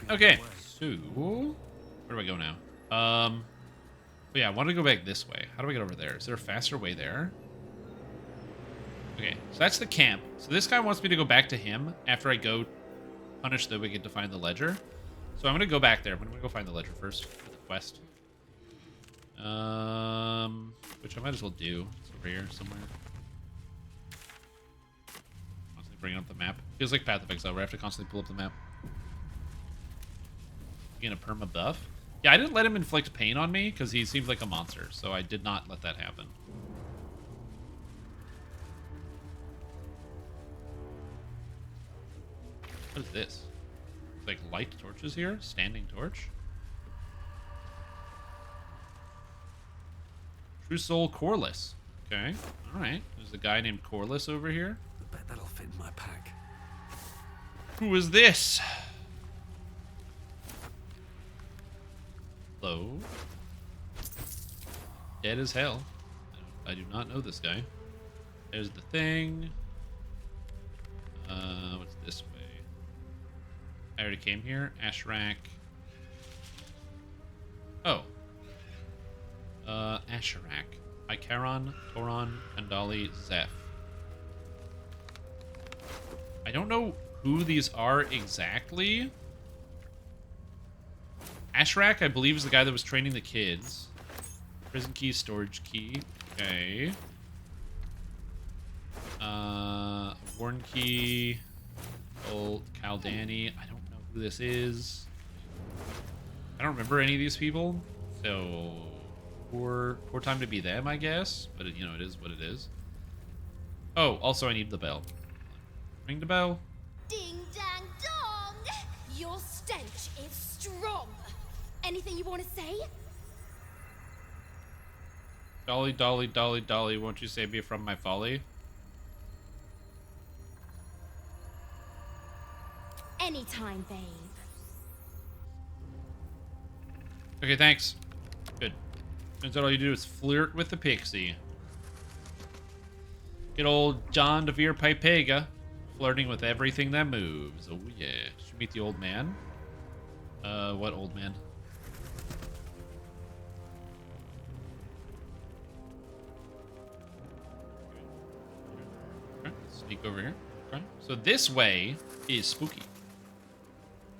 Okay, so where do I go now? Oh yeah, I want to go back this way. How do I get over there? Is there a faster way there? Okay, so that's the camp. So this guy wants me to go back to him after I go punish the wicked to find the ledger. So I'm gonna go back there. I'm gonna go find the ledger first for the quest. Which I might as well do. It's over here somewhere. Constantly bringing up the map. Feels like Path of Exile where I have to constantly pull up the map. Getting a perma buff. Yeah, I didn't let him inflict pain on me because he seems like a monster, so I did not let that happen. What is this? It's like light torches here? Standing torch? True Soul Corliss. Okay, alright. There's a guy named Corliss over here. I bet that'll fit in my pack. Who is this? Hello? Dead as hell. I do not know this guy. There's the thing. What's this way? I already came here. Ashrak. Oh. Asherak. Ikaron, Toron, Kandali, Zeph. I don't know who these are exactly. Ashrak, I believe, is the guy that was training the kids. Prison key, storage key. Okay. Warn key. Old Caldani. I don't know who this is. I don't remember any of these people. So, poor time to be them, I guess. But, you know, it is what it is. Oh, also I need the bell. Ring the bell. Ding dang dong! Your stench is strong. Anything you want to say? Dolly, dolly, dolly, dolly, won't you save me from my folly? Anytime, babe. Okay, thanks. Good. Turns out all you do is flirt with the pixie. Good old John DeVere Pipega, flirting with everything that moves. Oh yeah. Did you meet the old man? What old man? Okay, sneak over here. Okay. So this way is spooky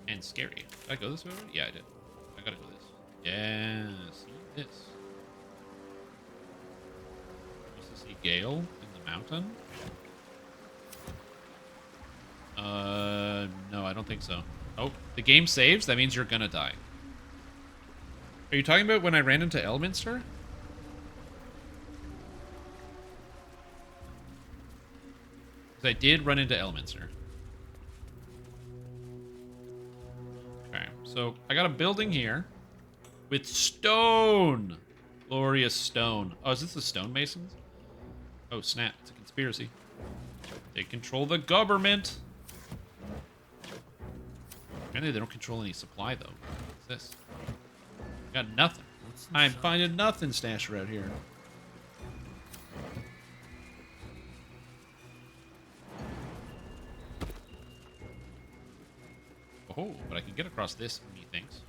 and scary. Did I go this way already? Yeah, I did. I gotta go this. Yes, see this. Supposed to see Gale in the mountain? No, I don't think so. Oh, the game saves? That means you're gonna die. Are you talking about when I ran into Elminster? Because I did run into Elminster. Okay, so I got a building here with stone. Glorious stone. Oh, is this the stonemasons? Oh, snap. It's a conspiracy. They control the government. Apparently they don't control any supply, though. What's this? Got nothing. I'm finding nothing stashed around here. Oh, but I can get across this, methinks.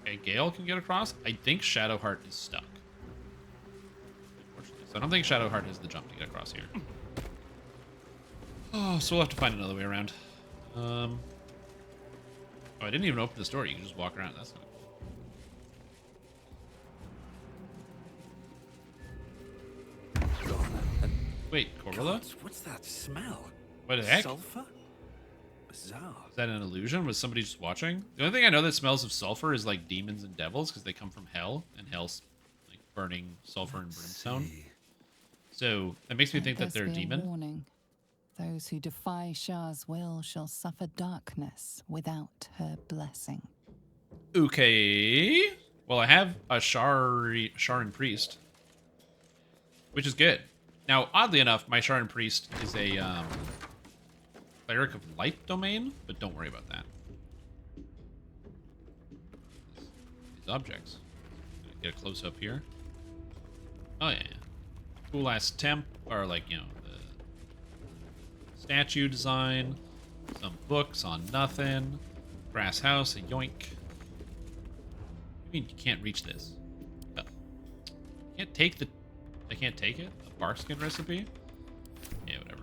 Okay, Gale can get across. I think Shadowheart is stuck. Unfortunately. So I don't think Shadowheart has the jump to get across here. Oh, so we'll have to find another way around. Oh, I didn't even open this door. You can just walk around. That's not cool. Wait, Corvola? God, what's that smell? What the heck? Sulfur? Bizarre. Is that an illusion? Was somebody just watching? The only thing I know that smells of sulfur is like demons and devils because they come from hell, and hell's like burning sulfur and brimstone. So that makes me think that they're a demon. Warning. Those who defy Shah's will shall suffer darkness without her blessing. Okay. Well, I have a Sharan priest, which is good. Now, oddly enough, my Sharan priest is a cleric of light domain, but don't worry about that. These objects. Get a close up here. Oh yeah. Cool ass temp, or like, you know, the statue design. Some books on nothing. Grass house, a yoink. I mean, you can't reach this. Oh. Can't take the... I can't take it? A barkskin recipe? Yeah, whatever.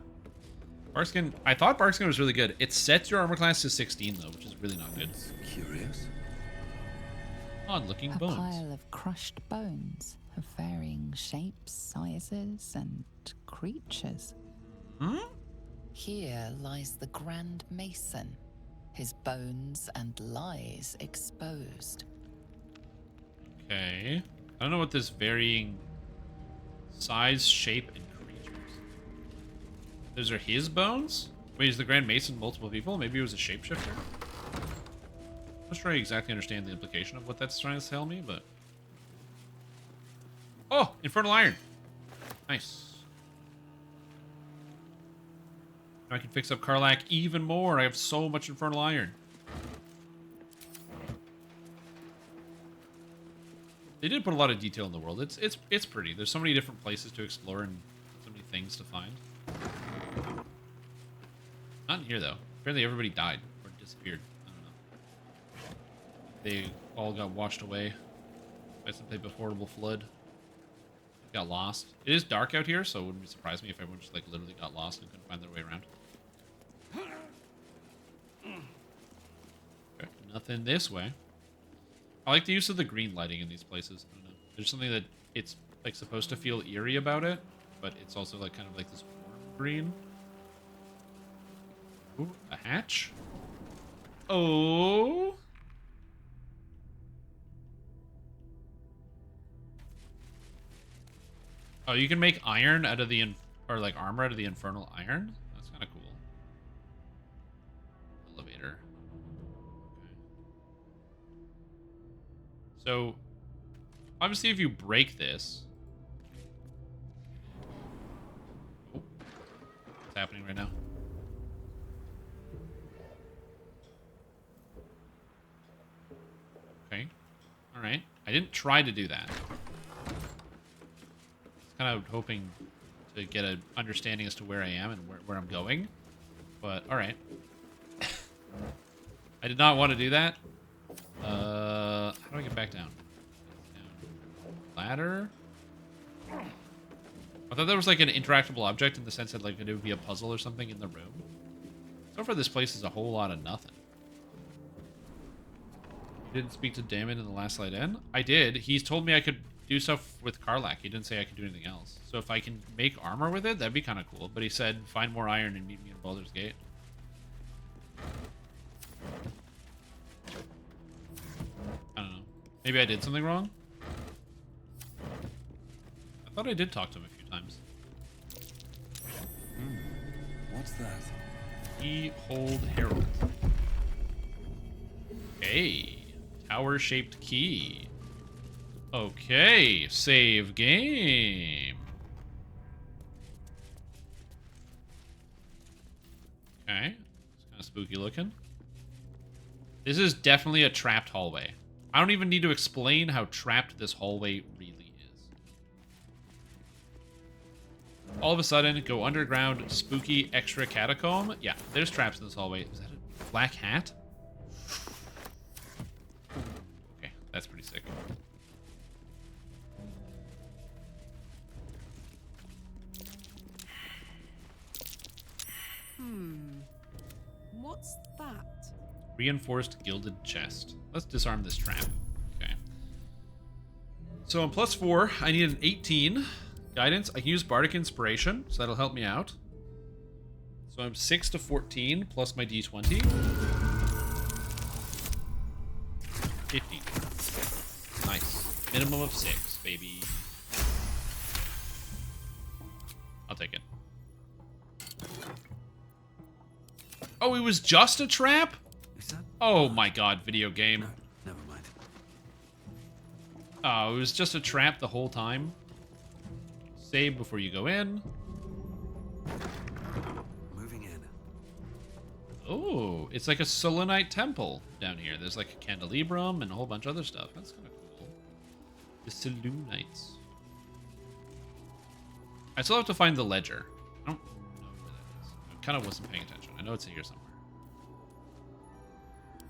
Barkskin... I thought barkskin was really good. It sets your armor class to 16, though, which is really not good. Curious. Odd-looking A bones. pile of crushed bones of varying shapes, sizes, and creatures. Hmm? Here lies the Grand Mason, his bones and lies exposed. Okay. I don't know what this varying size, shape, and creatures. Those are his bones? Wait, is the Grand Mason multiple people? Maybe it was a shapeshifter? I'm not sure I exactly understand the implication of what that's trying to tell me, but... Oh! Infernal Iron! Nice. Now I can fix up Karlach even more. I have so much Infernal Iron. They did put a lot of detail in the world. It's pretty. There's so many different places to explore and so many things to find. Not in here, though. Apparently everybody died or disappeared. I don't know. They all got washed away by some type of horrible flood. Got lost. It is dark out here, so it wouldn't surprise me if everyone just like literally got lost and couldn't find their way around. Okay, nothing this way. I like the use of the green lighting in these places. I don't know. There's something that it's like supposed to feel eerie about it, but it's also like kind of like this warm green. Ooh, a hatch. Oh. Oh, you can make iron out of the or like armor out of the infernal iron. That's kind of cool. Elevator. Okay. So, obviously, if you break this, oh, what's happening right now? Okay. All right. I didn't try to do that. Kind of hoping to get an understanding as to where I am and where I'm going. But, alright. I did not want to do that. How do I get back down? Ladder? I thought there was like an interactable object in the sense that like it would be a puzzle or something in the room. So far this place is a whole lot of nothing. You didn't speak to Damon in the last light in? I did. He's told me I could do stuff with Karlach. He didn't say I could do anything else. So if I can make armor with it, that'd be kind of cool. But he said, find more iron and meet me in Baldur's Gate. I don't know. Maybe I did something wrong? I thought I did talk to him a few times. What's that? Keyhold Herald. Hey. Tower-shaped key. Okay, save game. Okay, it's kind of spooky looking. This is definitely a trapped hallway. I don't even need to explain how trapped this hallway really is. All of a sudden, go underground, spooky, extra catacomb. Yeah, there's traps in this hallway. Is that a black hat? Okay, that's pretty sick. What's that? Reinforced gilded chest. Let's disarm this trap. Okay. So I'm +4. I need an 18. Guidance. I can use Bardic Inspiration, so that'll help me out. So I'm 6 to 14 plus my D20. 50. Nice. Minimum of 6, baby. I'll take it. Oh, it was just a trap? Is that? Oh my god, video game. No, never mind. Oh, it was just a trap the whole time. Save before you go in. Moving in. Oh, it's like a selenite temple down here. There's like a candelabrum and a whole bunch of other stuff. That's kind of cool. The selenites. I still have to find the ledger. I don't know where that is. I kind of wasn't paying attention. I know it's here somewhere.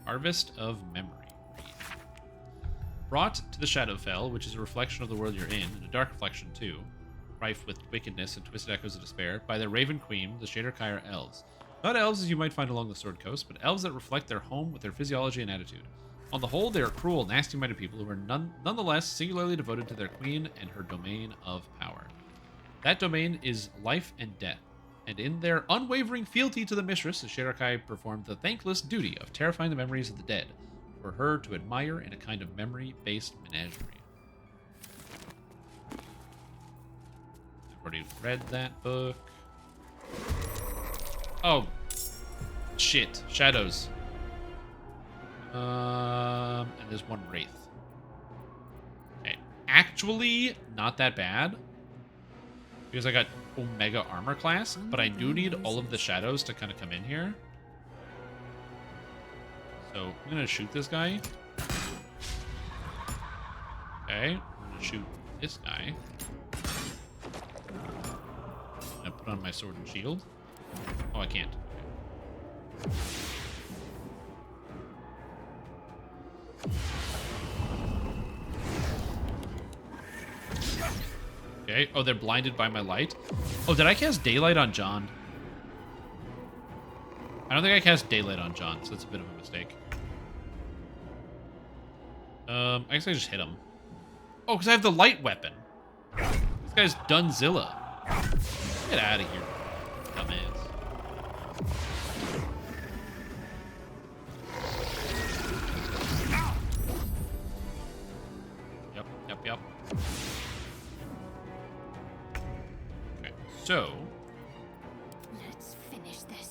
Harvest of Memory. Brought to the Shadowfell, which is a reflection of the world you're in, and a dark reflection too, rife with wickedness and twisted echoes of despair, by the Raven Queen, the Shader Kai are elves. Not elves as you might find along the Sword Coast, but elves that reflect their home with their physiology and attitude. On the whole, they are cruel, nasty-minded people who are nonetheless singularly devoted to their queen and her domain of power. That domain is life and death, and in their unwavering fealty to the mistress, the Shader Kai performed the thankless duty of terrifying the memories of the dead, for her to admire in a kind of memory-based menagerie. I've already read that book. Oh, shit. Shadows. And there's one Wraith. Okay. Actually, not that bad. Because I got Omega Armor class, but I do need all of the shadows to kind of come in here. So, I'm going to shoot this guy. Okay. I'm going to shoot this guy. I'm going to put on my sword and shield. Oh, I can't. Okay. Oh, they're blinded by my light. Oh, did I cast daylight on John? I don't think I cast daylight on John, so that's a bit of a mistake. I guess I just hit him. Oh, because I have the light weapon. This guy's Dunzilla. Get out of here, dumbass. Yep. Okay, so... Let's finish this.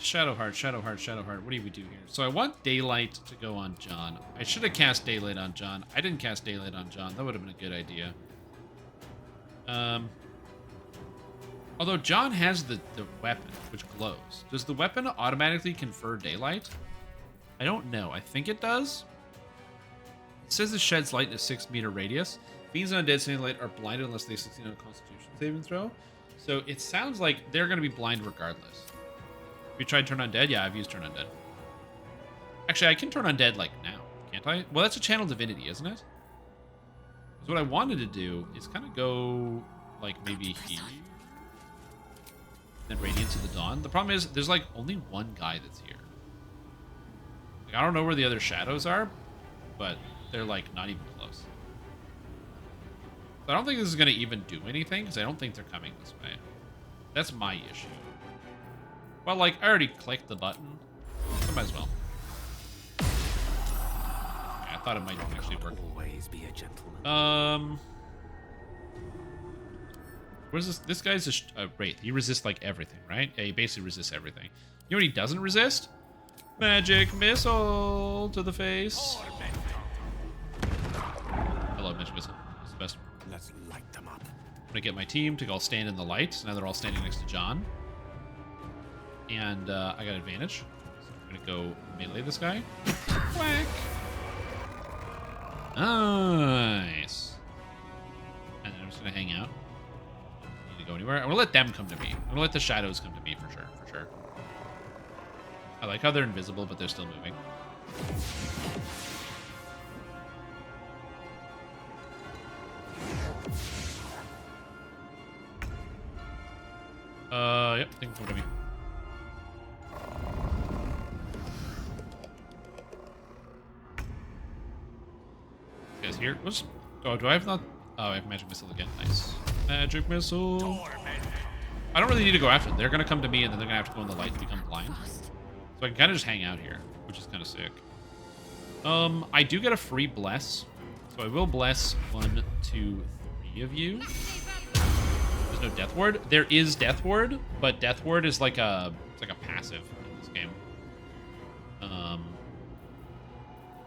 Shadowheart. What do we do here? So I want Daylight to go on John. I should have cast Daylight on John. I didn't cast Daylight on John. That would have been a good idea. Although John has the weapon, which glows. Does the weapon automatically confer Daylight? I don't know. I think it does. It says it sheds light in a 6-meter radius. Beings on undead standing light are blinded unless they succeed on a Constitution saving throw. So it sounds like they're going to be blind regardless. Have you tried Turn Undead? Yeah, I've used Turn Undead. Actually, I can Turn Undead, like, now. Can't I? Well, that's a Channel Divinity, isn't it? Because what I wanted to do is kind of go, like, maybe here. Then Radiance of the Dawn. The problem is, there's, like, only one guy that's here. Like, I don't know where the other shadows are, but they're, like, not even close. So I don't think this is going to even do anything, because I don't think they're coming this way. That's my issue. Well, like, I already clicked the button. So might as well. Okay, I thought it might actually work. Always be a gentleman. What is this? This guy's a Wraith. He resists, like, everything, right? Yeah, he basically resists everything. You know what he doesn't resist? Magic Missile to the face. I love Magic Missile. It's the best. Let's light them up. I'm gonna get my team to all stand in the light. So now they're all standing next to John. And I got advantage. So I'm gonna go melee this guy. Whack. Nice. And then I'm just gonna hang out. Don't need to go anywhere. I'm gonna let them come to me. I'm gonna let the shadows come to me for sure. For sure. I like how they're invisible, but they're still moving. Yep, they can come to me. You guys here? What's... Oh, do I have not... Oh, I have Magic Missile again. Nice. Magic Missile. I don't really need to go after them. They're going to come to me, and then they're going to have to go in the light and become blind. So I can kind of just hang out here, which is kind of sick. I do get a free bless. So I will bless 1, 2, 3 of you. There's no Death Ward. There is Death Ward, but Death Ward is like a... It's like a passive in this game.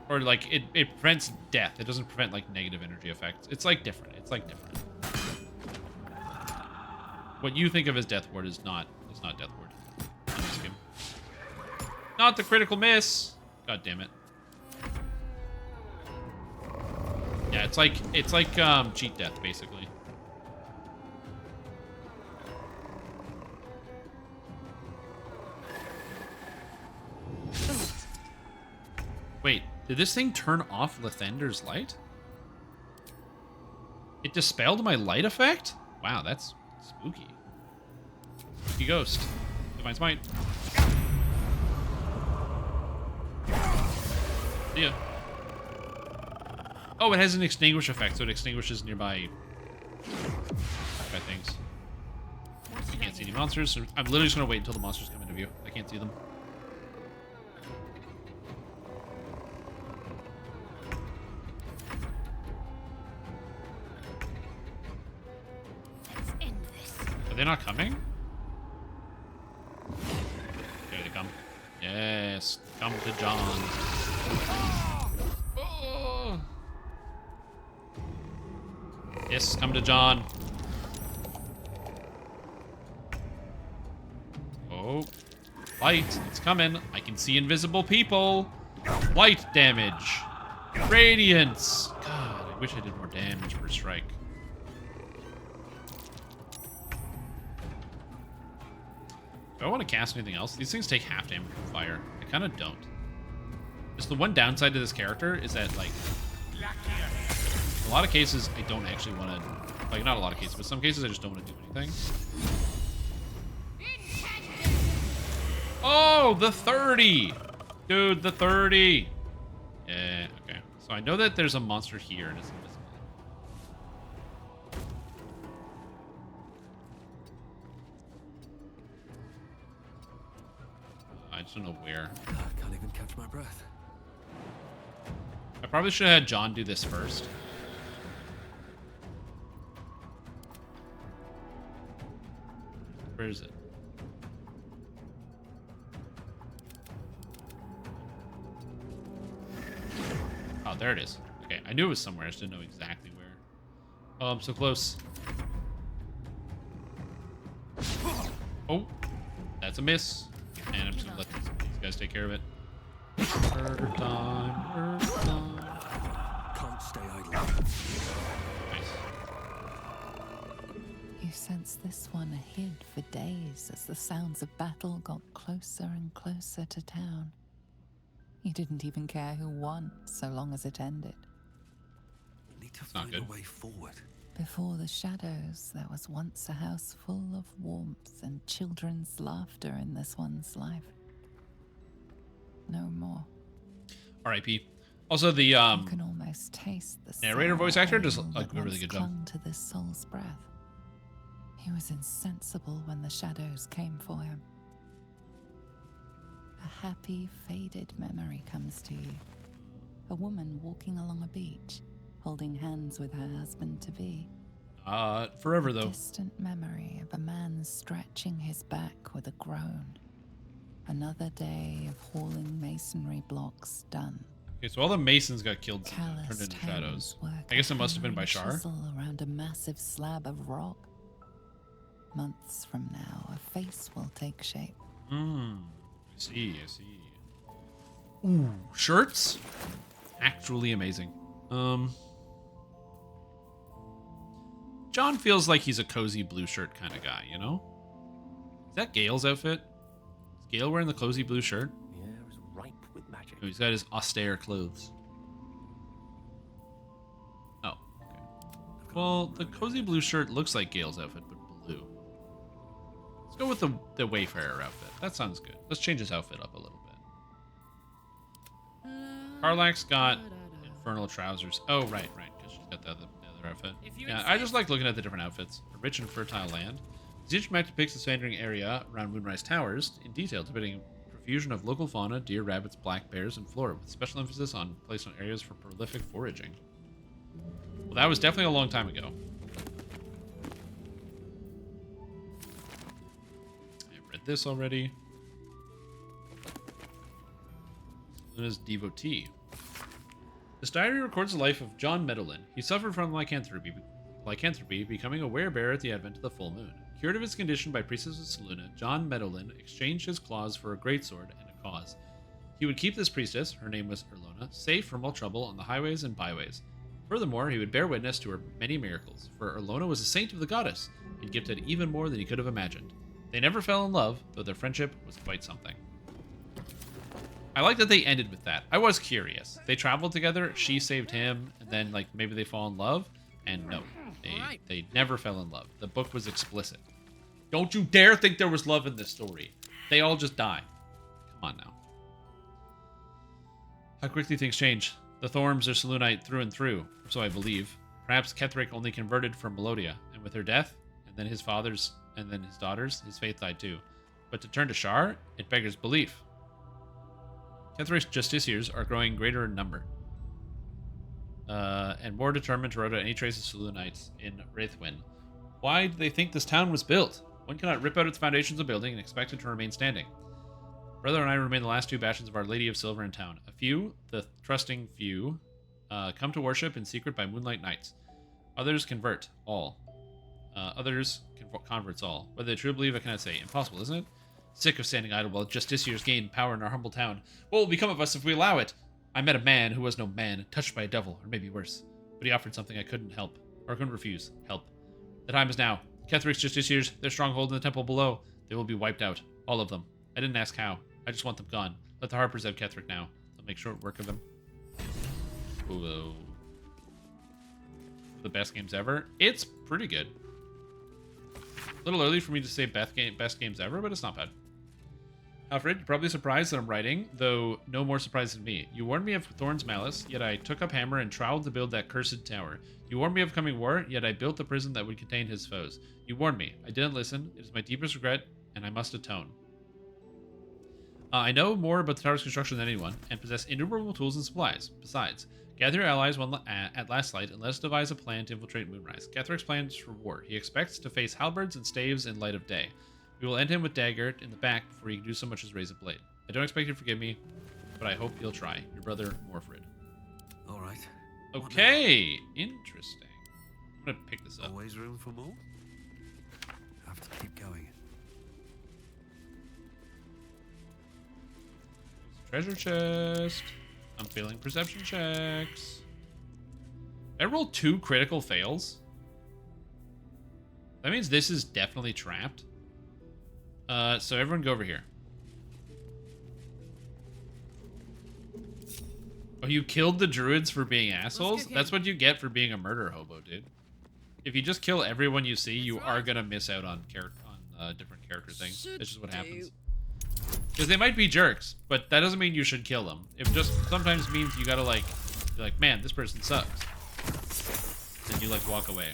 Or like it prevents death. It doesn't prevent like negative energy effects. It's like different. It's like different. What you think of as Death Ward is not Death Ward in this game. Not the critical miss. God damn it. Yeah, it's like cheat death basically. Did this thing turn off Lathander's light? It dispelled my light effect? Wow, that's spooky. Spooky ghost. Divine Smite. See ya. Oh, it has an extinguish effect, so it extinguishes nearby things. I can't see any monsters, so I'm literally just gonna wait until the monsters come into view. I can't see them. Let's end this. Are they not coming? There they come. Yes, come to John. Oh. Yes, come to John. Oh, light, it's coming. I can see invisible people. Light damage. Radiance. God, I wish I did more damage per strike. Do I want to cast anything else? These things take half damage from fire. I kind of don't. Just the one downside to this character is that, like, a lot of cases I don't actually want to, like, not a lot of cases, but some cases I just don't want to do anything. Oh, the 30! Dude, the 30! Yeah, okay. So I know that there's a monster here and it's invisible. I just don't know where. I can't even catch my breath. I probably should have had John do this first. Where is it? Oh, there it is. Okay, I knew it was somewhere. I just didn't know exactly where. Oh, I'm so close. Oh, that's a miss. And I'm just gonna let these guys take care of it. Murder time, murder time. Can't stay idle. Nice. You sensed this one hid for days as the sounds of battle got closer and closer to town. You didn't even care who won, so long as it ended. Need to not find good. a way forward. Before the shadows, there was once a house full of warmth and children's laughter in this one's life. No more. R.I.P. Also, the You can almost taste the narrator sour voice actor does ale a that really once good job. clung to this soul's breath. He was insensible when the shadows came for him. A happy, faded memory comes to you. A woman walking along a beach, holding hands with her husband-to-be. Forever though. Distant memory of a man stretching his back with a groan. Another day of hauling masonry blocks done. Okay, so all the masons got killed, turned Calloused into shadows. hands work I guess a it must have been by hammering Shar. chisel around a massive slab of rock. Months from now, a face will take shape. I see, I see. Ooh, shirts? Actually amazing. John feels like he's a cozy blue shirt kind of guy, you know? Is that Gale's outfit? Is Gale wearing the cozy blue shirt? The air is ripe with magic. Oh, he's got his austere clothes. Oh, okay. Well, the cozy blue shirt looks like Gale's outfit, but blue. Let's go with the Wayfarer outfit. That sounds good. Let's change his outfit up a little bit. Karlak's got infernal trousers. Oh, right, because she's got the other outfit. Yeah, I just like looking at the different outfits. A rich and fertile land. This each map depicts the surrounding area around Moonrise Towers in detail, depicting profusion of local fauna, deer, rabbits, black bears, and flora, with special emphasis on placed on areas for prolific foraging. Well, that was definitely a long time ago. I've read this already. Luna's devotee. This diary records the life of John Medellin. He suffered from lycanthropy, becoming a werebear at the advent of the full moon. Cured of his condition by priestess Luna, John Medellin exchanged his claws for a greatsword and a cause. He would keep this priestess, her name was Erlona, safe from all trouble on the highways and byways. Furthermore, he would bear witness to her many miracles, for Erlona was a saint of the goddess, and gifted even more than he could have imagined. They never fell in love, though their friendship was quite something. I like that they ended with that. I was curious. They traveled together, she saved him, and then like maybe they fall in love. And no, they never fell in love. The book was explicit. Don't you dare think there was love in this story. They all just die. Come on now. How quickly things change. The Thorms are Selûnite through and through, or so I believe. Perhaps Ketheric only converted from Melodia, and with her death, and then his father's, and then his daughters, his faith died too. But to turn to Shar, it beggars belief. Ketheric's justiciars are growing greater in number, and more determined to root out any trace of Selûnites in Wraithwind. Why do they think this town was built? One cannot rip out its foundations of building and expect it to remain standing. Brother and I remain the last two bastions of Our Lady of Silver in town. A few, the trusting few, come to worship in secret by moonlight nights. Others convert, all. Converts all. Whether they truly believe, I cannot say. Impossible, isn't it? Sick of standing idle while justiciars gain power in our humble town. What will become of us if we allow it? I met a man who was no man, touched by a devil, or maybe worse. But he offered something I couldn't help, or couldn't refuse. Help. The time is now. Ketheric's justiciars, their stronghold in the temple below. They will be wiped out. All of them. I didn't ask how. I just want them gone. Let the Harpers have Ketheric now. They'll make short work of him. Ooh. The best games ever? It's pretty good. A little early for me to say best games ever, but it's not bad. Alfred, you're probably surprised that I'm writing, though no more surprised than me. You warned me of Thorn's malice, yet I took up hammer and troweled to build that cursed tower. You warned me of coming war, yet I built the prison that would contain his foes. You warned me. I didn't listen. It is my deepest regret, and I must atone. I know more about the tower's construction than anyone, and possess innumerable tools and supplies. Besides, gather your allies at last light, and let us devise a plan to infiltrate Moonrise. Ketheric's plans for war. He expects to face halberds and staves in light of day. We will end him with dagger in the back before he can do so much as raise a blade. I don't expect you to forgive me, but I hope you'll try. Your brother, Morfred. All right. Okay, interesting. I'm gonna pick this up. Always room for more? Have to keep going. Treasure chest. I'm failing perception checks. I rolled 2 critical fails. That means this is definitely trapped. So everyone go over here. Oh, you killed the druids for being assholes? That's what you get for being a murder hobo, dude. If you just kill everyone you see, you are gonna miss out on different character things. It's just what happens. Because they might be jerks, but that doesn't mean you should kill them. It just sometimes means you gotta be like, man, this person sucks. Then you walk away.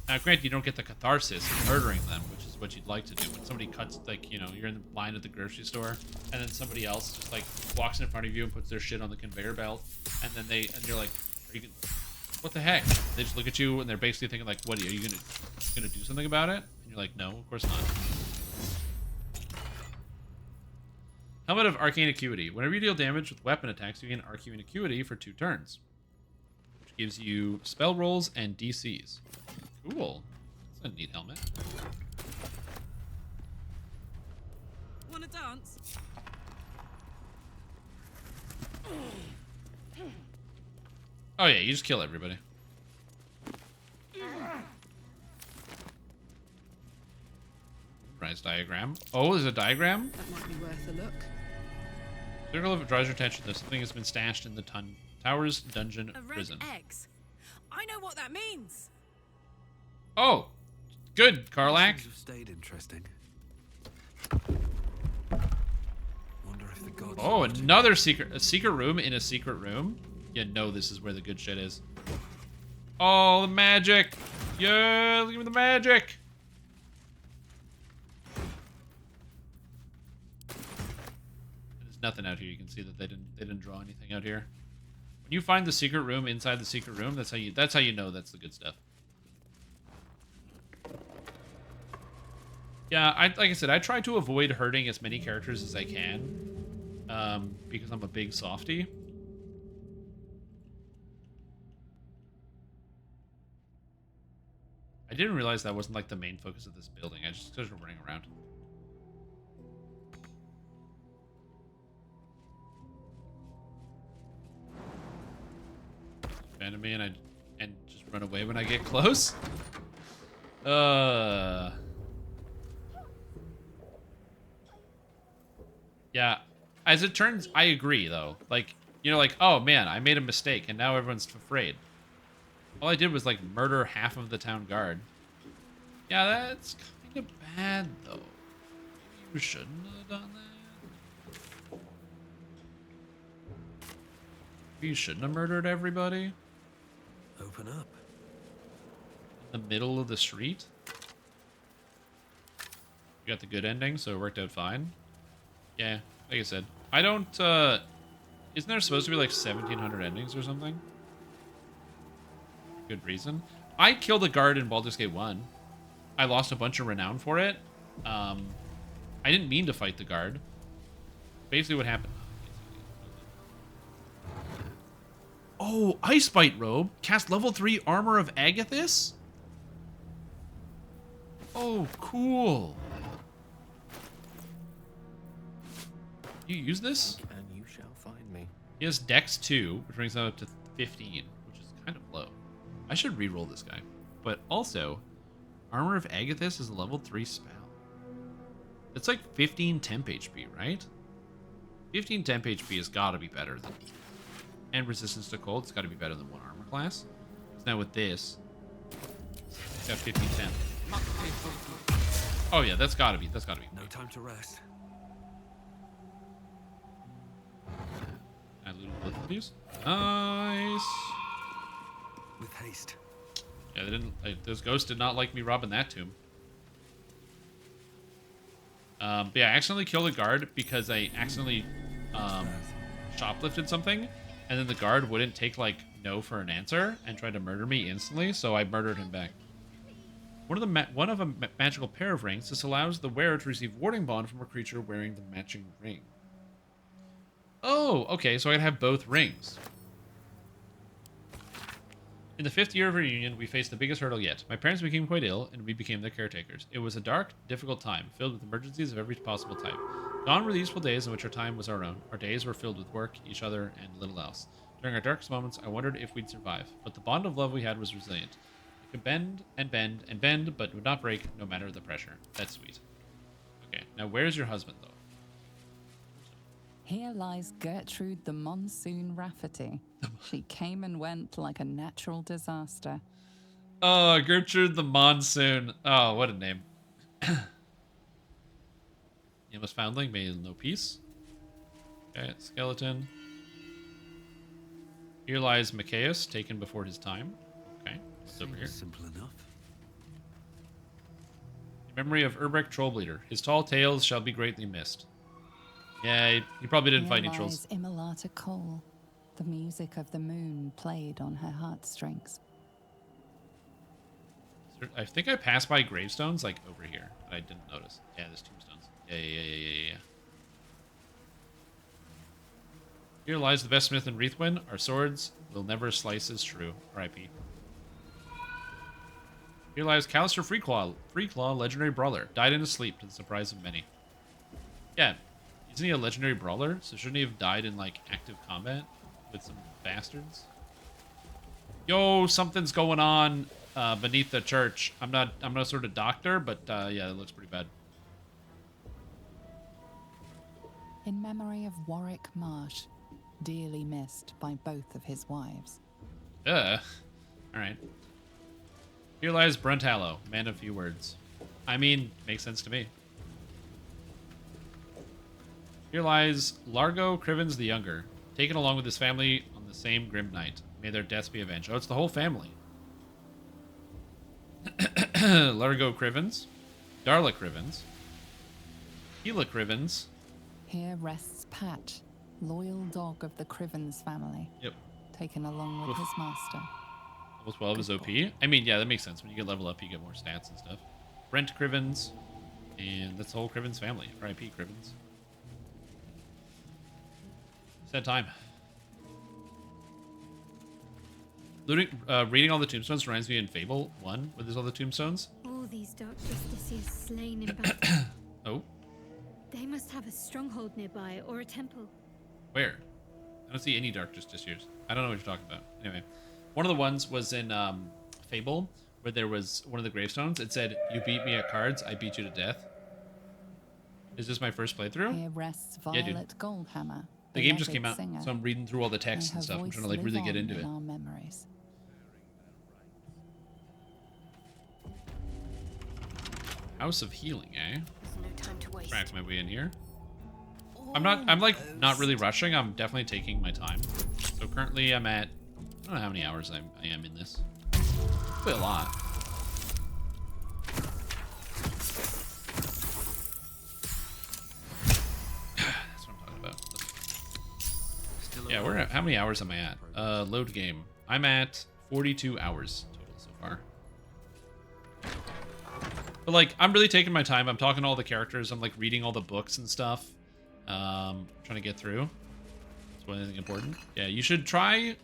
Now, granted, you don't get the catharsis of murdering them, which is what you'd like to do. When somebody cuts, you're in the line at the grocery store, and then somebody else just walks in front of you and puts their shit on the conveyor belt, and then you're like, what the heck? They just look at you and they're basically thinking what are you gonna do something about it? And you're like, no, of course not. Helmet of Arcane Acuity. Whenever you deal damage with weapon attacks, you gain Arcane Acuity for 2 turns, which gives you spell rolls and DCs. Cool. That's a neat helmet. Wanna dance? Oh yeah, you just kill everybody. Rise diagram. Oh, there's a diagram? That might be worth a look. Circle if it draws your attention that something has been stashed in the tower's dungeon A red prison. X. I know what that means. Oh, good, Karlak. Things have stayed interesting. Wonder if the gods. Oh, another secret room in a secret room. You know this is where the good shit is. Oh, the magic. Yeah, look at the magic. There's nothing out here. You can see that they didn't draw anything out here. When you find the secret room inside the secret room, that's how you know that's the good stuff. Yeah, like I said, I try to avoid hurting as many characters as I can, because I'm a big softie. I didn't realize that wasn't the main focus of this building. I just started running around. Abandon me and just run away when I get close. Yeah, As it turns, I agree though. Like, you know, like, oh man, I made a mistake and now everyone's afraid. All I did was like murder half of the town guard. Yeah, that's kind of bad though. Maybe you shouldn't have done that. Maybe you shouldn't have murdered everybody Open up. in the middle of the street. You got the good ending, so it worked out fine. Yeah, like I said, I don't, isn't there supposed to be like 1,700 endings or something? Good reason. I killed a guard in Baldur's Gate 1. I lost a bunch of renown for it. I didn't mean to fight the guard. Basically what happened. Oh, Ice Bite Robe. Cast level 3 Armor of Agathis? Oh, cool. You use this? And you shall find me. He has Dex 2, which brings him up to 15, which is kind of low. I should re-roll this guy. But also, Armor of Agathis is a level 3 spell. It's like 15 temp HP, right? 15 temp HP has got to be better than... And resistance to cold, it's got to be better than one armor class. So now with this, it's got 15 temp. Oh yeah, that's got to be. No time to rest. I looted both of these. Nice. With haste. Yeah, they didn't. Those ghosts did not like me robbing that tomb. But yeah, I accidentally killed a guard because I accidentally shoplifted something, and then the guard wouldn't take like no for an answer and tried to murder me instantly. So I murdered him back. One of a magical pair of rings. This allows the wearer to receive warding bond from a creature wearing the matching ring. Oh, okay. So I'd have both rings. In the 5th year of our union, we faced the biggest hurdle yet. My parents became quite ill, and we became their caretakers. It was a dark, difficult time, filled with emergencies of every possible type. Gone were the useful days in which our time was our own. Our days were filled with work, each other, and little else. During our darkest moments, I wondered if we'd survive, but the bond of love we had was resilient. It could bend and bend and bend, but would not break, no matter the pressure. That's sweet. Okay, now where's your husband, though? Here lies Gertrude the Monsoon Rafferty. She came and went like a natural disaster. Oh, Gertrude the Monsoon. Oh, what a name. Nameless foundling, may no peace. Okay, skeleton. Here lies Macias, taken before his time. Okay, what's over here? Simple enough. In memory of Urbeck Trollbleeder. His tall tales shall be greatly missed. Yeah, he probably didn't fight any trolls. Immolata Cole. The music of the moon played on her heartstrings. I think I passed by gravestones, like, over here, but I didn't notice. Yeah, there's tombstones. Yeah. Here lies the best smith in Wreathwyn. Our swords will never slice his shrew. R.I.P. Here lies Callister Freeclaw, legendary brawler. Died in his sleep, to the surprise of many. Yeah, isn't he a legendary brawler? So shouldn't he have died in, like, active combat with some bastards? Yo, something's going on beneath the church. I'm not a sort of doctor, but yeah, it looks pretty bad. In memory of Warwick Marsh, dearly missed by both of his wives. Alright. Here lies Brenthallow, man of few words. I mean, makes sense to me. Here lies Largo Crivens the Younger, taken along with his family on the same grim night. May their deaths be avenged. Oh, it's the whole family. Largo Crivens, Darla Crivens, Hela Crivens. Here rests Patch, loyal dog of the Crivens family. Yep. Taken along with his master. Level 12 is OP. I mean, yeah, that makes sense. When you get level up, you get more stats and stuff. Brent Crivens, and that's the whole Crivens family. R.I.P. Crivens. Sad time. Reading all the tombstones reminds me in Fable 1, where there's all the tombstones. All these dark justices slain in battle. Oh, They must have a stronghold nearby or a temple. where? I don't see any Dark Justiciars. I don't know what you're talking about. Anyway, one of the ones was in Fable, where there was one of the gravestones. It said, "You beat me at cards, I beat you to death." Is this my first playthrough? Here rests Yeah, dude. Violet Goldhammer, The game just beloved came out, singer. so I'm reading through all the text May and her stuff. I'm voice trying to like live really get on into in it. our memories. House of Healing, eh? There's no time to waste. Track my way in here. I'm like not really rushing. I'm definitely taking my time. So currently I'm at, I don't know how many hours I am in this. Probably a lot. That's what I'm talking about. Yeah, we're at, how many hours am I at? Load game. I'm at 42 hours total so far. But like, I'm really taking my time. I'm talking to all the characters. I'm like reading all the books and stuff. Trying to get through. Is there anything important? Yeah, you should try.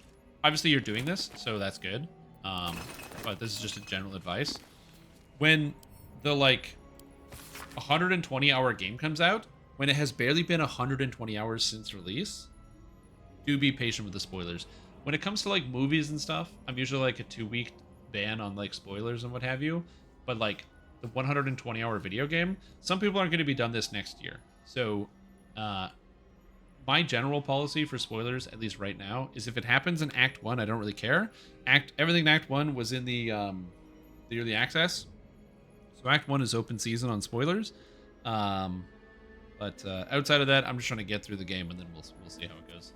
Obviously, you're doing this, so that's good. But this is just a general advice. When the like 120-hour game comes out, when it has barely been 120 hours since release, do be patient with the spoilers. When it comes to like movies and stuff, I'm usually like a 2-week ban on like spoilers and what have you. But like the 120-hour video game, some people aren't going to be done this next year. So my general policy for spoilers, at least right now, is if it happens in Act 1, I don't really care. Everything in Act 1 was in the early access. So Act 1 is open season on spoilers. But outside of that, I'm just trying to get through the game, and then we'll see how it goes.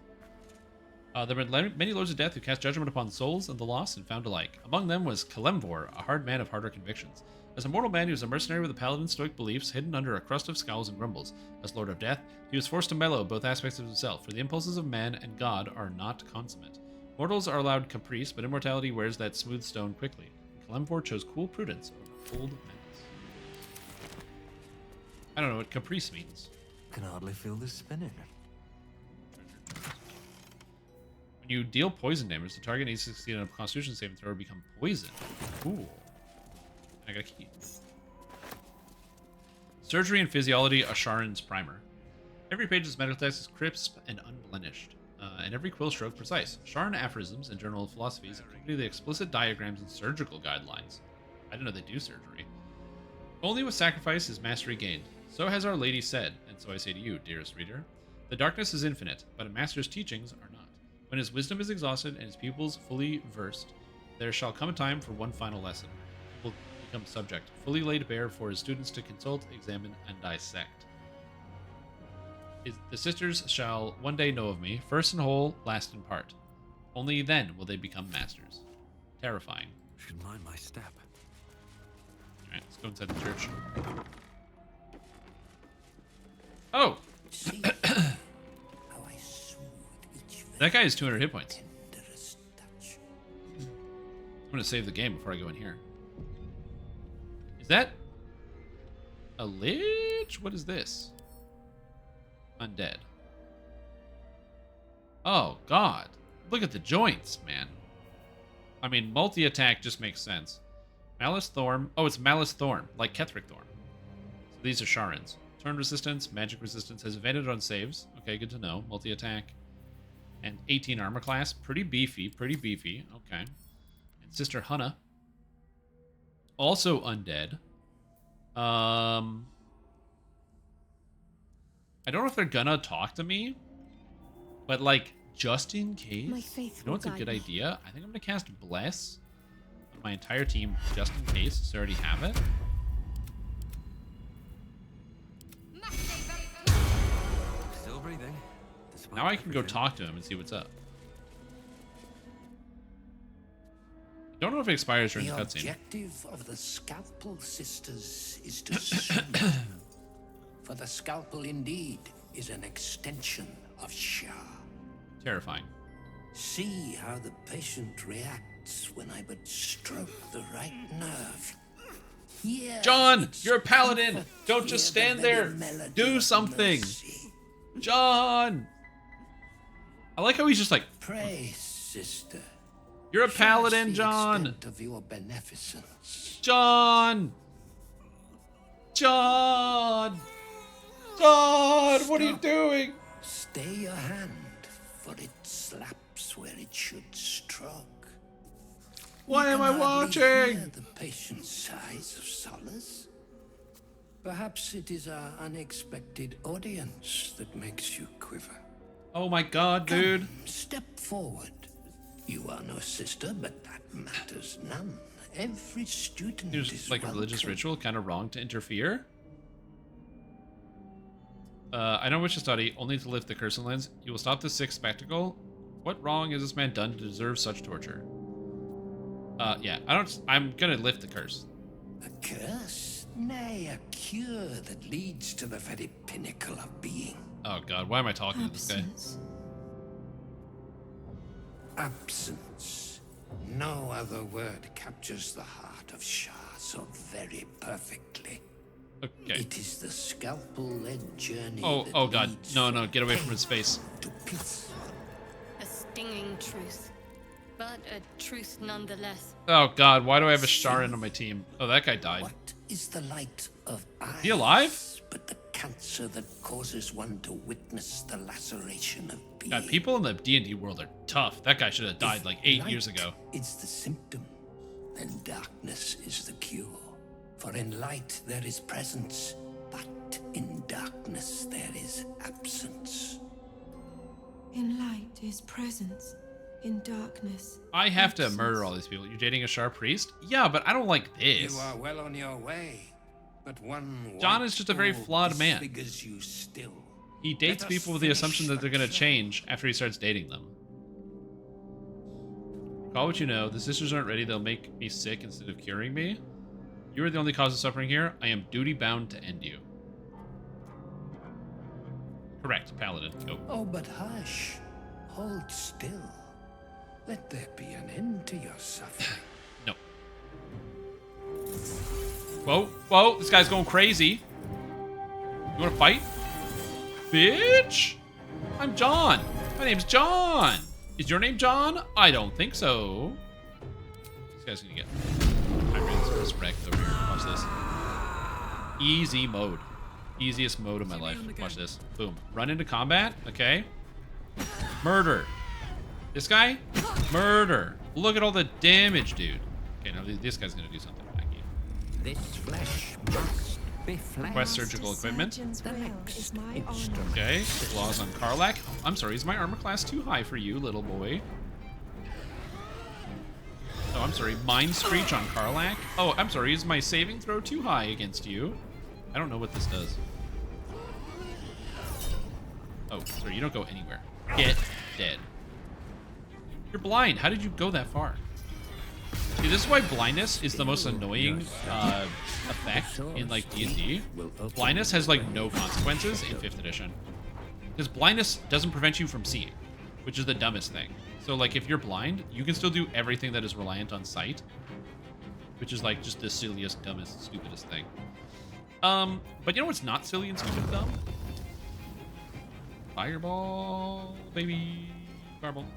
There have been many lords of death who cast judgment upon souls and the lost and found alike. Among them was Kalemvor, a hard man of harder convictions. As a mortal man, he was a mercenary with a paladin's stoic beliefs, hidden under a crust of scowls and grumbles. As Lord of Death, he was forced to mellow both aspects of himself, for the impulses of man and God are not consummate. Mortals are allowed caprice, but immortality wears that smooth stone quickly. Kalemvor chose cool prudence over cold menace. I don't know what caprice means. Can hardly feel this spinning. When you deal poison damage, the target needs to succeed on a Constitution saving throw or become poisoned. Cool. I got a key. Surgery and Physiology, Asharan's Primer. Every page's medical text is crisp and unblemished, and every quill stroke precise. Asharan aphorisms and journal of philosophies accompany the explicit diagrams and surgical guidelines. I didn't know they do surgery. Only with sacrifice is mastery gained. So has Our Lady said, and so I say to you, dearest reader. The darkness is infinite, but a master's teachings are not. When his wisdom is exhausted and his pupils fully versed, there shall come a time for one final lesson. He will become subject, fully laid bare for his students to consult, examine, and dissect. The sisters shall one day know of me, first in whole, last in part. Only then will they become masters. Terrifying. Should mind my step. Alright, let's go inside the church. Oh! See how I soothe each That guy has 200 hit points. tenderest touch. I'm gonna save the game before I go in here. Is that a lich? What is this? Undead. Oh, God. Look at the joints, man. I mean, multi-attack just makes sense. Malice Thorn. Oh, it's Malice Thorn, like Ketheric Thorn. So these are Sharans. Turn resistance, magic resistance, has advantage on saves. Okay, good to know. Multi-attack. And 18 armor class. Pretty beefy, pretty beefy. Okay. And Sister Hunna. Also undead. I don't know if they're gonna talk to me, but like, just in case. My faith You know will what's a guide good me. idea? I think I'm gonna cast Bless on my entire team just in case, so I already have it. Still breathing. despite Now I can go everything. talk to him and see what's up. Don't know if it expires during The the cutscene. objective of the Scalpel Sisters is to soothe. For the scalpel indeed is an extension of Shah. Terrifying. See how the patient reacts when I but stroke the right nerve. Hear John, its you're a paladin. comfort, Don't just hear the stand there. very melody Do of something. mercy. John! I like how he's just like, Pray, sister. you're a show us paladin, the John. extent of your beneficence. John! John! John, what are you Stop. doing? Stay your hand, for it slaps where it should stroke. Why You am can I hardly watching? hear the patient's sighs of solace. Perhaps it is our unexpected audience that makes you quiver. Oh my god, dude. Come, step forward. You are no sister, but that matters none. Every student There's is like a religious welcome. ritual, kind of wrong to interfere. I know which to study, only to lift the cursing lens. You will stop this sick spectacle. What wrong has this man done to deserve such torture? Yeah, I'm gonna lift the curse. A curse? Nay, a cure that leads to the very pinnacle of being. Oh god, why am I talking to this guy? Absence. Absence. No other word captures the heart of Shah so very perfectly. Okay. It is the scalpel-led journey. Oh, that oh god. leads No, no, get away from his face. to peace. A stinging truth, but a truth nonetheless. Oh god, why do I have a Sharon on my team? Oh, that guy died. What is the light of eyes? He alive? But the cancer that causes one to witness the laceration of being. God, people in the D&D world are tough. That guy should have died If like 8 light years ago. is the symptom, then darkness is the cure. For in light there is presence, but in darkness there is absence. In light is presence, in darkness. I have to absence. murder all these people. You're dating a Shar priest? Yeah, but I don't like this. You are well on your way, but one John white is just a very ball flawed man. disfigures you still. He dates Let us people with the finish assumption that they're going to the job. change after he starts dating them. Call what you know. The sisters aren't ready. They'll make me sick instead of curing me. You are the only cause of suffering here. I am duty bound to end you. Correct, Paladin. Go. Oh, but hush. Hold still. Let there be an end to your suffering. No. Whoa, whoa, this guy's going crazy. You want to fight? Bitch! I'm John. My name's John. Is your name John? I don't think so. This guy's gonna get wrecked over here. Watch this. Easy mode. Easiest mode of my life. Watch this. Boom. Run into combat. Okay. Murder. This guy? Murder. Look at all the damage, dude. Okay, now this guy's gonna do something wacky. This flesh must be flesh. Request surgical equipment. Surgeon's will is my honor. Okay. Flaws on Karlak. I'm sorry, is my armor class too high for you, little boy? Oh, I'm sorry. Mind Screech on Karlak? Oh, I'm sorry. Is my saving throw too high against you? I don't know what this does. Oh, sorry. You don't go anywhere. Get dead. You're blind. How did you go that far? See, this is why blindness is the most annoying effect in, like, D&D. Blindness has, like, no consequences in 5th edition. Because blindness doesn't prevent you from seeing, which is the dumbest thing. So, like, if you're blind, you can still do everything that is reliant on sight, which is, like, just the silliest, dumbest, stupidest thing. But you know what's not silly and stupid and dumb? Fireball, baby. Fireball.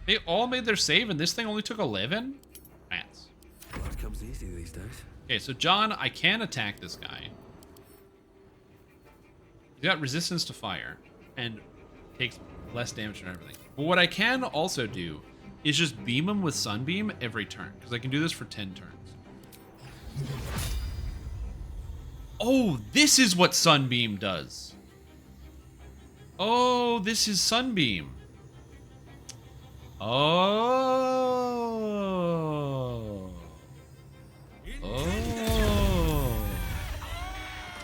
They all made their save, and this thing only took 11? Rats. What comes easy these days? Okay, so John, I can attack this guy. He's got resistance to fire, and takes less damage and everything. But what I can also do is just beam him with Sunbeam every turn, because I can do this for 10 turns. Oh, this is what Sunbeam does. Oh, this is Sunbeam. Oh. Oh.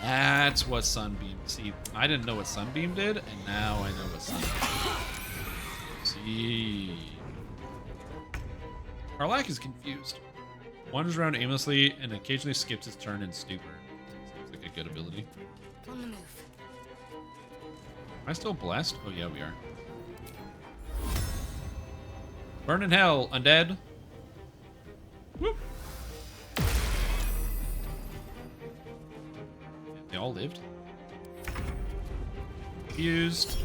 That's what Sunbeam. See, I didn't know what Sunbeam did, and now I know what Sunbeam did. See. Karlak is confused. Wanders around aimlessly and occasionally skips his turn in stupor. Seems like a good ability. On the move. Am I still blessed? Oh yeah, we are. Burn in hell, undead. Whoop. They all lived. Confused.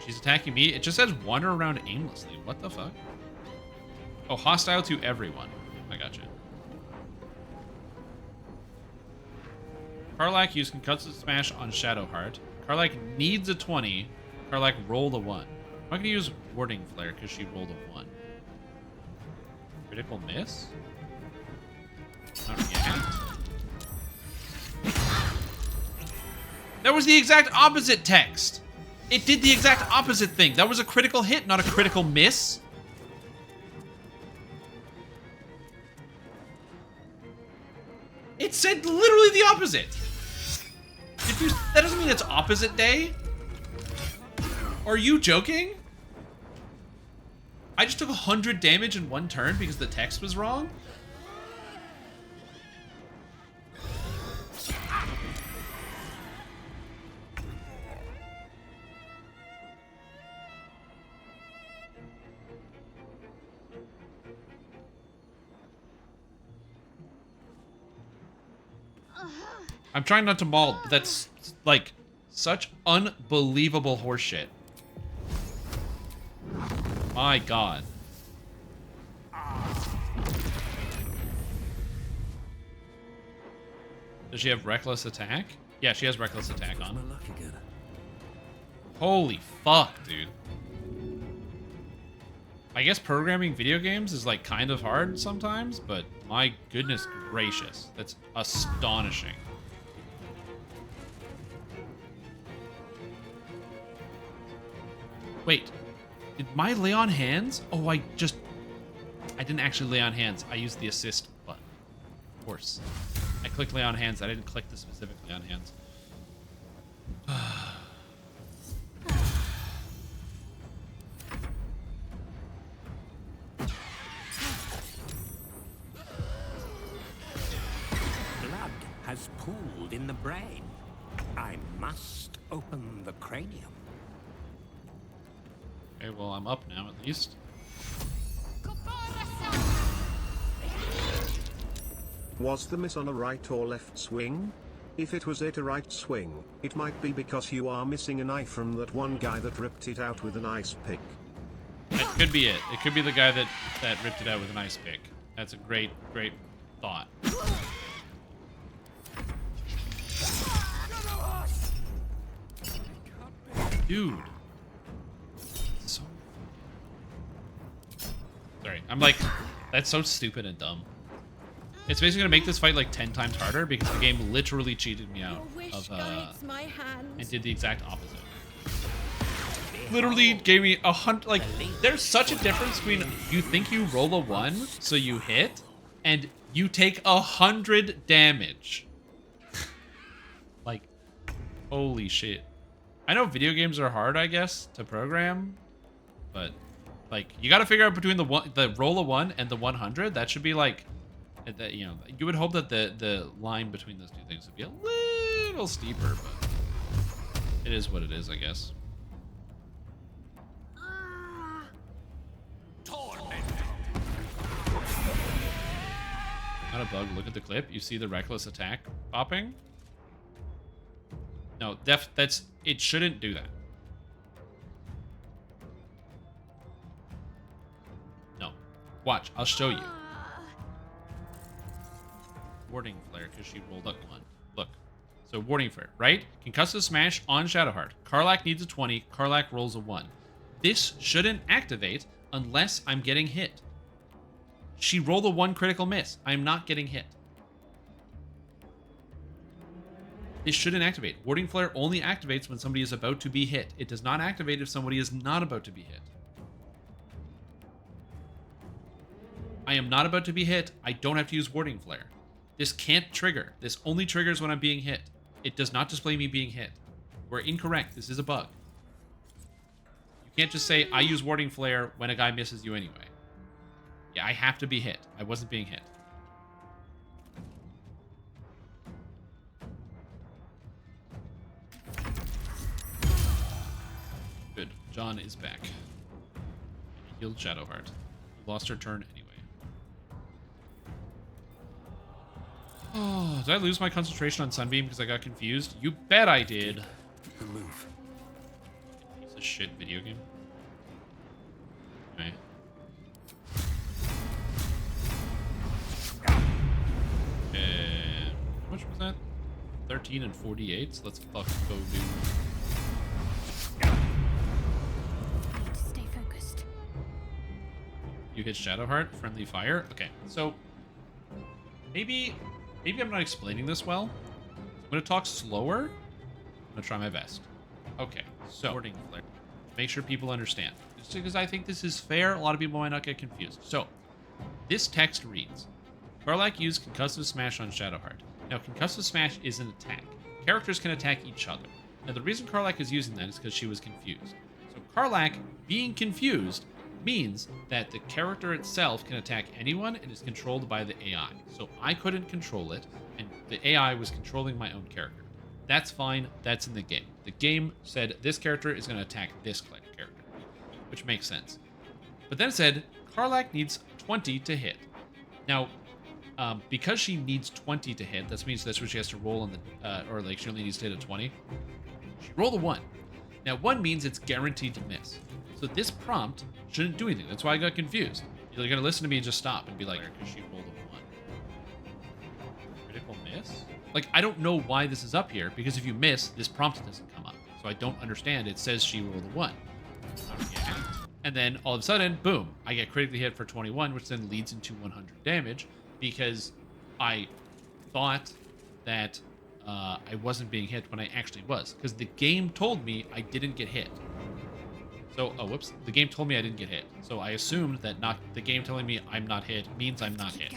She's attacking me. It just says wander around aimlessly. What the fuck? Oh, hostile to everyone. I gotcha. Karlak used concussive smash on Shadowheart. Karlak needs a 20. Karlak rolled a 1. I'm not gonna use warding flare because she rolled a 1. Critical miss? react. That was the exact opposite text. It did the exact opposite thing. That was a critical hit, not a critical miss. It said literally the opposite. That doesn't mean it's opposite day. Are you joking? I just took 100 damage in one turn because the text was wrong? I'm trying not to maul, but that's like such unbelievable horseshit. My god. Does she have reckless attack? Yeah, she has reckless attack on. My luck again. Holy fuck, dude. I guess programming video games is like kind of hard sometimes, but my goodness gracious, that's astonishing. Wait, did my lay on hands? Oh, I didn't actually lay on hands. I used the assist button. Of course. I clicked lay on hands. I didn't click the specific lay on hands. Blood has pooled in the brain. I must open the cranium. Okay, well, I'm up now at least. Was the miss on a right or left swing? If it was a right swing, it might be because you are missing an eye from that one guy that ripped it out with an ice pick. That could be it. It could be the guy that ripped it out with an ice pick. That's a great thought. Dude. So... Sorry. I'm like, that's so stupid and dumb. It's basically gonna make this fight like 10 times harder because the game literally cheated me out of and did the exact opposite. Literally gave me 100. Like, there's such a difference between you think you roll a 1 so you hit, and you take 100 damage. Like, holy shit. I know video games are hard, I guess, to program, but like you got to figure out between the roll a 1 and the 100. That should be like. That, you know, you would hope that the line between those two things would be a little steeper, but it is what it is, I guess. Not a bug. Look at the clip. You see the reckless attack popping? No, it shouldn't do that. No. Watch. I'll show you. Warding Flare, because she rolled up 1. Look. So Warding Flare, right? Concussive Smash on Shadowheart. Karlach needs a 20. Karlach rolls a 1. This shouldn't activate unless I'm getting hit. She rolled a 1 critical miss. I'm not getting hit. This shouldn't activate. Warding Flare only activates when somebody is about to be hit. It does not activate if somebody is not about to be hit. I am not about to be hit. I don't have to use Warding Flare. This can't trigger. This only triggers when I'm being hit. It does not display me being hit. We're incorrect. This is a bug. You can't just say, I use Warding Flare when a guy misses you anyway. Yeah, I have to be hit. I wasn't being hit. Good. John is back. He healed Shadowheart. Lost her turn anyway. Oh, did I lose my concentration on Sunbeam because I got confused? You bet I did. Move. Piece of shit video game. Okay. How much was that? 13 and 48. So let's fucking go do. Stay focused. You hit Shadowheart, friendly fire. Okay, so Maybe I'm not explaining this well. I'm going to talk slower. I'm going to try my best. Okay, so make sure people understand. Just because I think this is fair, a lot of people might not get confused. So, this text reads, Karlach used Concussive Smash on Shadowheart. Now, Concussive Smash is an attack. Characters can attack each other. Now, the reason Karlach is using that is because she was confused. So, Karlach being confused means that the character itself can attack anyone and is controlled by the AI. So, I couldn't control it, and the AI was controlling my own character. That's fine. That's in the game. The game said this character is going to attack this character, which makes sense. But then it said Karlach needs 20 to hit. Now, because she needs 20 to hit, that means that's what she has to roll on the, or like she only needs to hit a 20. She rolled a 1. Now, 1 means it's guaranteed to miss. So this prompt shouldn't do anything. That's why I got confused. You're going to listen to me and just stop and be like, because she rolled a 1. Critical miss? Like, I don't know why this is up here, because if you miss, this prompt doesn't come up. So I don't understand. It says she rolled a 1. Okay. And then all of a sudden, boom, I get critically hit for 21, which then leads into 100 damage because I thought that I wasn't being hit when I actually was, because the game told me I didn't get hit. So, oh, whoops, the game told me I didn't get hit. So I assumed that the game telling me I'm not hit means I'm not hit.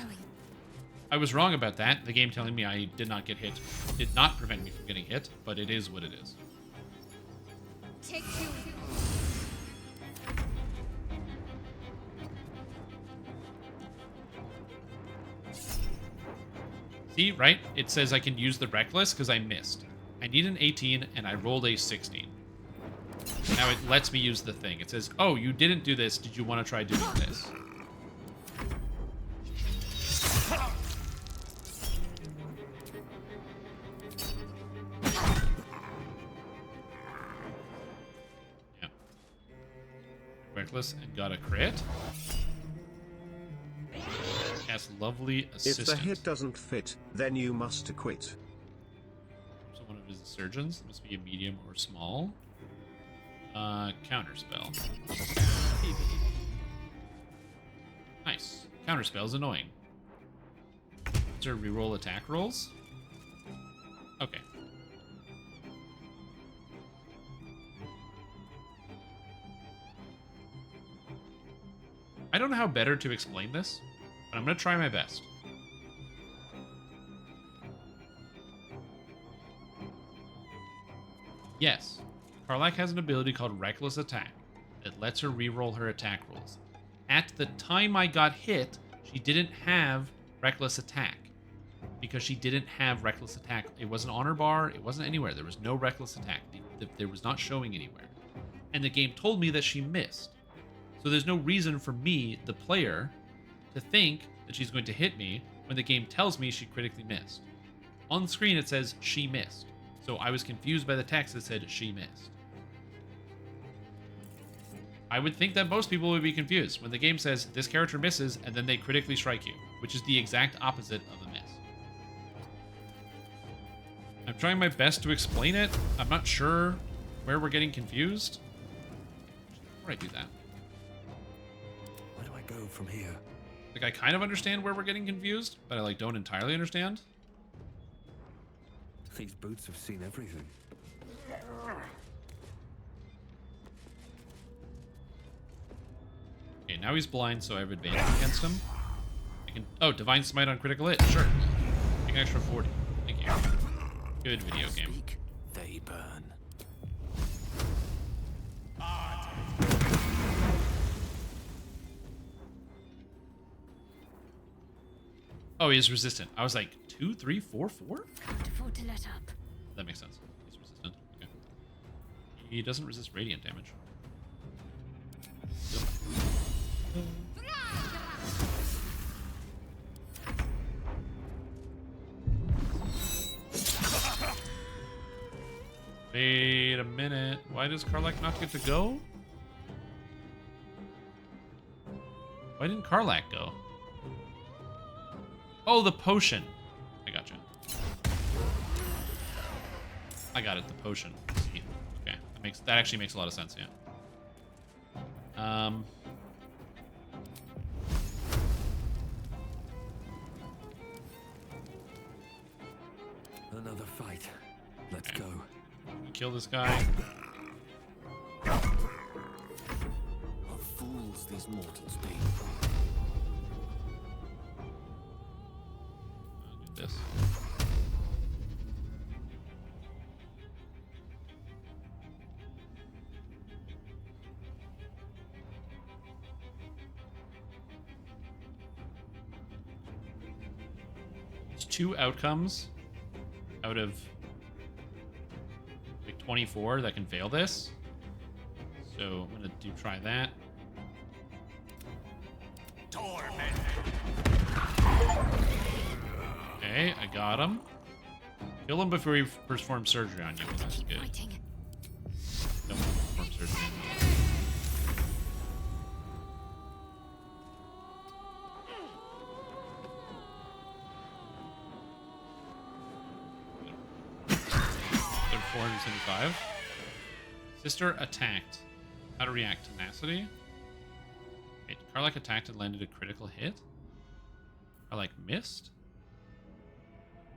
I was wrong about that. The game telling me I did not get hit did not prevent me from getting hit, but it is what it is. Take 2. See, right? It says I can use the Reckless because I missed. I need an 18, and I rolled a 16. Now it lets me use the thing. It says, oh, you didn't do this. Did you want to try doing this? Yeah. Reckless and got a crit. That's lovely assistant. If the hit doesn't fit, then you must quit. So one of his surgeons must be a medium or small. Counterspell. Nice. Counterspell's annoying. Is there reroll attack rolls? Okay. I don't know how better to explain this, but I'm going to try my best. Yes, Karlach has an ability called Reckless Attack that lets her reroll her attack rolls. At the time I got hit, she didn't have Reckless Attack because she didn't have Reckless Attack. It wasn't on her bar. It wasn't anywhere. There was no Reckless Attack. There was not showing anywhere. And the game told me that she missed. So there's no reason for me, the player, to think that she's going to hit me when the game tells me she critically missed. On the screen it says she missed. So I was confused by the text that said she missed. I would think that most people would be confused when the game says this character misses and then they critically strike you, which is the exact opposite of a miss. I'm trying my best to explain it. I'm not sure where we're getting confused. Before I do that, Where do I go from here? like, I kind of understand where we're getting confused, but I don't entirely understand. These boots have seen everything. Okay, now he's blind, so I have advantage against him. I can... Oh, Divine Smite on critical hit. Sure. Take an extra 40. Thank you. Good video game. Speak, they burn. Oh, he's resistant. I was like, 2, 3, 4, 4? Can't afford to let up. That makes sense. He's resistant. Okay. He doesn't resist radiant damage. Wait a minute. Why does Karlach not get to go? Why didn't Karlach go? Oh, the potion. I gotcha. I got it, the potion. See. Okay. That actually makes a lot of sense, yeah. fight. Let's go. Kill this guy. What fools these mortals be. I'll do this. It's 2 outcomes out of like 24 that can fail this. So I'm gonna try that. Okay, I got him. Kill him before he performs surgery on you. That's Keep good. fighting. Don't perform surgery on me. They're 475. Sister attacked. How to react? Tenacity. Wait, Karlak attacked and landed a critical hit? Karlak missed?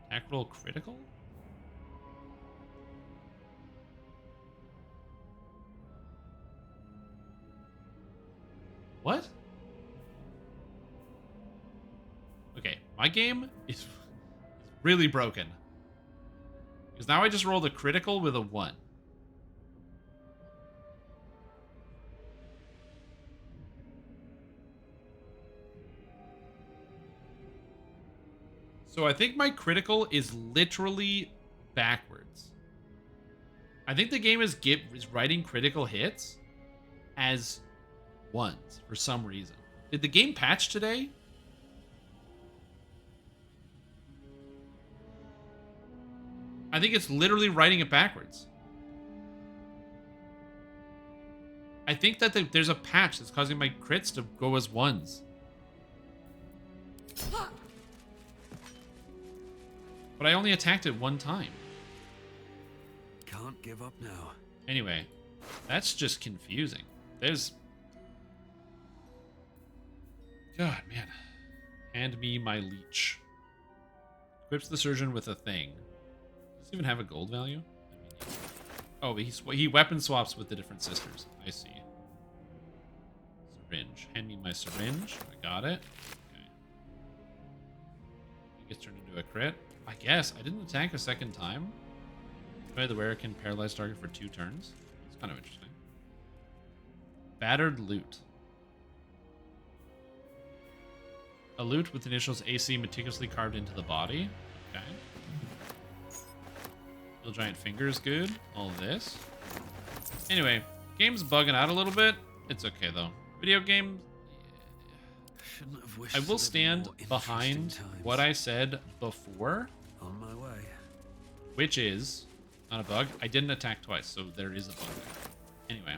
Attack roll critical? What? Okay, my game is really broken. Because now I just rolled a critical with a 1. So I think my critical is literally backwards. I think the game is writing critical hits as 1s for some reason. Did the game patch today? I think it's literally writing it backwards. I think that there's a patch that's causing my crits to go as 1s. But I only attacked it 1 time. Can't give up now. Anyway, that's just confusing. There's... God, man. Hand me my leech. Equips the surgeon with a thing. Does he even have a gold value? Oh, he weapon swaps with the different sisters. I see. Syringe. Hand me my syringe. I got it. Okay. He gets turned into a crit. I guess. I didn't attack a second time. By the wearer can paralyze target for 2 turns. It's kind of interesting. Battered loot. A loot with initials AC meticulously carved into the body. Okay. Steel giant fingers, good. All this. Anyway, game's bugging out a little bit. It's okay though. Video game. Shouldn't have wished I will to live in stand more behind interesting times. what I said before, On my way. which is not a bug. I didn't attack twice, so there is a bug there. Anyway,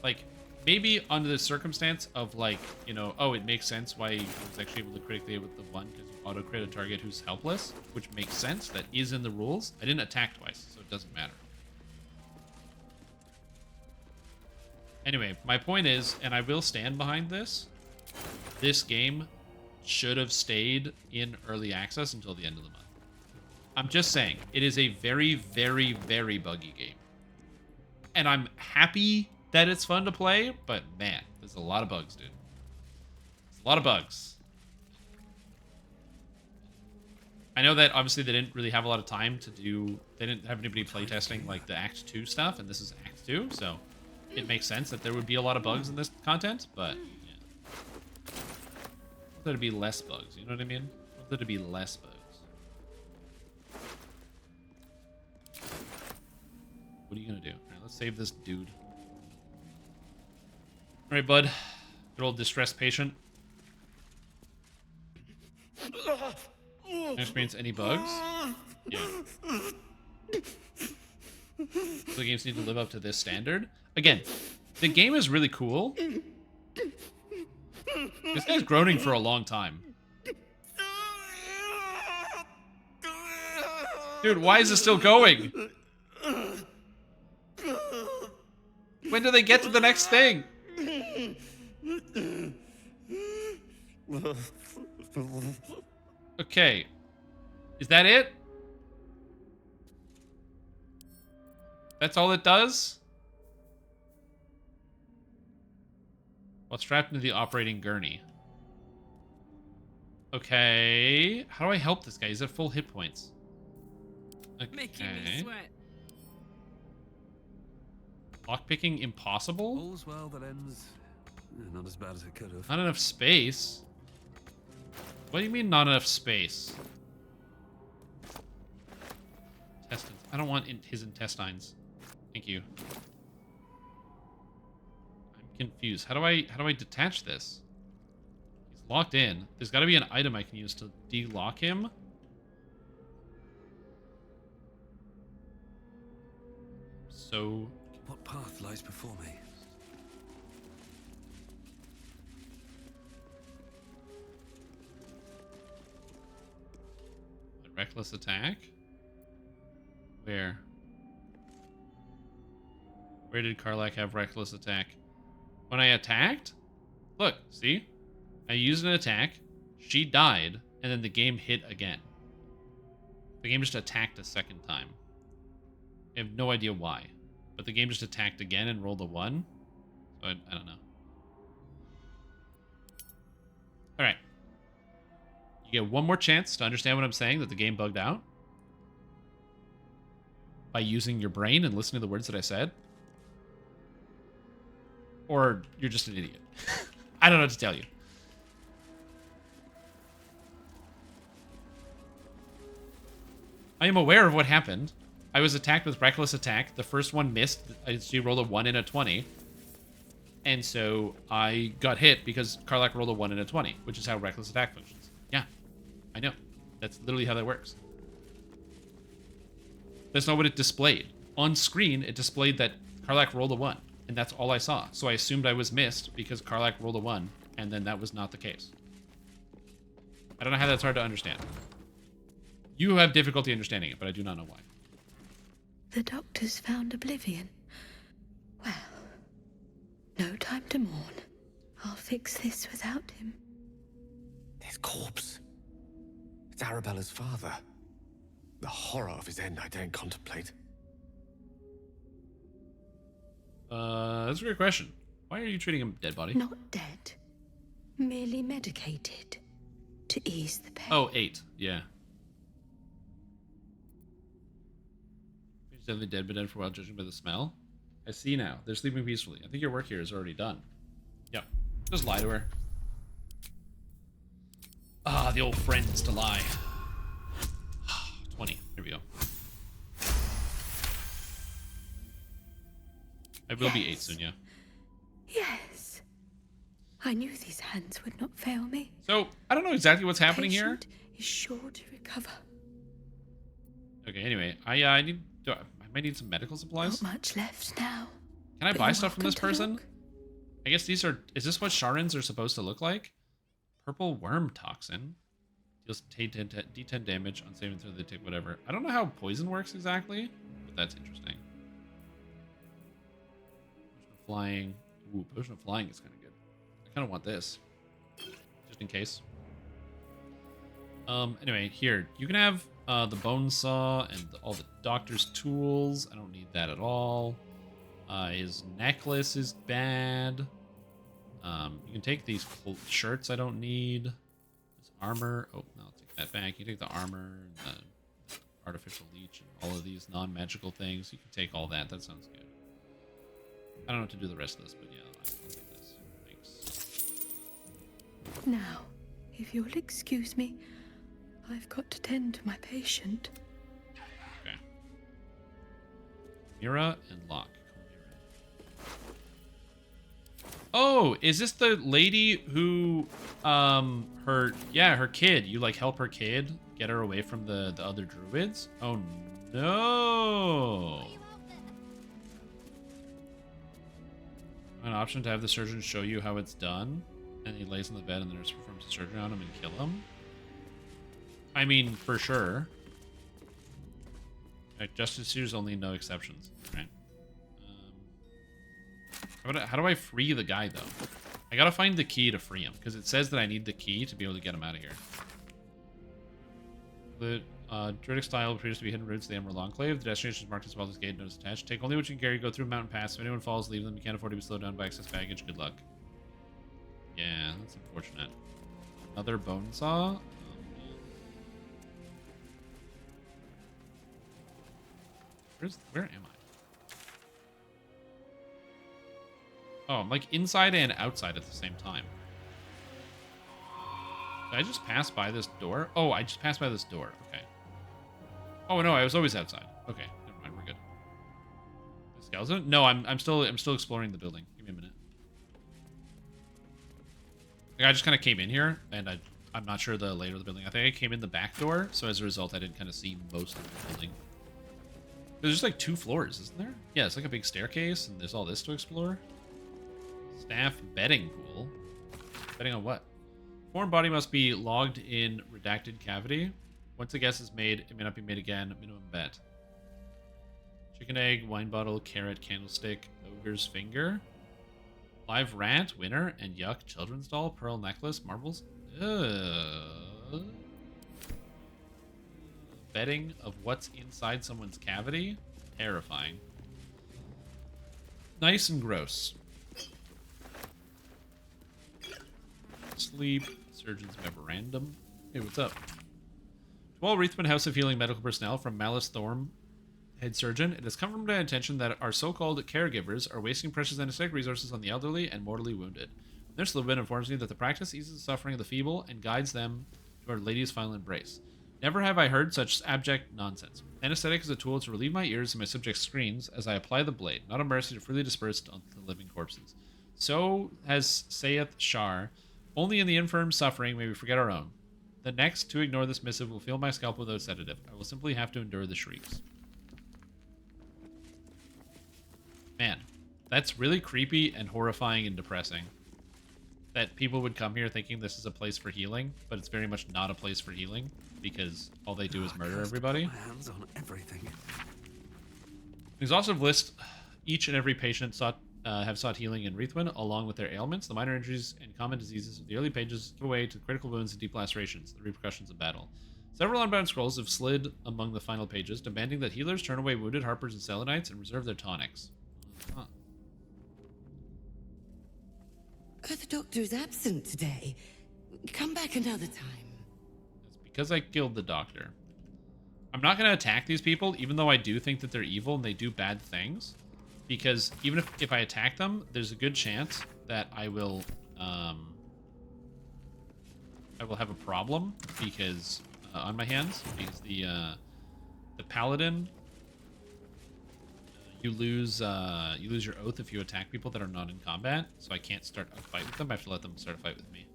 like maybe under the circumstance of like, you know, oh, it makes sense why I was actually able to critically hit with the 1 because you auto crit a target who's helpless, which makes sense. That is in the rules. I didn't attack twice, so it doesn't matter. Anyway, my point is, and I will stand behind this, this game should have stayed in early access until the end of the month. I'm just saying, it is a very, very, very buggy game. And I'm happy that it's fun to play, but man, there's a lot of bugs, dude. There's a lot of bugs. I know that obviously they didn't really have a lot of time to do, they didn't have anybody playtesting like the Act 2 stuff, and this is Act 2, so it makes sense that there would be a lot of bugs in this content, but yeah. I want there to be less bugs, you know what I mean? I want there to be less bugs. What are you gonna do? All right, let's save this dude. All right, bud. Good old distressed patient. Experience any bugs? Yeah. The games need to live up to this standard. Again, the game is really cool. This guy's groaning for a long time. Dude, why is it still going? When do they get to the next thing? Okay. Is that it? That's all it does? While strapped into the operating gurney. Okay. How do I help this guy? He's at full hit points. Making me Okay. sweat. Lockpicking impossible? All's well that ends. Not as bad as it could have. Not enough space? What do you mean not enough space? Intestines. I don't want his intestines. Thank you. I'm confused. How do I detach this? He's locked in. There's got to be an item I can use to de-lock him. So What path lies before me? reckless attack? Where? Where did Karlach have reckless attack? When I attacked? Look, see? I used an attack, she died, and then the game hit again. The game just attacked a second time. I have no idea why. But the game just attacked again and rolled a 1. So I don't know. Alright. You get one more chance to understand what I'm saying, that the game bugged out. By using your brain and listening to the words that I said. Or you're just an idiot. I don't know what to tell you. I am aware of what happened. I was attacked with reckless attack. The first one missed. She rolled a 1 and a 20. And so I got hit because Karlach rolled a 1 and a 20, which is how reckless attack functions. Yeah, I know. That's literally how that works. That's not what it displayed. On screen, it displayed that Karlach rolled a 1, and that's all I saw. So I assumed I was missed because Karlach rolled a 1, and then that was not the case. I don't know how that's hard to understand. You have difficulty understanding it, but I do not know why. The doctors found Oblivion. Well, no time to mourn. I'll fix this without him. His corpse. It's Arabella's father. The horror of his end I daren't contemplate. That's a great question. Why are you treating him dead body? Not dead. Merely medicated. To ease the pain. Oh, 8. Yeah. He's definitely dead, but dead for a while, judging by the smell. I see now. They're sleeping peacefully. I think your work here is already done. Yep. Just lie to her. Ah, the old friends to lie. 20. There we go. I will be 8 soon, yeah. Yes. I knew these hands would not fail me. So, I don't know exactly what's happening here. Patient is sure to recover. Okay, anyway. I might need some medical supplies. Not much left now. Can I but buy you're stuff from this welcome to person? look. I guess these are... Is this what Sharans are supposed to look like? Purple worm toxin. Deals D10 damage on saving throw. They take whatever. I don't know how poison works exactly, but that's interesting. Potion of flying. Ooh, potion of flying is kind of good. I kind of want this, just in case. Anyway, here you can have the bone saw and all the doctor's tools. I don't need that at all. His necklace is bad. You can take these shirts I don't need. This armor. Oh, no, I'll take that back. You take the armor and the artificial leech and all of these non-magical things. You can take all that. That sounds good. I don't know what to do the rest of this, but yeah, I'll take this. Thanks. Now, if you'll excuse me, I've got to tend to my patient. Okay. Mira and Locke. Oh, is this the lady who, her kid, you like help her kid get her away from the other druids? Oh no. An option to have the surgeon show you how it's done, and he lays on the bed and the nurse performs the surgery on him and kill him. I mean, for sure. Like, justice suitors only, no exceptions. Right. How do I free the guy, though? I gotta find the key to free him, because it says that I need the key to be able to get him out of here. Druidic style appears to be hidden roots of the Emerald Enclave. The destination is marked as Baldur's Gate, notice attached. Take only what you can carry, go through mountain pass. If anyone falls, leave them. You can't afford to be slowed down by excess baggage. Good luck. Yeah, that's unfortunate. Another bone saw? Where am I? Oh, I'm like inside and outside at the same time. Did I just pass by this door? Oh, I just passed by this door. Okay. Oh no, I was always outside. Okay, never mind, we're good. The skeleton? No, I'm still exploring the building. Give me a minute. Like, I just kind of came in here, and I'm not sure the layout of the building. I think I came in the back door, so as a result, I didn't kind of see most of the building. There's just like 2 floors, isn't there? Yeah, it's like a big staircase, and there's all this to explore. Staff betting pool. Betting on what? Foreign body must be logged in redacted cavity. Once a guess is made, it may not be made again. Minimum bet. Chicken egg, wine bottle, carrot, candlestick, ogre's finger. Live rat, winner, and yuck, children's doll, pearl necklace, marbles. Betting of what's inside someone's cavity? Terrifying. Nice and gross. Sleep. Surgeon's memorandum. Hey, what's up? To all Wreathman House of Healing medical personnel, from Malice Thorm, head surgeon, it has come from my attention that our so-called caregivers are wasting precious anesthetic resources on the elderly and mortally wounded. Nurse Lubin informs me that the practice eases the suffering of the feeble and guides them to Our Lady's final embrace. Never have I heard such abject nonsense. Anesthetic is a tool to relieve my ears and my subject's screams as I apply the blade, not a mercy to freely disperse on the living corpses. So has saith Shar, only in the infirm suffering may we forget our own. The next to ignore this missive will fill my scalp without sedative. I will simply have to endure the shrieks. Man, that's really creepy and horrifying and depressing. That people would come here thinking this is a place for healing, but it's very much not a place for healing because all they do is murder everybody. My hands on everything. Exhaustive list each and every patient have sought healing in Wreathwin, along with their ailments. The minor injuries and common diseases of the early pages give way to critical wounds and deep lacerations, the repercussions of battle. Several unbound scrolls have slid among the final pages, demanding that healers turn away wounded harpers and selenites and reserve their tonics. Huh. The doctor is absent today. Come back another time. It's because I killed the doctor. I'm not going to attack these people, even though I do think that they're evil and they do bad things. Because even if I attack them, there's a good chance that I will have a problem because on my hands, because the paladin, you lose your oath if you attack people that are not in combat. So I can't start a fight with them. I have to let them start a fight with me.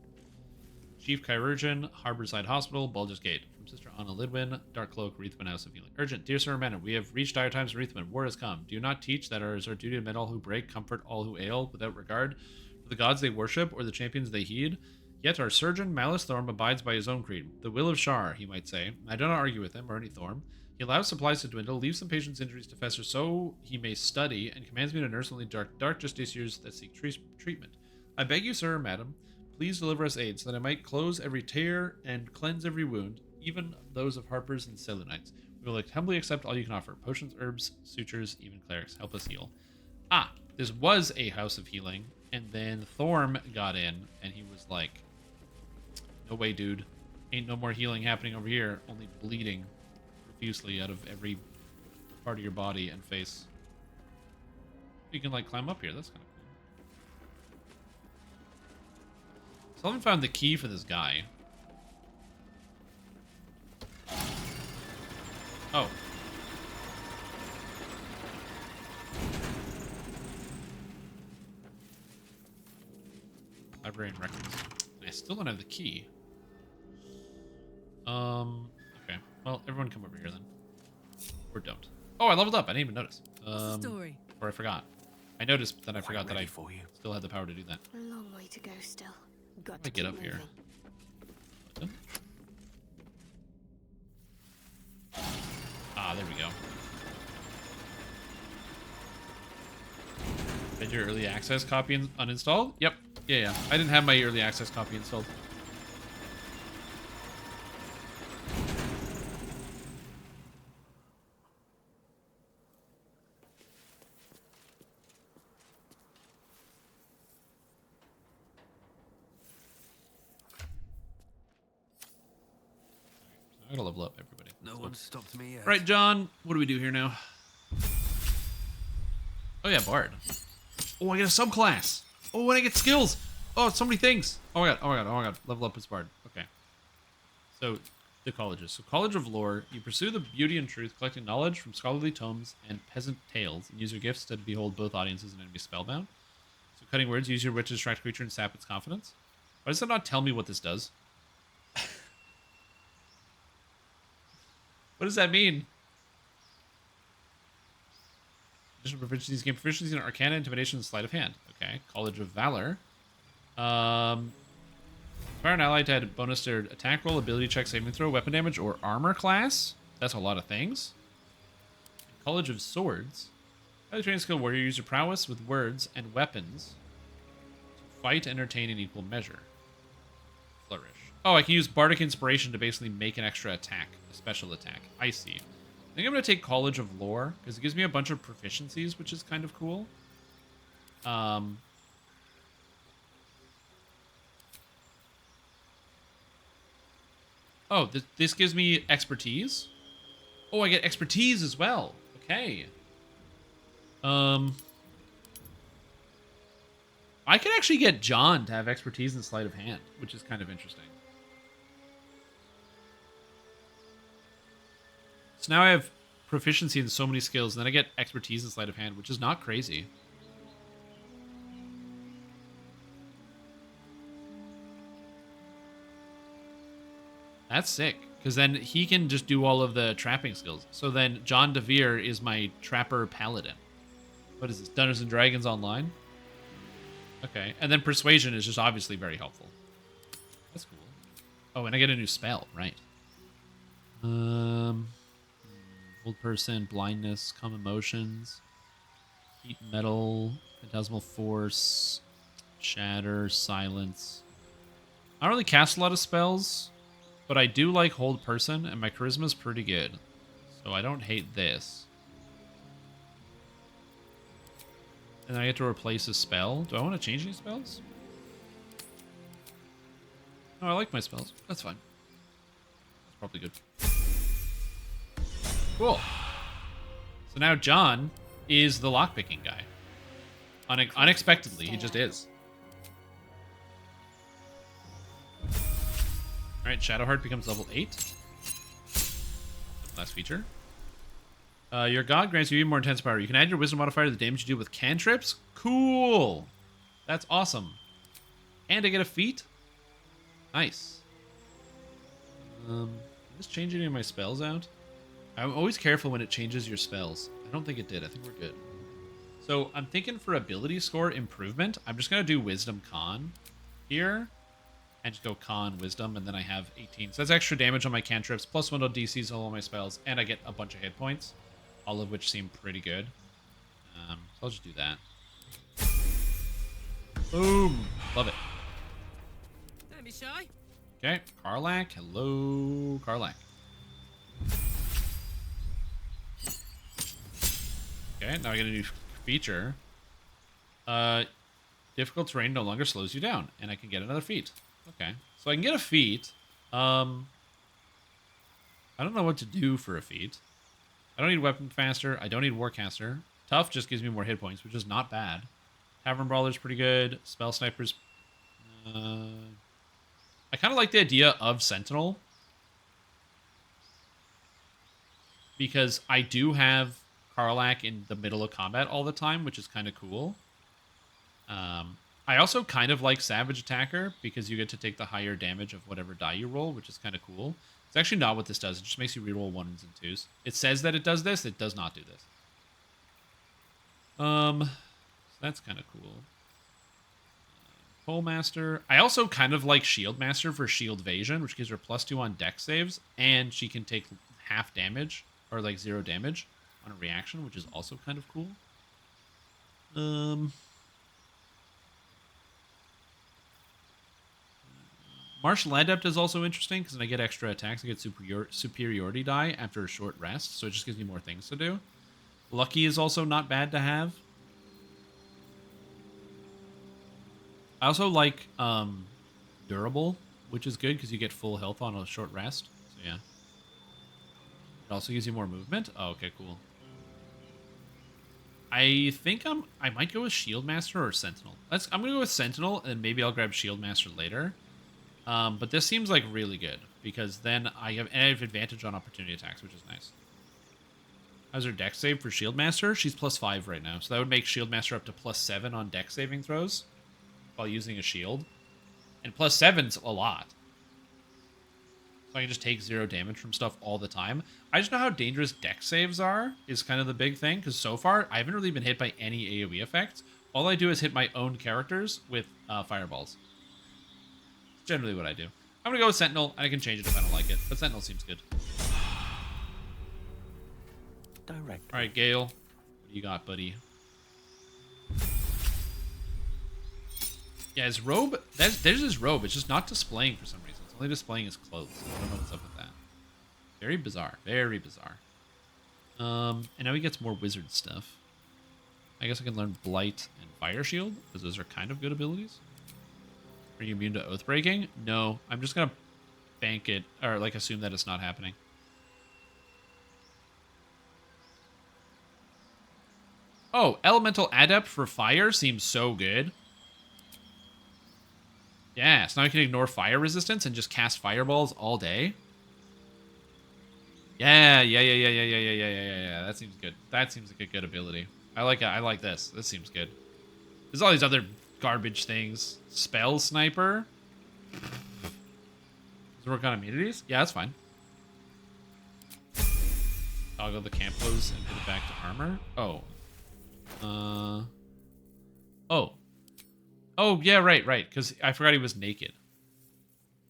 Chief Chirurgeon, Harborside Hospital, Baldur's Gate. From Sister Anna Lidwin, Dark Cloak, Wreathman House of Healing. Urgent, dear Sir Amanda, we have reached dire times in Wreathman. War has come. Do you not teach that it is our duty to mend all who break, comfort all who ail, without regard for the gods they worship or the champions they heed? Yet our surgeon, Malice Thorm, abides by his own creed. The will of Shar, he might say. I do not argue with him, or any Thorm. He allows supplies to dwindle, leaves some patients' injuries to fester so he may study, and commands me to nurse only dark justiciars that seek treatment. I beg you, sir or madam, please deliver us aid, so that I might close every tear and cleanse every wound, even those of harpers and selenites. We will humbly accept all you can offer. Potions, herbs, sutures, even clerics. Help us heal. Ah, this was a house of healing, and then Thorm got in, and he was like, no way, dude. Ain't no more healing happening over here. Only bleeding profusely out of every part of your body and face. You can, like, climb up here. That's kind of cool. So I haven't found the key for this guy. Oh. Library and records. I still don't have the key. Okay. Well, everyone come over here then. Or don't. Oh, I leveled up. I didn't even notice. What's the story? Or I forgot. I noticed that I forgot that I still had the power to do that. A long way to go still. Got to get up here. Button. Ah, there we go. Did your early access copy uninstalled? Yep. Yeah. I didn't have my early access copy installed. gotta level up everybody. No one stopped me yet. Right, John. What do we do here now? Oh yeah, Bard. Oh, I get a subclass. Oh, and I get skills. Oh, so many things. Oh my god. Oh my god. Oh my god. Level up as Bard. Okay. So, the colleges. So, College of Lore. You pursue the beauty and truth, collecting knowledge from scholarly tomes and peasant tales, and use your gifts to behold both audiences and enemies spellbound. So, cutting words. Use your wit to distract creature and sap its confidence. Why does it not tell me what this does? What does that mean? Additional proficiencies gain proficiency in Arcana, Intimidation, and Sleight of Hand. Okay. College of Valor. Fire an ally to add a bonus to their attack roll, ability check, saving throw, weapon damage, or armor class. That's a lot of things. College of Swords. Highly trained skill warrior, use your prowess with words and weapons to fight, entertain in equal measure. Flourish. Oh, I can use Bardic Inspiration to basically make an extra attack, a special attack. I see. I think I'm going to take College of Lore, because it gives me a bunch of proficiencies, which is kind of cool. Oh, this gives me expertise? Oh, I get expertise as well. Okay. I could actually get John to have expertise in Sleight of Hand, which is kind of interesting. So now I have proficiency in so many skills, and then I get expertise in Sleight of Hand, which is not crazy. That's sick, because then he can just do all of the trapping skills. So then John DeVere is my Trapper Paladin. What is this? Dungeons and Dragons Online? Okay, and then Persuasion is just obviously very helpful. That's cool. Oh, and I get a new spell, right. Old Person, Blindness, Calm Emotions, Heat Metal, Phantasmal Force, Shatter, Silence. I don't really cast a lot of spells, but I do like Hold Person, and my Charisma's pretty good. So I don't hate this. And then I get to replace a spell. Do I want to change any spells? No, I like my spells. That's fine. That's probably good. Cool. So now John is the lockpicking guy. Unexpectedly, he just is. Alright, Shadowheart becomes level 8. Last feature. Your god grants you even more intense power. You can add your wisdom modifier to the damage you do with cantrips. Cool! That's awesome. And I get a feat? Nice. Did this change any of my spells out? I'm always careful when it changes your spells. I don't think it did. I think we're good. So I'm thinking for ability score improvement, I'm just going to do Wisdom Con here. And just go Con, Wisdom, and then I have 18. So that's extra damage on my cantrips, plus 1 on DCs on all my spells, and I get a bunch of hit points, all of which seem pretty good. So I'll just do that. Boom! Love it. Don't be shy. Okay, Karlak. Hello, Karlak. Okay, now I get a new feature. Difficult terrain no longer slows you down, and I can get another feat. Okay, so I can get a feat. I don't know what to do for a feat. I don't need Weapon Faster. I don't need Warcaster. Tough just gives me more hit points, which is not bad. Tavern Brawler's pretty good. Spell Sniper's... I kind of like the idea of Sentinel. Because I do have Karlak in the middle of combat all the time, which is kind of cool. I also kind of like Savage Attacker because you get to take the higher damage of whatever die you roll, which is kind of cool. It's actually not what this does. It just makes you reroll 1s and 2s. It says that it does this. It does not do this. So that's kind of cool. Pole Master. I also kind of like Shield Master for Shield Evasion, which gives her +2 on dex saves, and she can take half damage, or like 0 damage on a reaction, which is also kind of cool. Martial Adept is also interesting because then I get extra attacks. I get superiority die after a short rest, so it just gives me more things to do. Lucky is also not bad to have. I also like Durable, which is good because you get full health on a short rest. So yeah. It also gives you more movement. Oh, okay, cool. I think I might go with Shield Master or Sentinel. I'm gonna go with Sentinel, and maybe I'll grab Shield Master later. But this seems like really good because then I have advantage on opportunity attacks, which is nice. How's her dex save for Shield Master? She's +5 right now, so that would make Shield Master up to +7 on dex saving throws while using a shield, and +7's a lot. So I can just take 0 damage from stuff all the time. I just know how dangerous dex saves are is kind of the big thing, because so far I haven't really been hit by any AoE effects. All I do is hit my own characters with fireballs. Generally what I do. I'm gonna go with Sentinel, and I can change it if I don't like it, but Sentinel seems good. Direct. All right, Gale, what do you got, buddy? Yeah, his robe. There's his robe. It's just not displaying for some reason. It's only displaying his clothes. I don't know what's up with that. Very bizarre. Very bizarre. And now he gets more wizard stuff. I guess I can learn Blight and Fire Shield, because those are kind of good abilities. Are you immune to Oathbreaking? No. I'm just gonna bank it, or like assume that it's not happening. Oh, Elemental Adept for Fire seems so good. Yeah, so now I can ignore fire resistance and just cast fireballs all day. Yeah. That seems good. That seems like a good ability. I like this. This seems good. There's all these other garbage things. Spell Sniper. Does it work on immunities? Yeah, that's fine. Toggle the camp clothes and put it back to armor. Oh. Oh, yeah, right, because I forgot he was naked.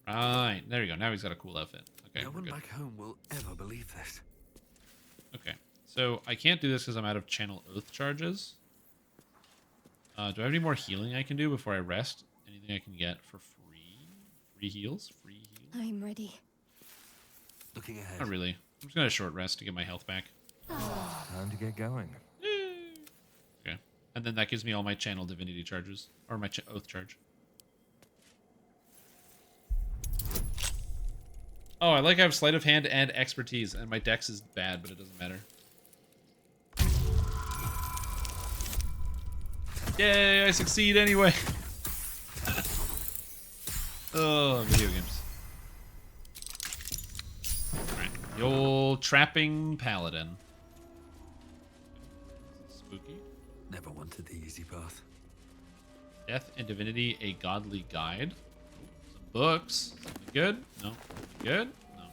Right, there you go. Now he's got a cool outfit. Okay, No we're one good. back home will ever believe this. Okay, so I can't do this because I'm out of channel oath charges. Do I have any more healing I can do before I rest? Anything I can get for free? Free heals? Free heals? I'm ready. Looking ahead. Not really. I'm just going to short rest to get my health back. Time to get going. Okay. And then that gives me all my channel divinity charges. Or my oath charge. Oh, I like I have sleight of hand and expertise, and my dex is bad, but it doesn't matter. Yay, I succeed anyway. Oh, video games. Alright, the old trapping paladin. Spooky. Never wanted the easy path. Death and Divinity, a Godly Guide. Some books. Something good? No. Good? No.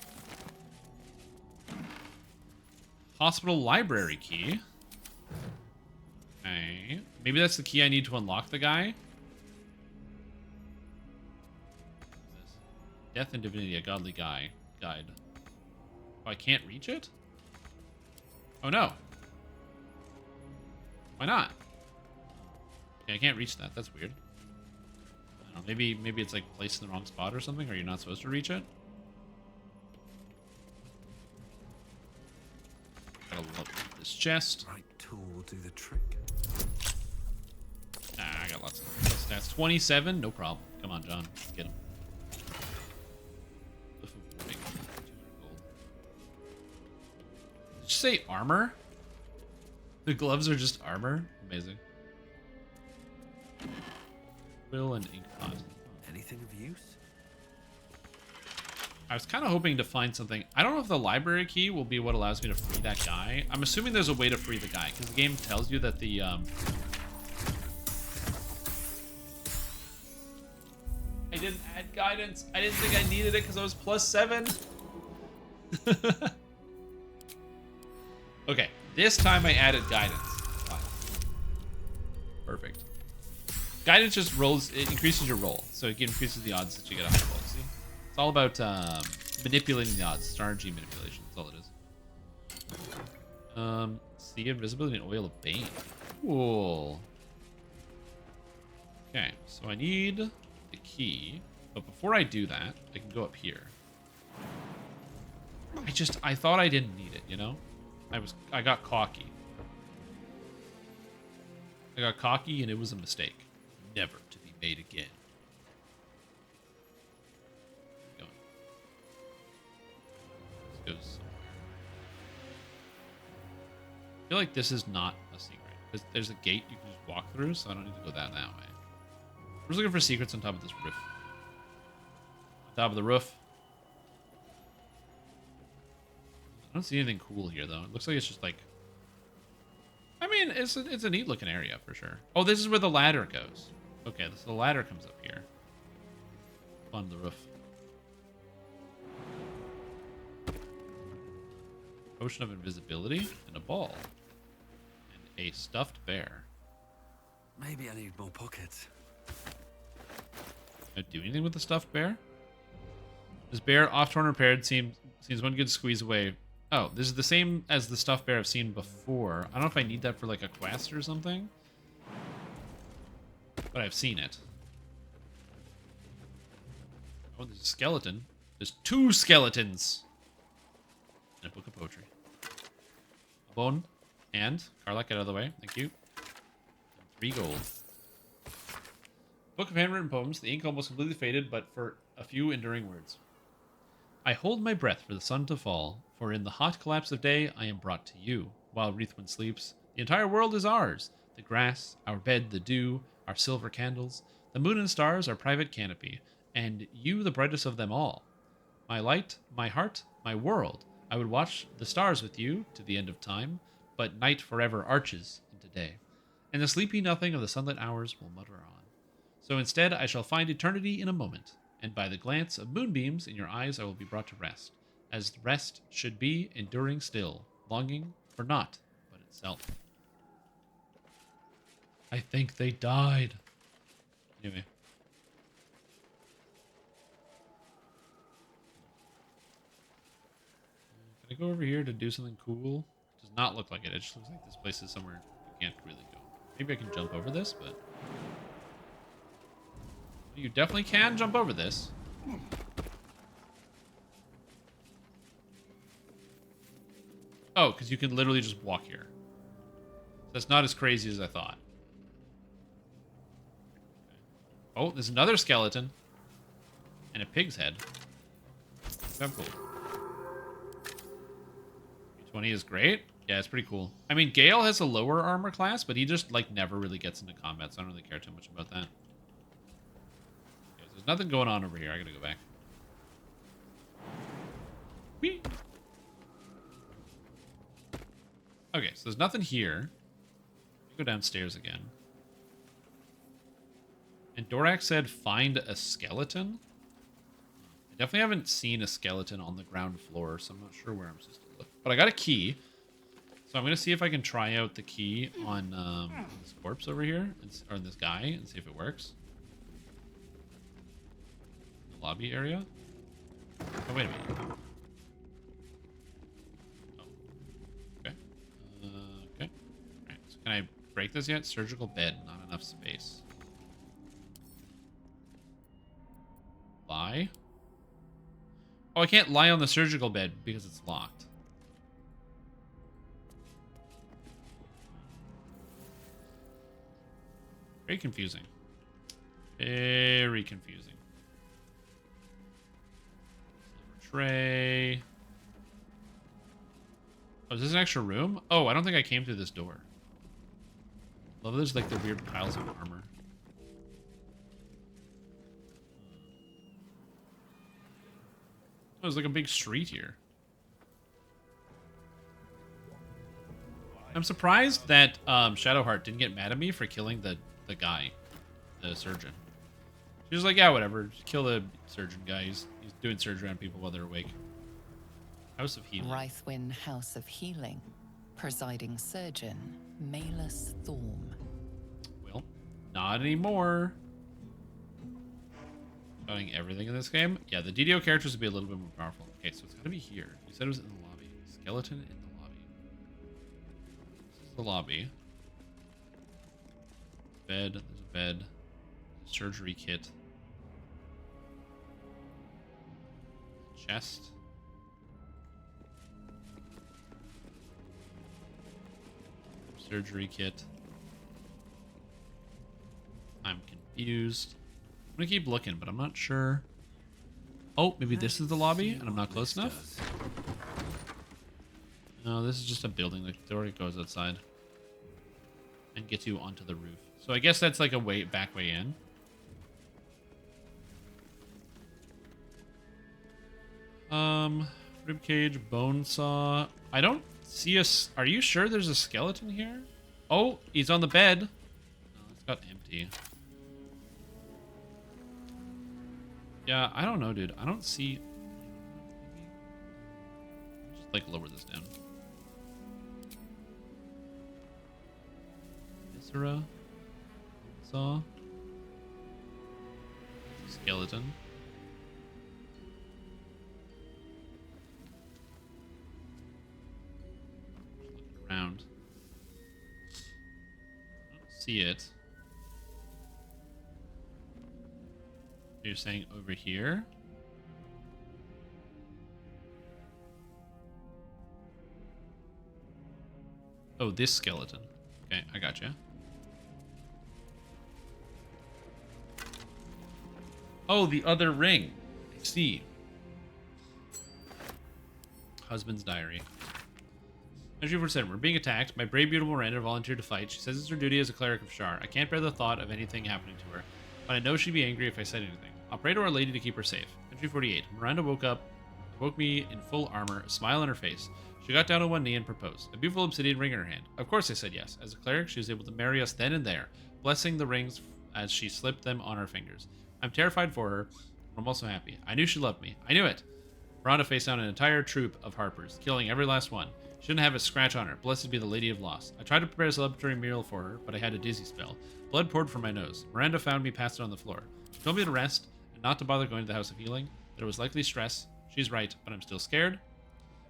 Hospital Library Key. Okay. Maybe that's the key I need to unlock the guy. What is this? Death and Divinity, a Godly Guide. Oh, I can't reach it? Oh, no. Why not? Okay, I can't reach that. That's weird. I don't know. Maybe it's like placed in the wrong spot or something, or you're not supposed to reach it. Gotta look at this chest. Right tool will do the trick. Ah, I got lots of stats. 27, no problem. Come on, John, get him. Cliff of Warding, 200 gold. Did you say armor? The gloves are just armor. Amazing. Quill and ink pot. Anything of use? I was kind of hoping to find something. I don't know if the library key will be what allows me to free that guy. I'm assuming there's a way to free the guy, because the game tells you that the... I didn't add guidance. I didn't think I needed it because I was +7. Okay, this time I added guidance. Fine. Perfect. Guidance just rolls, it increases your roll, so it increases the odds that you get a high roll, see? It's all about manipulating the odds. It's RNG manipulation, that's all it is. Sea Invisibility and Oil of Bane. Cool. Okay, so I need the key, but before I do that, I can go up here. I thought I didn't need it, you know? I got cocky. I got cocky and it was a mistake. Never to be made again. Going. This goes somewhere. feel like this is not a secret. There's a gate you can just walk through, so I don't need to go that way. I'm just looking for secrets on top of this roof. On top of the roof. I don't see anything cool here, though. It looks like it's just like... I mean, it's a neat looking area for sure. Oh, this is where the ladder goes. Okay, so the ladder comes up here. On the roof. Potion of invisibility and a ball. And a stuffed bear. Maybe I need more pockets. Can I do anything with the stuffed bear? This bear, off-torn repaired, seems one good squeeze away. Oh, this is the same as the stuffed bear I've seen before. I don't know if I need that for like a quest or something. But I've seen it. Oh, there's a skeleton. There's 2 skeletons. And a book of poetry. A bone. And, Carlock, get out of the way. Thank you. And 3 gold. Book of handwritten poems. The ink almost completely faded, but for a few enduring words. I hold my breath for the sun to fall, for in the hot collapse of day I am brought to you. While Wreathwind sleeps, the entire world is ours. The grass, our bed, the dew, our silver candles, the moon and stars, our private canopy, and you the brightest of them all. My light, my heart, my world. I would watch the stars with you to the end of time, but night forever arches into day, and the sleepy nothing of the sunlit hours will mutter on. So instead I shall find eternity in a moment, and by the glance of moonbeams in your eyes I will be brought to rest, as rest should be, enduring still, longing for naught but itself. I think they died. Anyway. Can I go over here to do something cool? It does not look like it. It just looks like this place is somewhere you can't really go. Maybe I can jump over this, but... You definitely can jump over this. Oh, because you can literally just walk here. That's not as crazy as I thought. Oh, there's another skeleton. And a pig's head. That's cool. 20 is great. Yeah, it's pretty cool. I mean, Gale has a lower armor class, but he just, like, never really gets into combat, so I don't really care too much about that. Okay, so there's nothing going on over here. I gotta go back. Whee! Okay, so there's nothing here. Go downstairs again. And Dorak said find a skeleton? I definitely haven't seen a skeleton on the ground floor, so I'm not sure where I'm supposed to look. But I got a key. So I'm going to see if I can try out the key on this corpse over here, or this guy, and see if it works. The lobby area. Oh, wait a minute. Oh. Okay. Okay. Alright, so can I break this yet? Surgical bed, not enough space. Lie? Oh, I can't lie on the surgical bed because it's locked. Very confusing. Very confusing. Silver tray. Oh, is this an extra room? Oh, I don't think I came through this door. Love there's like the weird piles of armor. Oh, there's like a big street here. I'm surprised that Shadowheart didn't get mad at me for killing the guy, the surgeon. She was like, yeah, whatever. Just kill the surgeon guy. He's doing surgery on people while they're awake. House of Healing. Wreathwind House of Healing. Presiding surgeon, Malus Thorm. Well, not anymore. Showing everything in this game. Yeah, the DDO characters would be a little bit more powerful. Okay, so it's gotta be here. You said it was in the lobby. Skeleton in the lobby. This is the lobby. Bed. There's a bed. Surgery kit. Chest. Surgery kit. I'm confused. I'm gonna keep looking, but I'm not sure. Oh, maybe this is the lobby and I'm not close enough? No, this is just a building. The door goes outside and gets you onto the roof. So I guess that's like a back way in. Ribcage, bone saw. I don't see us. Are you sure there's a skeleton here? Oh, he's on the bed. Oh, it's got empty. Yeah, I don't know, dude. I don't see. Just like lower this down. Viscera. Saw. Skeleton. Around. I don't see it. You're saying over here? Oh, this skeleton. Okay, I gotcha. Oh, the other ring. I see. Husband's diary. As you said, we're being attacked. My brave, beautiful Miranda volunteered to fight. She says it's her duty as a cleric of Shar. I can't bear the thought of anything happening to her, but I know she'd be angry if I said anything. I'll pray to Our Lady to keep her safe. Entry 48. Miranda woke me in full armor, a smile on her face. She got down on one knee and proposed. A beautiful obsidian ring in her hand. Of course I said yes. As a cleric, she was able to marry us then and there, blessing the rings as she slipped them on her fingers. I'm terrified for her, but I'm also happy. I knew she loved me. I knew it. Miranda faced down an entire troop of harpers, killing every last one. She didn't have a scratch on her. Blessed be the Lady of Loss. I tried to prepare a celebratory meal for her, but I had a dizzy spell. Blood poured from my nose. Miranda found me passed on the floor. She told me to rest and not to bother going to the House of Healing. That it was likely stress. She's right, but I'm still scared.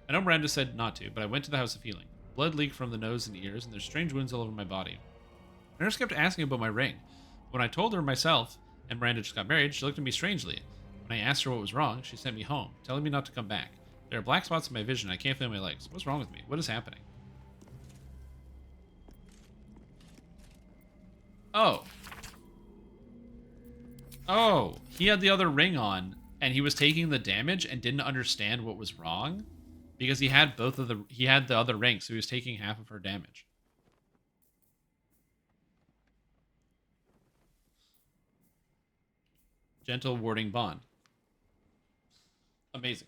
I know Miranda said not to, but I went to the House of Healing. Blood leaked from the nose and ears, and there's strange wounds all over my body. The nurse kept asking about my ring. When I told her myself, and Miranda just got married, she looked at me strangely. When I asked her what was wrong, she sent me home, telling me not to come back. There are black spots in my vision. I can't feel my legs. What's wrong with me? What is happening? Oh. Oh, he had the other ring on, and he was taking the damage and didn't understand what was wrong because he had the other ring, so he was taking half of her damage. Gentle warding bond. Amazing.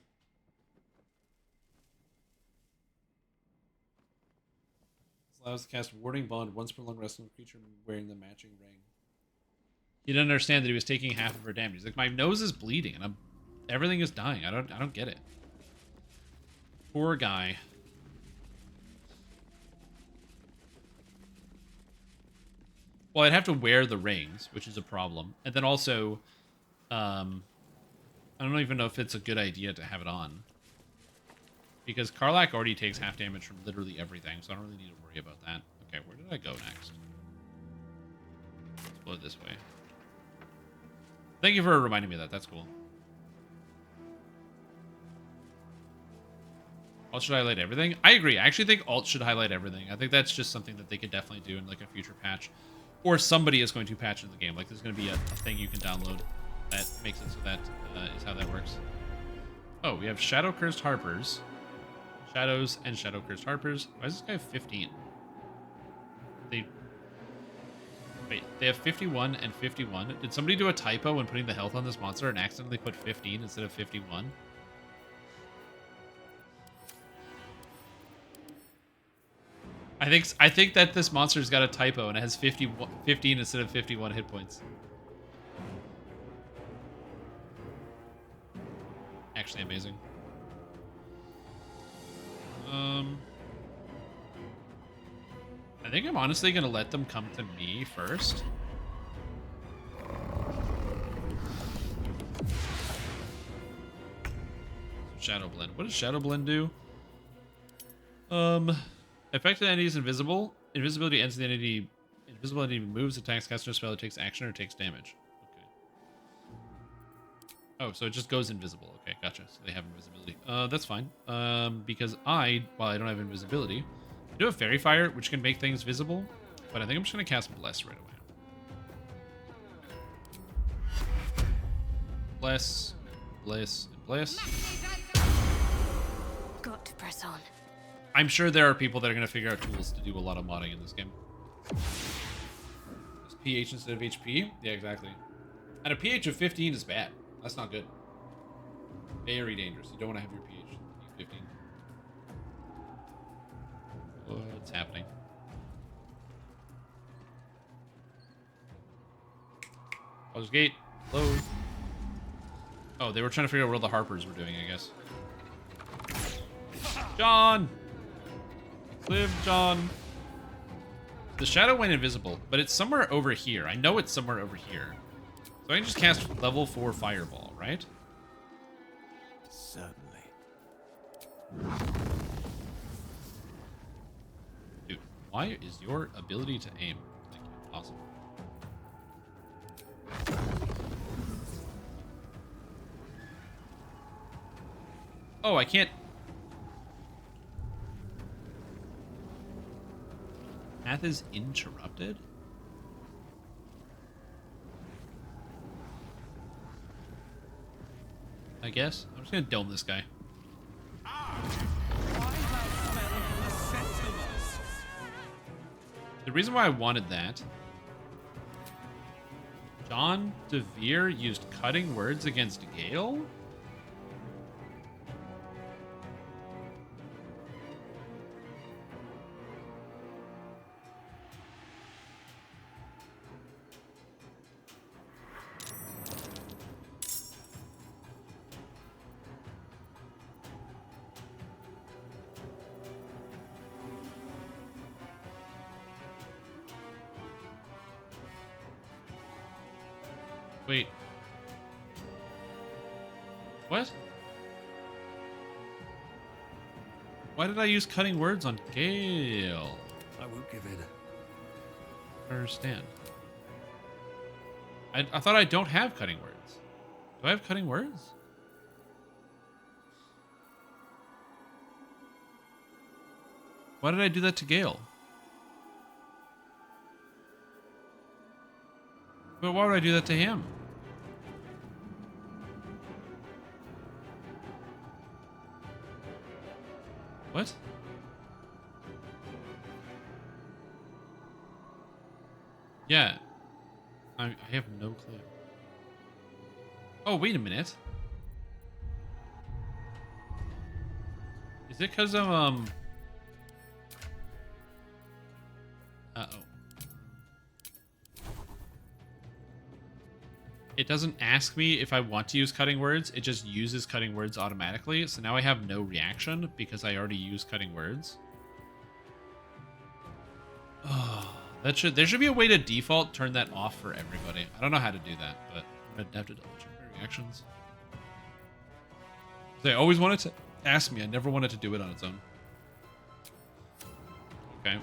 This allows to cast warding bond once per long rest on a creature wearing the matching ring. He didn't understand that he was taking half of her damage. He's like, my nose is bleeding and everything is dying. I don't get it. Poor guy. Well, I'd have to wear the rings, which is a problem. And then also, I don't even know if it's a good idea to have it on. Because Karlach already takes half damage from literally everything, so I don't really need to worry about that. Okay, where did I go next? Let's go this way. Thank you for reminding me of that. That's cool. Alt should highlight everything? I agree. I actually think Alt should highlight everything. I think that's just something that they could definitely do in like a future patch. Or somebody is going to patch in the game. Like there's going to be a thing you can download that makes it so that is how that works. Oh, we have Shadow Cursed Harpers. Shadows and Shadow Cursed Harpers. Why does this guy have 15? They have 51 and 51. Did somebody do a typo when putting the health on this monster and accidentally put 15 instead of 51? I think that this monster's got a typo and it has 15 instead of 51 hit points. Actually amazing. I think I'm honestly going to let them come to me first. Shadow Blend. What does Shadow Blend do? Affected entity is invisible. Invisibility ends the entity. Invisible entity moves, attacks, casts a spell, it takes action, or takes damage. Okay. Oh, so it just goes invisible. Okay, gotcha. So they have invisibility. That's fine. Because while I don't have invisibility, I do have Fairy Fire, which can make things visible, but I think I'm just going to cast Bless right away. Bless, Bless, and Bless. Got to press on. I'm sure there are people that are going to figure out tools to do a lot of modding in this game. Is pH instead of HP? Yeah, exactly. And a pH of 15 is bad. That's not good. Very dangerous. You don't want to have your pH 15. What's happening? Close gate. Close. Oh, they were trying to figure out what the Harpers were doing, I guess. John! Live, John. The shadow went invisible, but it's somewhere over here. I know it's somewhere over here. So I can just cast level 4 fireball, right? Certainly. Dude, why is your ability to aim like impossible? Oh, I can't. Path is interrupted? I guess. I'm just gonna dome this guy. The reason why I wanted that, John DeVere used cutting words against Gale? Wait. What? Why did I use cutting words on Gale? I won't give in. I don't understand. I thought I don't have cutting words. Do I have cutting words? Why did I do that to Gale? But why would I do that to him? What? Yeah. I have no clue. Oh, wait a minute. Is it because of, Uh-oh. It doesn't ask me if I want to use cutting words. It just uses cutting words automatically. So now I have no reaction because I already used cutting words. Oh, there should be a way to default turn that off for everybody. I don't know how to do that, but I'm gonna have to double check my reactions. They always wanted to ask me. I never wanted to do it on its own. Okay.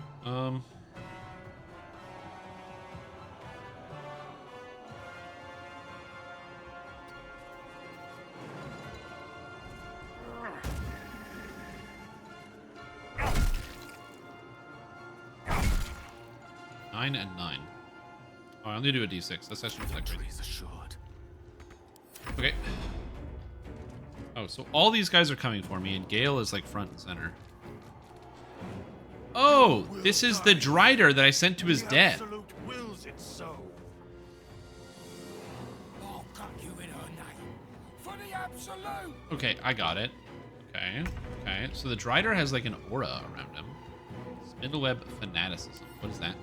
9 and 9. Oh, I only do a d6. That's actually not that great. Assured. Okay. Oh, so all these guys are coming for me, and Gale is like front and center. Oh, this is the Drider that I sent to his death. Wills it so. I'll cut you in her name. For the absolute. Okay, I got it. Okay, okay. So the Drider has like an aura around him. Spindleweb Fanaticism. What is that?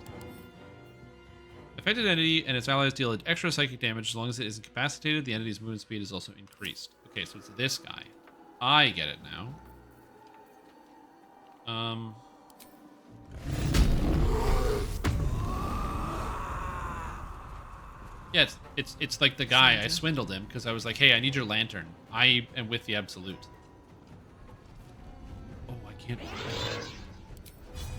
Affected entity and its allies deal extra psychic damage as long as it is incapacitated. The entity's movement speed is also increased. Okay, so it's this guy. I get it now. Yeah, it's like the guy. I swindled him because I was like, hey, I need your lantern. I am with the Absolute. Oh, I can't.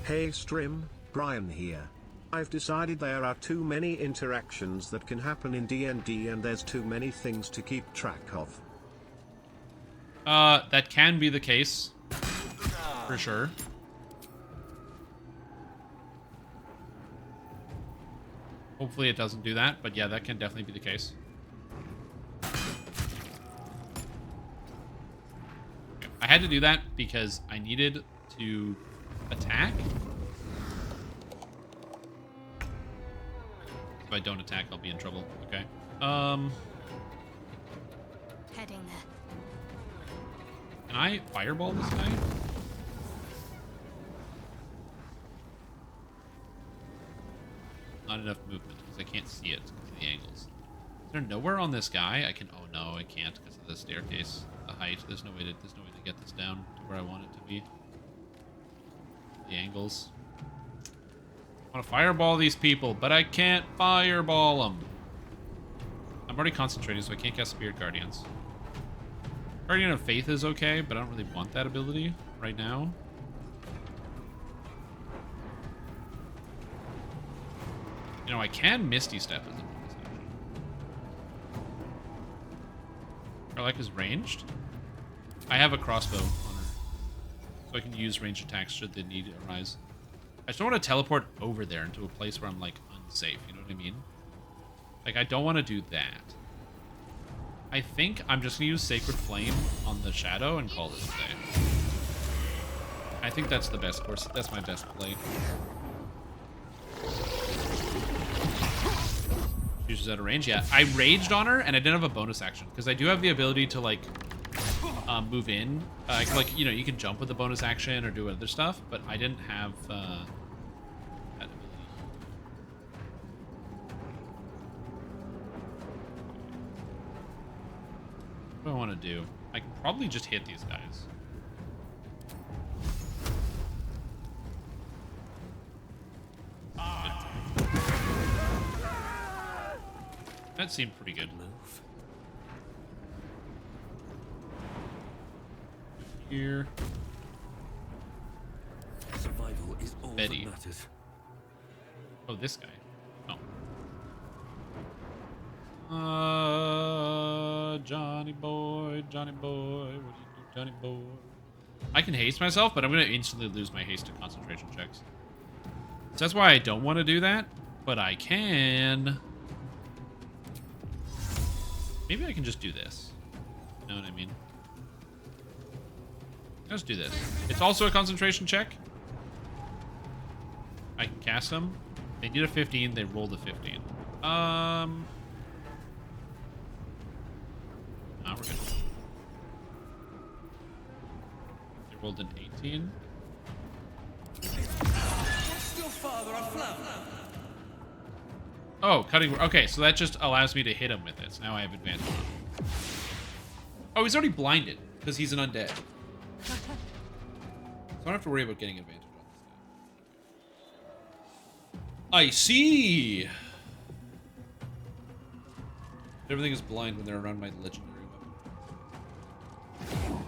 Hey Strim, Brian here. I've decided there are too many interactions that can happen in D&D and there's too many things to keep track of. That can be the case. For sure. Hopefully it doesn't do that, but yeah, that can definitely be the case. I had to do that because I needed to attack. If I don't attack, I'll be in trouble. Okay. Heading there. Can I fireball this guy? Not enough movement because I can't see it because of the angles. Is there nowhere on this guy I can? Oh no, I can't because of the staircase, the height. There's no way to get this down to where I want it to be. The angles. I want to fireball these people, but I can't fireball them. I'm already concentrating, so I can't cast Spirit Guardians. Guardian of Faith is okay, but I don't really want that ability right now. You know, I can Misty Step as a bonus action. Karlak is ranged. I have a crossbow on her, so I can use ranged attacks should the need arise. I just don't want to teleport over there into a place where I'm, like, unsafe, you know what I mean? Like, I don't want to do that. I think I'm just going to use Sacred Flame on the Shadow and call it a day. I think that's the best course. That's my best play. She's out of range. Yeah, I raged on her, and I didn't have a bonus action, because I do have the ability to, like, move in. Like, you know, you can jump with a bonus action or do other stuff, but I didn't have that ability. What do I want to do? I can probably just hit these guys. That seemed pretty good. Move. Here. Survival is all Betty. that matters. Oh, this guy. Oh. Johnny boy, what do you do, Johnny boy? I can haste myself, but I'm going to instantly lose my haste to concentration checks. So that's why I don't want to do that, but I can. Maybe I can just do this. You know what I mean? Let's do this. It's also a concentration check. I can cast them. They need a 15. They rolled a 15. Nah, we're good. They rolled an 18. Oh, cutting. Okay, so that just allows me to hit him with it. So now I have advantage on him. Oh, he's already blinded because he's an undead. So I don't have to worry about getting advantage on this guy. I see. Everything is blind when they're around my legendary weapon.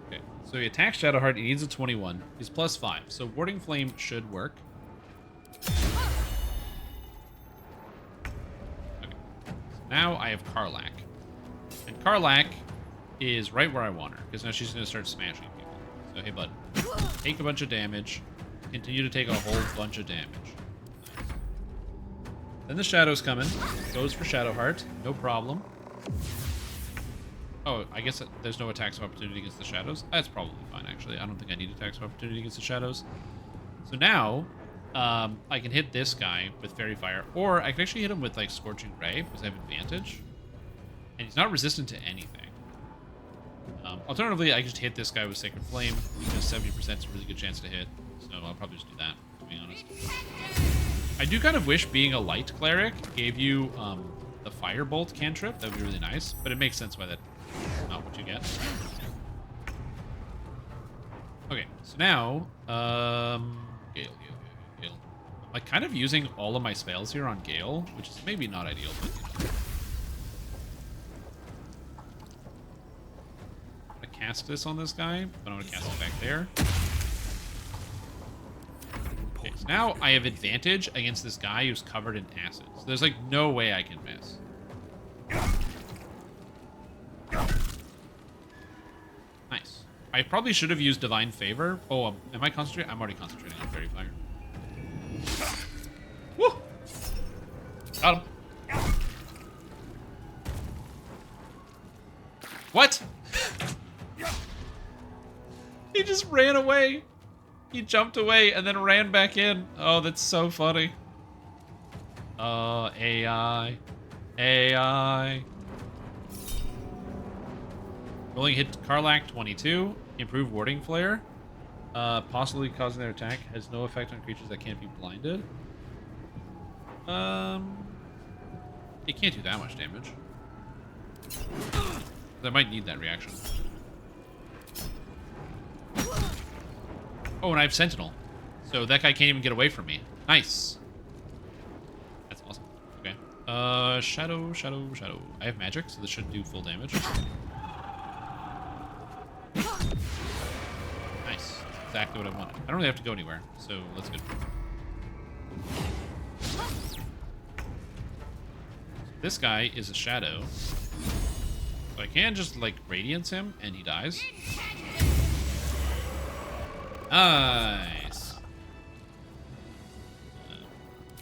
Okay, so he attacks Shadowheart. He needs a 21. He's +5, so Warding Flame should work. Okay, so now I have Karlak. And Karlak is right where I want her, because now she's going to start smashing people. So, hey, bud. Take a bunch of damage. Continue to take a whole bunch of damage. Then the Shadow's coming. Goes for Shadowheart. No problem. Oh, I guess there's no attacks of opportunity against the Shadows. That's probably fine, actually. I don't think I need attacks of opportunity against the Shadows. So now, I can hit this guy with Fairy Fire, or I can actually hit him with, like, Scorching Ray, because I have advantage. And he's not resistant to anything. Alternatively, I can just hit this guy with Sacred Flame, because 70% is a really good chance to hit. So I'll probably just do that, to be honest. I do kind of wish being a light cleric gave you the Firebolt cantrip. That would be really nice, but it makes sense why that's not what you get. Okay, so now, Gale. I'm like kind of using all of my spells here on Gale, which is maybe not ideal, but you know. I'm gonna cast this on this guy, but I'm gonna cast it back there. Okay, so now I have advantage against this guy who's covered in acid. So there's like no way I can miss. Nice. I probably should have used Divine Favor. Oh, am I concentrating? I'm already concentrating on Fairy Fire. Woo! Got him. What? He just ran away. He jumped away and then ran back in. Oh, that's so funny. Oh, AI. AI. Rolling hit Karlak 22. Improved warding flare. Possibly causing their attack. Has no effect on creatures that can't be blinded. It can't do that much damage. I might need that reaction. Oh, and I have Sentinel. So that guy can't even get away from me. Nice. That's awesome. Okay. Shadow, shadow, shadow. I have magic, so this should do full damage. Nice. That's exactly what I wanted. I don't really have to go anywhere, so let's go. This guy is a shadow. So I can just, like, radiance him, and he dies. Nice.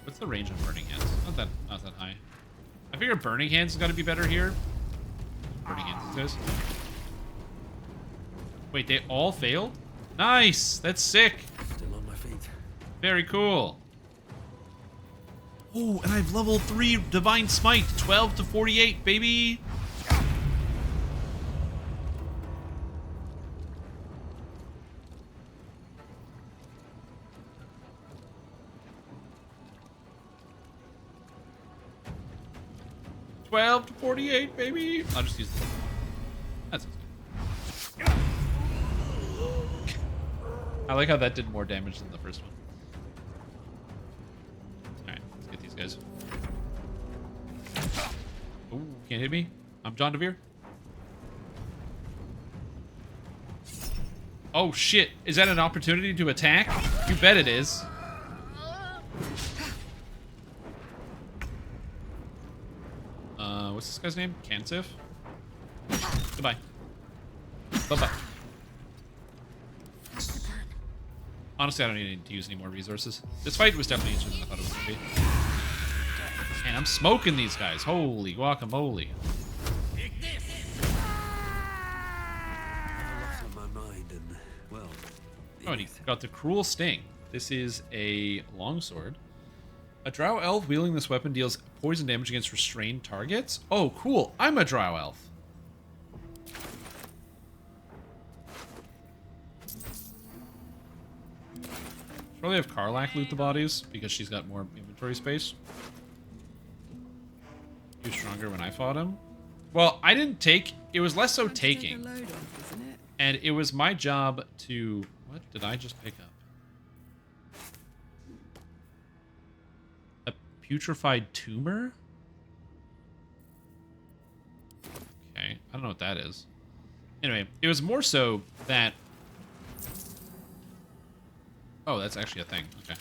What's the range of Burning Hands? Not that high. I figure Burning Hands has got to be better here. Burning Hands it is. Wait, they all failed? Nice! That's sick! Still on my feet. Very cool. Oh, and I have level 3 Divine Smite. 12 to 48, baby! To 48, baby. I'll just use this. That sounds good. I like how that did more damage than the first one. Alright, let's get these guys. Ooh, can't hit me. I'm John DeVere. Oh shit, is that an opportunity to attack? You bet it is. What's this guy's name? Kansif? Goodbye. Bye-bye. Honestly, I don't need to use any more resources. This fight was definitely easier than I thought it was going to be. And I'm smoking these guys. Holy guacamole. Oh, and he got the Cruel Sting. This is a longsword. A drow elf wielding this weapon deals poison damage against restrained targets. Oh, cool. I'm a drow elf. Should probably have Karlak loot the bodies because she's got more inventory space. He was stronger when I fought him. Well, I didn't take... It was less so taking. And it was my job to... What did I just pick up? Putrefied tumor? Okay, I don't know what that is. Anyway, it was more so that... Oh, that's actually a thing. Okay.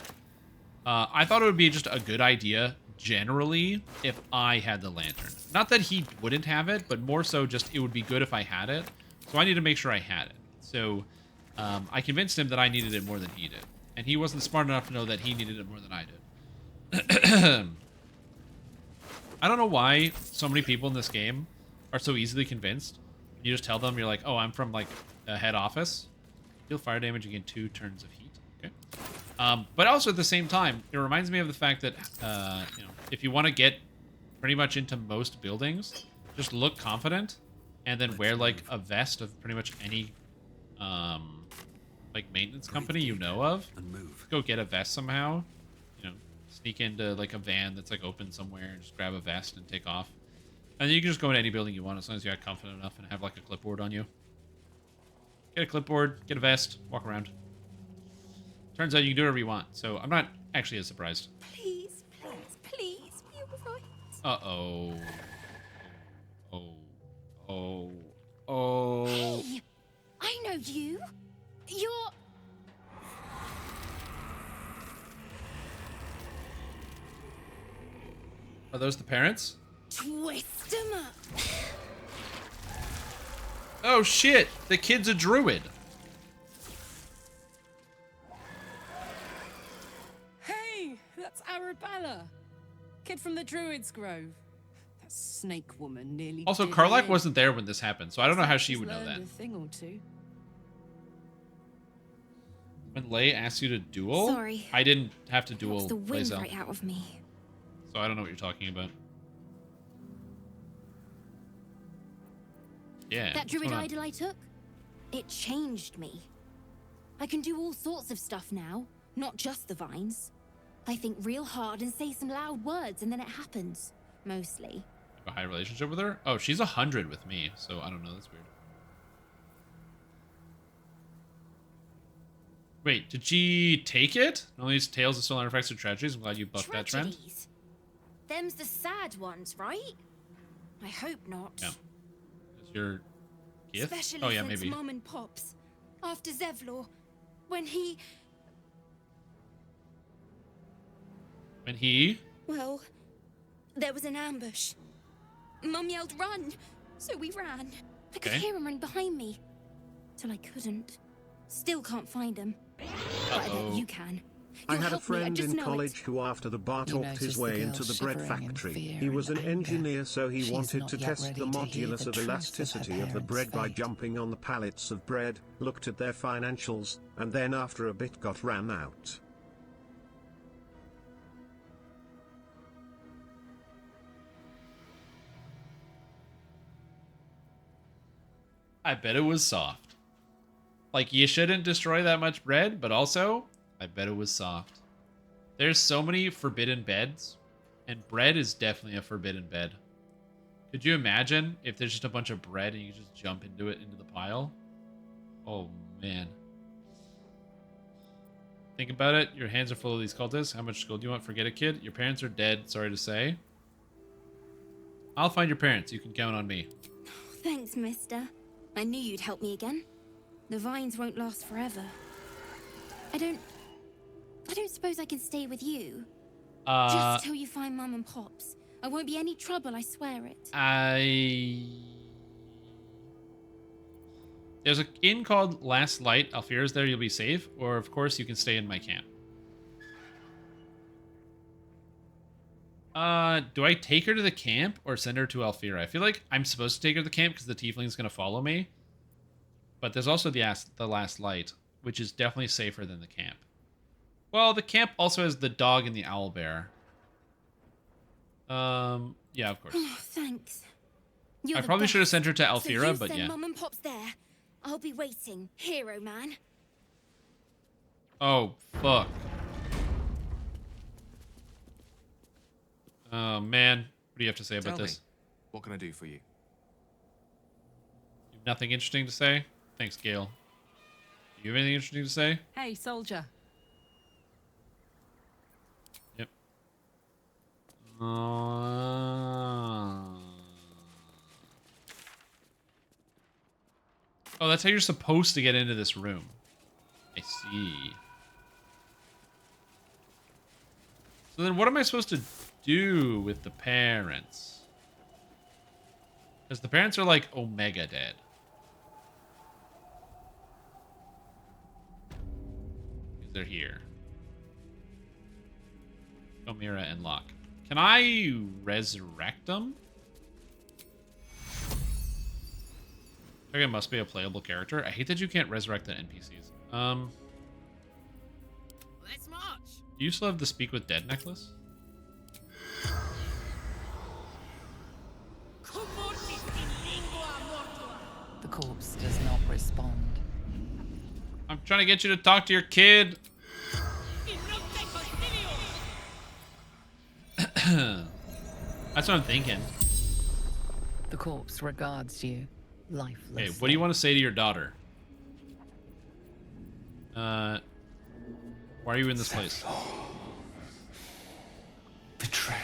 I thought it would be just a good idea, generally, if I had the lantern. Not that he wouldn't have it, but more so just it would be good if I had it. So I need to make sure I had it. So I convinced him that I needed it more than he did. And he wasn't smart enough to know that he needed it more than I did. I don't know why so many people in this game are so easily convinced. You just tell them, you're like, oh, I'm from, like, a head office. Deal fire damage again 2 turns of heat. Okay. But also at the same time, it reminds me of the fact that, you know, if you want to get pretty much into most buildings, just look confident and then wear, like, a vest of pretty much any, like, maintenance company you know of. And move. Go get a vest somehow. Sneak into like a van that's like open somewhere and just grab a vest and take off. And then you can just go into any building you want as long as you're confident enough and have like a clipboard on you. Get a clipboard, get a vest, walk around. Turns out you can do whatever you want, so I'm not actually as surprised. Please, please, please be alright. Uh-oh. Oh. Hey! I know you. You're... Are those the parents? Twist them up. Oh shit! The kid's a druid. Hey, that's Arabella. Kid from the Druid's Grove. That snake woman nearly Also, did Karlak in. wasn't there when this happened, so I don't know how she would know Learned that. a thing or two. When Lay asked you to duel? Sorry. I didn't have to duel Knocks the wind Lae'zel, right out of me. so I don't know what you're talking about. Yeah. That what's druid going on? idol I took, it changed me. I can do all sorts of stuff now, not just the vines. I think real hard and say some loud words, and then it happens. Mostly. A high relationship with her? Oh, she's 100 with me, so I don't know. That's weird. Wait, did she take it? All these tales of stolen artifacts and tragedies. I'm glad you bucked that trend. Tragedies? Them's the sad ones, right? I hope not. Yeah. Is your gift? Especially Oh yeah, since maybe. Mum and Pops, after Zevlor, when he... When he? Well, there was an ambush. Mum yelled, run! So we ran. I could Okay. hear him running behind me. Till I couldn't. Still can't find him. But I bet you can. I You'll had a help me, I friend just in know college it. who after the bar You talked noticed his the way girl into the bread shivering in factory. fear He was and an anger. engineer, so he She's wanted not to yet test ready the to hear modulus the of truth of her elasticity of the parents' bread by fate. jumping on the pallets of bread, looked at their financials, and then after a bit got ran out. I bet it was soft. Like, you shouldn't destroy that much bread, but also, I bet it was soft. There's so many forbidden beds, and bread is definitely a forbidden bed. Could you imagine if there's just a bunch of bread and you just jump into the pile? Oh, man. Think about it. Your hands are full of these cultists. How much school do you want? Forget it, kid. Your parents are dead, sorry to say. I'll find your parents. You can count on me. Thanks, mister. I knew you'd help me again. The vines won't last forever. I don't suppose I can stay with you. Just till you find Mum and Pops. I won't be any trouble, I swear it. There's an inn called Last Light. Alfira's there, you'll be safe. Or, of course, you can stay in my camp. Do I take her to the camp or send her to Alfira? I feel like I'm supposed to take her to the camp because the tiefling's going to follow me. But there's also the Last Light, which is definitely safer than the camp. Well, the camp also has the dog and the owlbear. Yeah, of course. Oh, thanks. I probably should have sent her to Alfira, but send yeah. Mum and Pops there. I'll be waiting, hero man. Oh, fuck. Oh, man. What do you have to say about Tell this? me, what can I do for you? You have nothing interesting to say? Thanks, Gale. Do you have anything interesting to say? Hey, soldier. Yep. Oh, that's how you're supposed to get into this room. I see. So then what am I supposed to do with the parents? Because the parents are like Omega dead. Because they're here. Omira and Locke. Can I resurrect them? I think it must be a playable character. I hate that you can't resurrect the NPCs. Let's march. Do you still have the Speak with Dead necklace? The corpse does not respond. I'm trying to get you to talk to your kid. That's what I'm thinking. The corpse regards you, lifeless. Hey, what do you want to say to your daughter? Why are you in this place? Betrayed.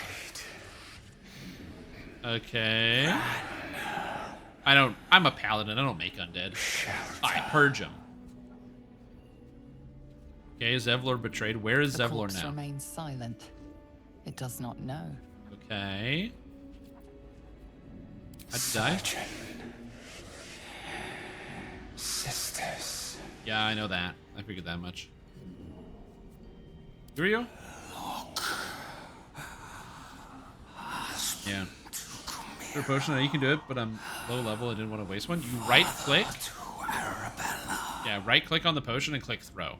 Okay. I'm a paladin. I don't make undead. I purge him. Okay, Zevlor betrayed. Where is The Zevlor corpse now? remains silent. It does not know. Okay. How'd you die? Sisters. Yeah, I know that. I figured that much. Who are you? Yeah. For a potion, you can do it, but I'm low level. I didn't want to waste one. You right click. Yeah, right click on the potion and click throw.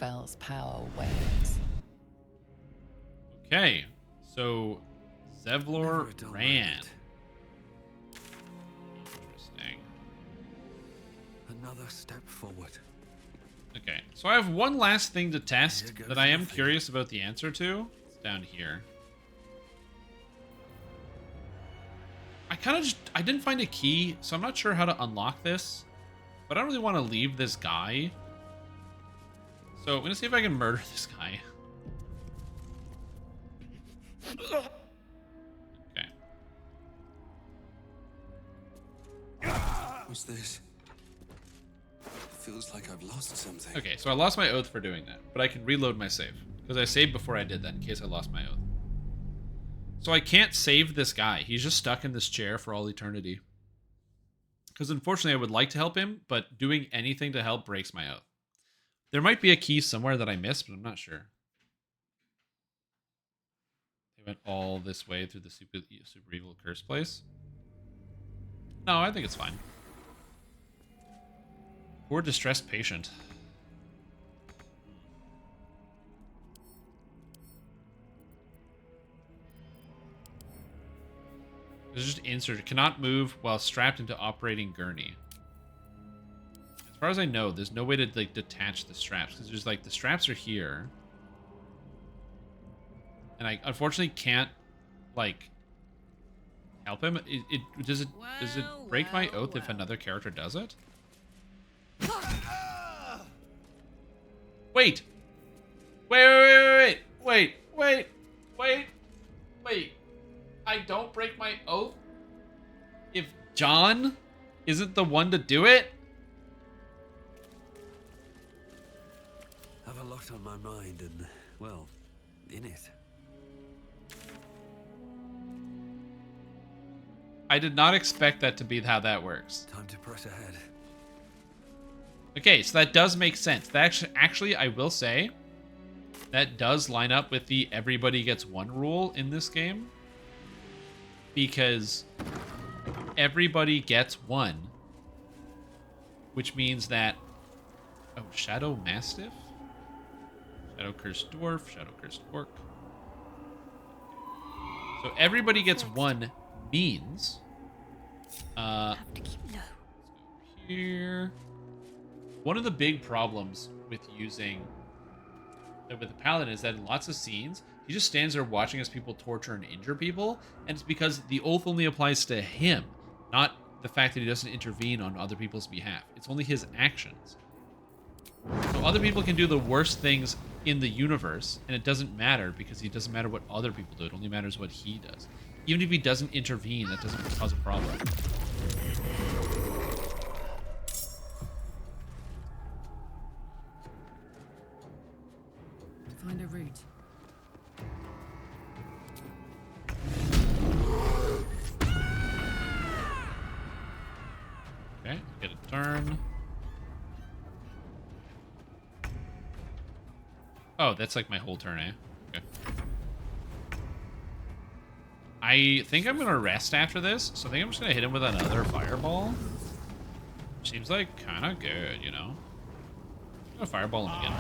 spell's power wanes. Okay, so Zevlor ran. Interesting. Another step forward. Okay, so I have one last thing to test that I am curious about the answer to. It's down here. I didn't find a key, so I'm not sure how to unlock this. But I don't really want to leave this guy. So I'm going to see if I can murder this guy. Okay. What's this? Feels like I've lost something. Okay, so I lost my oath for doing that, but I can reload my save. Because I saved before I did that, in case I lost my oath. So I can't save this guy. He's just stuck in this chair for all eternity. Because unfortunately, I would like to help him, but doing anything to help breaks my oath. There might be a key somewhere that I missed, but I'm not sure. They went all this way through the super evil curse place. No, I think it's fine. Poor distressed patient. It's just inserted. Cannot move while strapped into operating gurney. As far as I know, there's no way to like detach the straps because there's like the straps are here, and I unfortunately can't like help him. Does it break my oath if another character does it? Wait. Wait. I don't break my oath if John isn't the one to do it? Have a lot on my mind and, well, in it. I did not expect that to be how that works. Time to press ahead. Okay, so that does make sense. That actually, I will say, that does line up with the everybody gets one rule in this game. Because everybody gets one. Which means that... Oh, Shadow Mastiff? Shadow Cursed Dwarf, Shadow Cursed Orc. So everybody gets one means... Have to keep low. Here... One of the big problems with using... with the Paladin is that in lots of scenes... He just stands there watching as people torture and injure people, and it's because the oath only applies to him, not the fact that he doesn't intervene on other people's behalf. It's only his actions. So other people can do the worst things in the universe, and it doesn't matter because it doesn't matter what other people do. It only matters what he does. Even if he doesn't intervene, that doesn't cause a problem. Find a route. Okay, get a turn. Oh, that's like my whole turn, eh? Okay. I think I'm gonna rest after this, so I think I'm just gonna hit him with another fireball. Seems like kinda good, you know? I'm gonna fireball him again.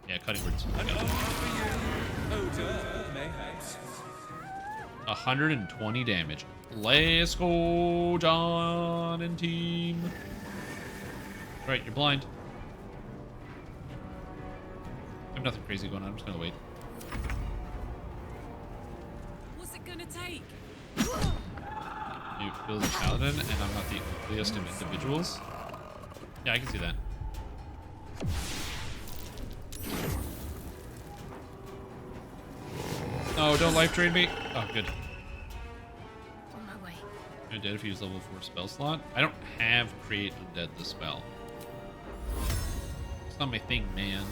Yeah, cutting words. 120 damage. Let's go, John and team. Right, you're blind. I have nothing crazy going on. I'm just gonna wait. What's it gonna take? You feel the paladin, and I'm not the ugliest of individuals. Yeah, I can see that. Oh, don't life drain me. Oh, good. On my way. I'm dead if you use level 4 spell slot. I don't have Create Undead the spell. It's not my thing, man.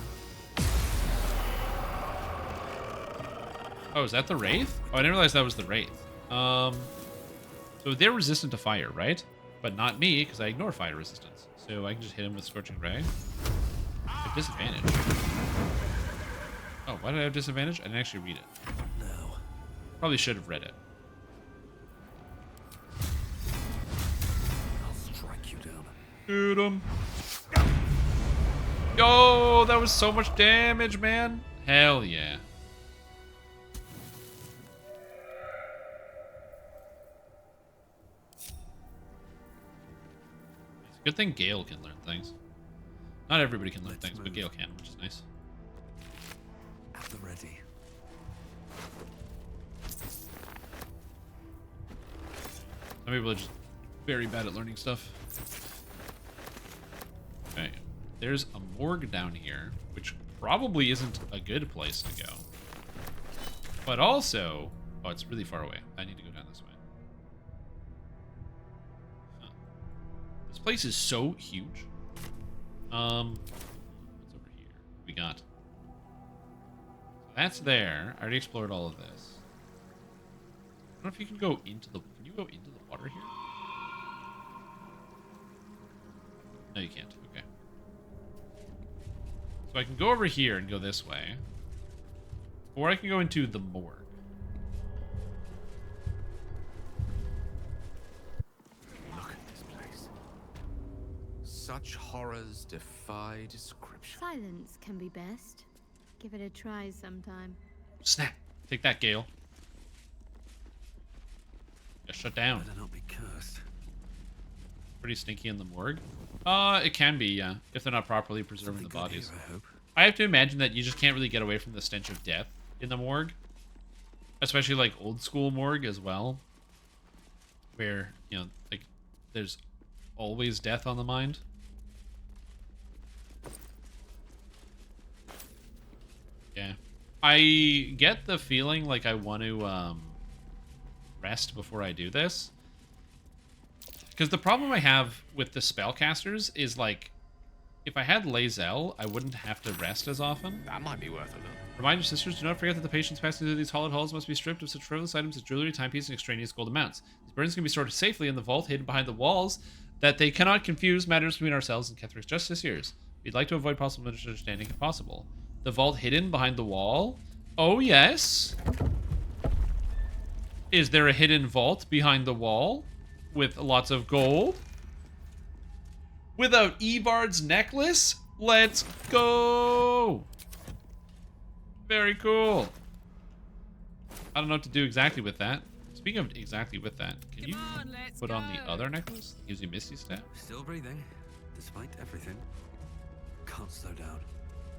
Oh, is that the Wraith? Oh, I didn't realize that was the Wraith. So they're resistant to fire, right? But not me, because I ignore fire resistance. So I can just hit him with Scorching Ray. I have disadvantage. Oh, why did I have disadvantage? I didn't actually read it. No. Probably should have read it. I'll strike you down. Shoot him. Yo, that was so much damage, man. Hell yeah. It's a good thing Gale can learn things. Not everybody can learn things, but Gale can, which is nice. At the ready. Some people are just very bad at learning stuff. Okay. There's a morgue down here, which probably isn't a good place to go. But also... Oh, it's really far away. I need to go down this way. Huh. This place is so huge. What's over here? We got... So that's there. I already explored all of this. I don't know if you can go into the... Can you go into the water here? No, you can't. Okay. So I can go over here and go this way. Or I can go into the morgue. Look at this place. Such horrors defy description. Silence can be best. Give it a try sometime. Snap. Take that, Gale. Just shut down. Better not be cursed. Pretty stinky in the morgue. It can be, yeah, if they're not properly preserving the bodies. Here, I hope. I have to imagine that you just can't really get away from the stench of death in the morgue. Especially, like, old school morgue as well. Where, you know, like, there's always death on the mind. Yeah. I get the feeling like I want to, rest before I do this. Because the problem I have with the spellcasters is, like, if I had Lae'zel, I wouldn't have to rest as often. That might be worth a look. Remind your sisters, do not forget that the patients passing through these hollowed halls must be stripped of such frivolous items as jewelry, timepieces, and extraneous gold amounts. These burdens can be stored safely in the vault hidden behind the walls, that they cannot confuse matters between ourselves and Ketheric's justiciars. We'd like to avoid possible misunderstanding if possible. The vault hidden behind the wall? Oh, yes. Is there a hidden vault behind the wall? With lots of gold? Without Evard's necklace? Let's go! Very cool. I don't know what to do exactly with that. Speaking of exactly with that, can you put on the other necklace? That gives you Misty Step? Still breathing, despite everything. Can't slow down.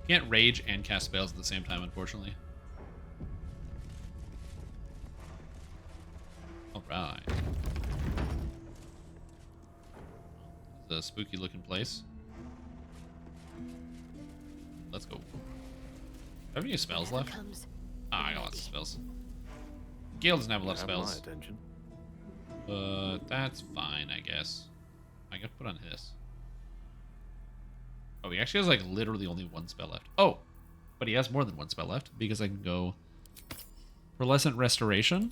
Can't rage and cast spells at the same time, unfortunately. Alright. It's a spooky looking place. Let's go. Do I have any spells left? Ah, I got lots of spells. Gale doesn't have a lot of spells. My attention. But that's fine, I guess. I can put on this. Oh, he actually has like literally only one spell left. Oh, but he has more than one spell left because I can go Pearlescent Restoration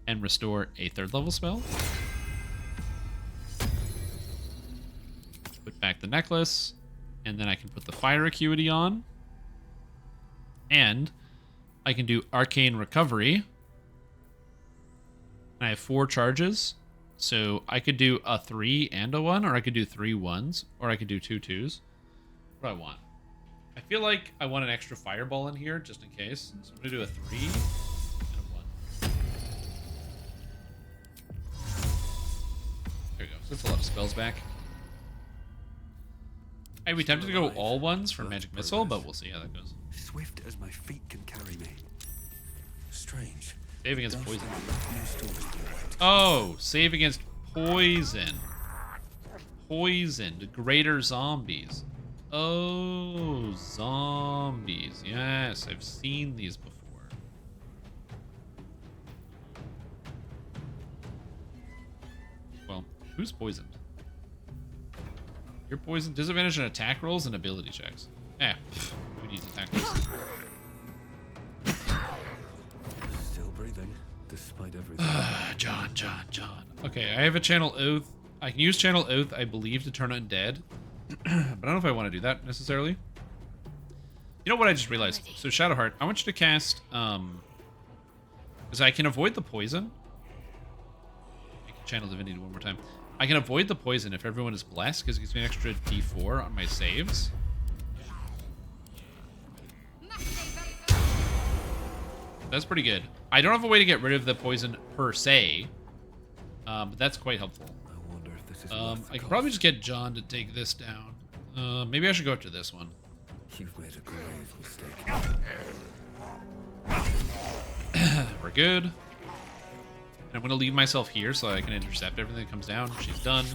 and restore a 3rd level spell. Put back the necklace, and then I can put the Fire Acuity on. And I can do Arcane Recovery. I have 4 charges, so I could do a 3 and a 1, or I could do 3 1s, or I could do 2 2s. What do I want? I feel like I want an extra fireball in here, just in case. So I'm going to do a 3 and a 1. There we go. So that's a lot of spells back. I'd be tempted to go all 1s for Magic Missile, but we'll see how that goes. Swift as my feet can carry me. Strange. Save against poison. Oh, save against poison. Poisoned. Greater zombies. Oh, zombies. Yes, I've seen these before. Well, who's poisoned? You're poisoned. Disadvantage on attack rolls and ability checks. Eh, who needs attack rolls? Still breathing, despite everything. John. Okay, I have a Channel Oath. I can use Channel Oath, I believe, to turn undead. But I don't know if I want to do that necessarily. You know what I just realized? So Shadowheart, I want you to cast, because I can avoid the poison. I can channel Divinity one more time. I can avoid the poison if everyone is blessed, because it gives me an extra D4 on my saves. That's pretty good. I don't have a way to get rid of the poison per se, but that's quite helpful. I wonder if this is I could probably just get John to take this down. Maybe I should go up to this one. You've made a grave mistake. We're good. I'm going to leave myself here so I can intercept everything that comes down. She's done.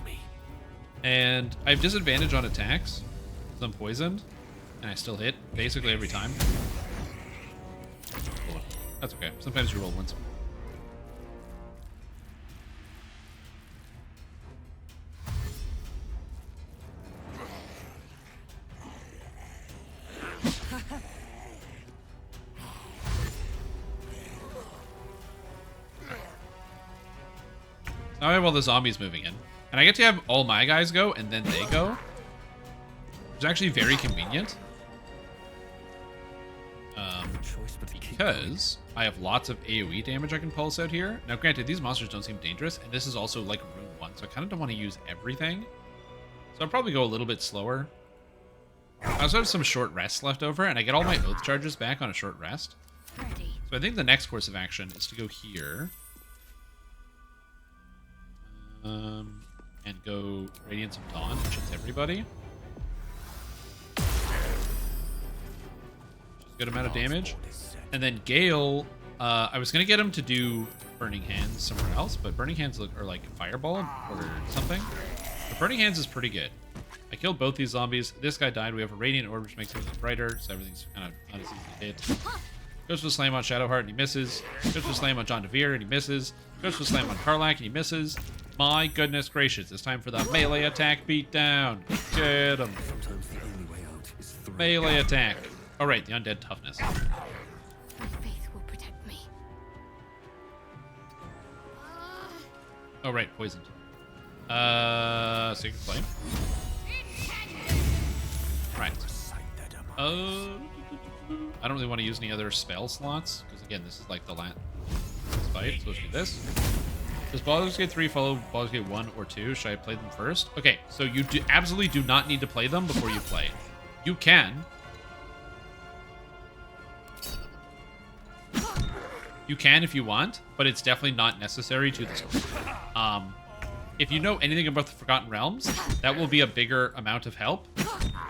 And I have disadvantage on attacks because I'm poisoned. And I still hit basically every time. Oh, that's okay. Sometimes you roll once. Now I have all the zombies moving in. And I get to have all my guys go, and then they go. It's actually very convenient. Because I have lots of AoE damage I can pulse out here. Now, granted, these monsters don't seem dangerous, and this is also like Rune 1, so I kind of don't want to use everything. So I'll probably go a little bit slower. I also have some short rests left over, and I get all my oath charges back on a short rest. So I think the next course of action is to go here. And go Radiance of Dawn, which hits everybody. Which is a good amount of damage. And then Gale, I was going to get him to do Burning Hands somewhere else, but Burning Hands are like Fireball or something. But Burning Hands is pretty good. I killed both these zombies. This guy died. We have a Radiant Orb, which makes everything brighter, so everything's kind of not as easy to hit. Goes for the slam on Shadowheart, and he misses. Goes for the slam on John DeVere, and he misses. Goes for the slam on Karlach, and he misses. My goodness gracious, it's time for the melee attack beatdown. Get him. Melee attack. Oh, right, the undead toughness. My faith will protect me. Oh, right, poisoned. Sacred Flame. Right. I don't really want to use any other spell slots, because again, this is like the last fight, so let's do this. Does Baldur's Gate 3 follow Baldur's Gate 1 or 2? Should I play them first? Okay, so you absolutely do not need to play them before you play. You can. You can if you want, but it's definitely not necessary to the story. If you know anything about the Forgotten Realms, that will be a bigger amount of help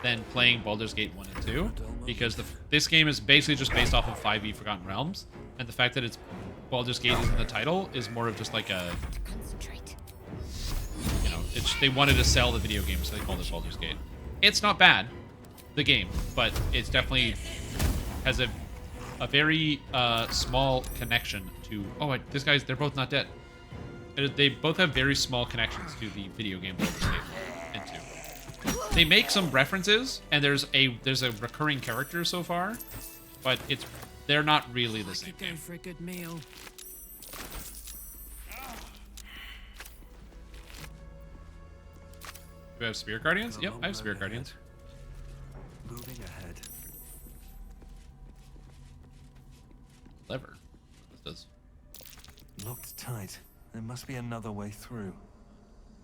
than playing Baldur's Gate 1 and 2, because this game is basically just based off of 5e Forgotten Realms, and the fact that it's Baldur's Gate is in the title is more of just like a, you know, they wanted to sell the video game, so they called it Baldur's Gate. It's not bad, the game, but it's definitely has a very small connection to. Oh, they're both not dead. They both have very small connections to the video game Baldur's Gate and 2. They make some references, and there's a recurring character so far, but they're not really the same game. Go for a good meal. Do we have Spirit Guardians? Yep, I have Spirit Guardians. Moving ahead. Lever. What this does. Locked tight. There must be another way through.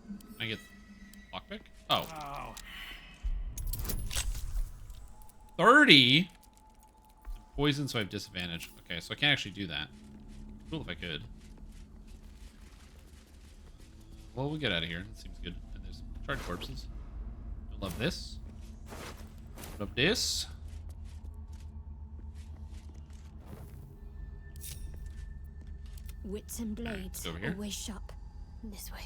Can I get lockpick? Oh. 30? Poison, so I have disadvantage. Okay, so I can't actually do that. Cool if I could. Well, we'll get out of here. That seems good. And there's charred corpses. I love this. Love this. Wits and blades over here. always sharp. This way.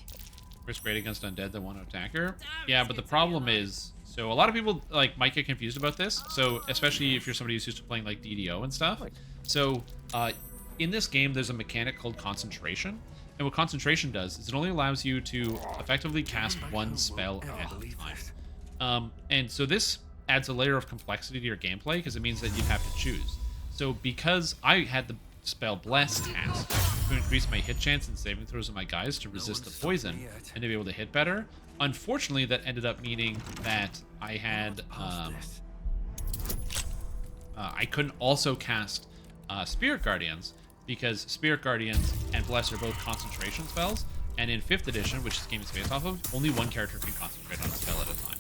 Risk great against undead that want to attack her. Yeah, but the problem is, so a lot of people might get confused about this. So especially if you're somebody who's used to playing like DDO and stuff. So in this game, there's a mechanic called concentration. And what concentration does is it only allows you to effectively cast one spell at a time. And so this adds a layer of complexity to your gameplay because it means that you have to choose. So because I had the spell Bless task to increase my hit chance and saving throws of my guys to resist the poison and to be able to hit better, unfortunately that ended up meaning that I had I couldn't also cast Spirit Guardians because Spirit Guardians and Bless are both concentration spells, and in 5th edition, which this game is based off of, only one character can concentrate on a spell at a time.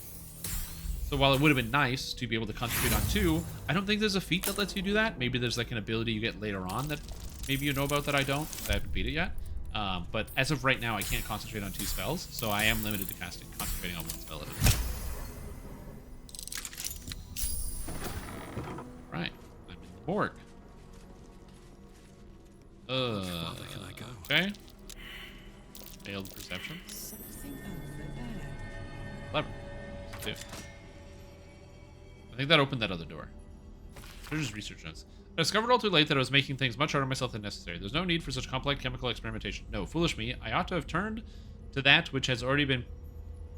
So while it would have been nice to be able to concentrate on 2, I don't think there's a feat that lets you do that. Maybe there's like an ability you get later on that maybe you know about that I don't. I haven't beat it yet. But as of right now, I can't concentrate on 2 spells, so I am limited to concentrating on 1 spell at a time. Right, I'm in the morgue. Can I go? Okay. Failed perception. Something over there. Clever. Two. I think that opened that other door. They're just research notes. I discovered all too late that I was making things much harder on myself than necessary. There's no need for such complex chemical experimentation. No, foolish me. I ought to have turned to that which has already been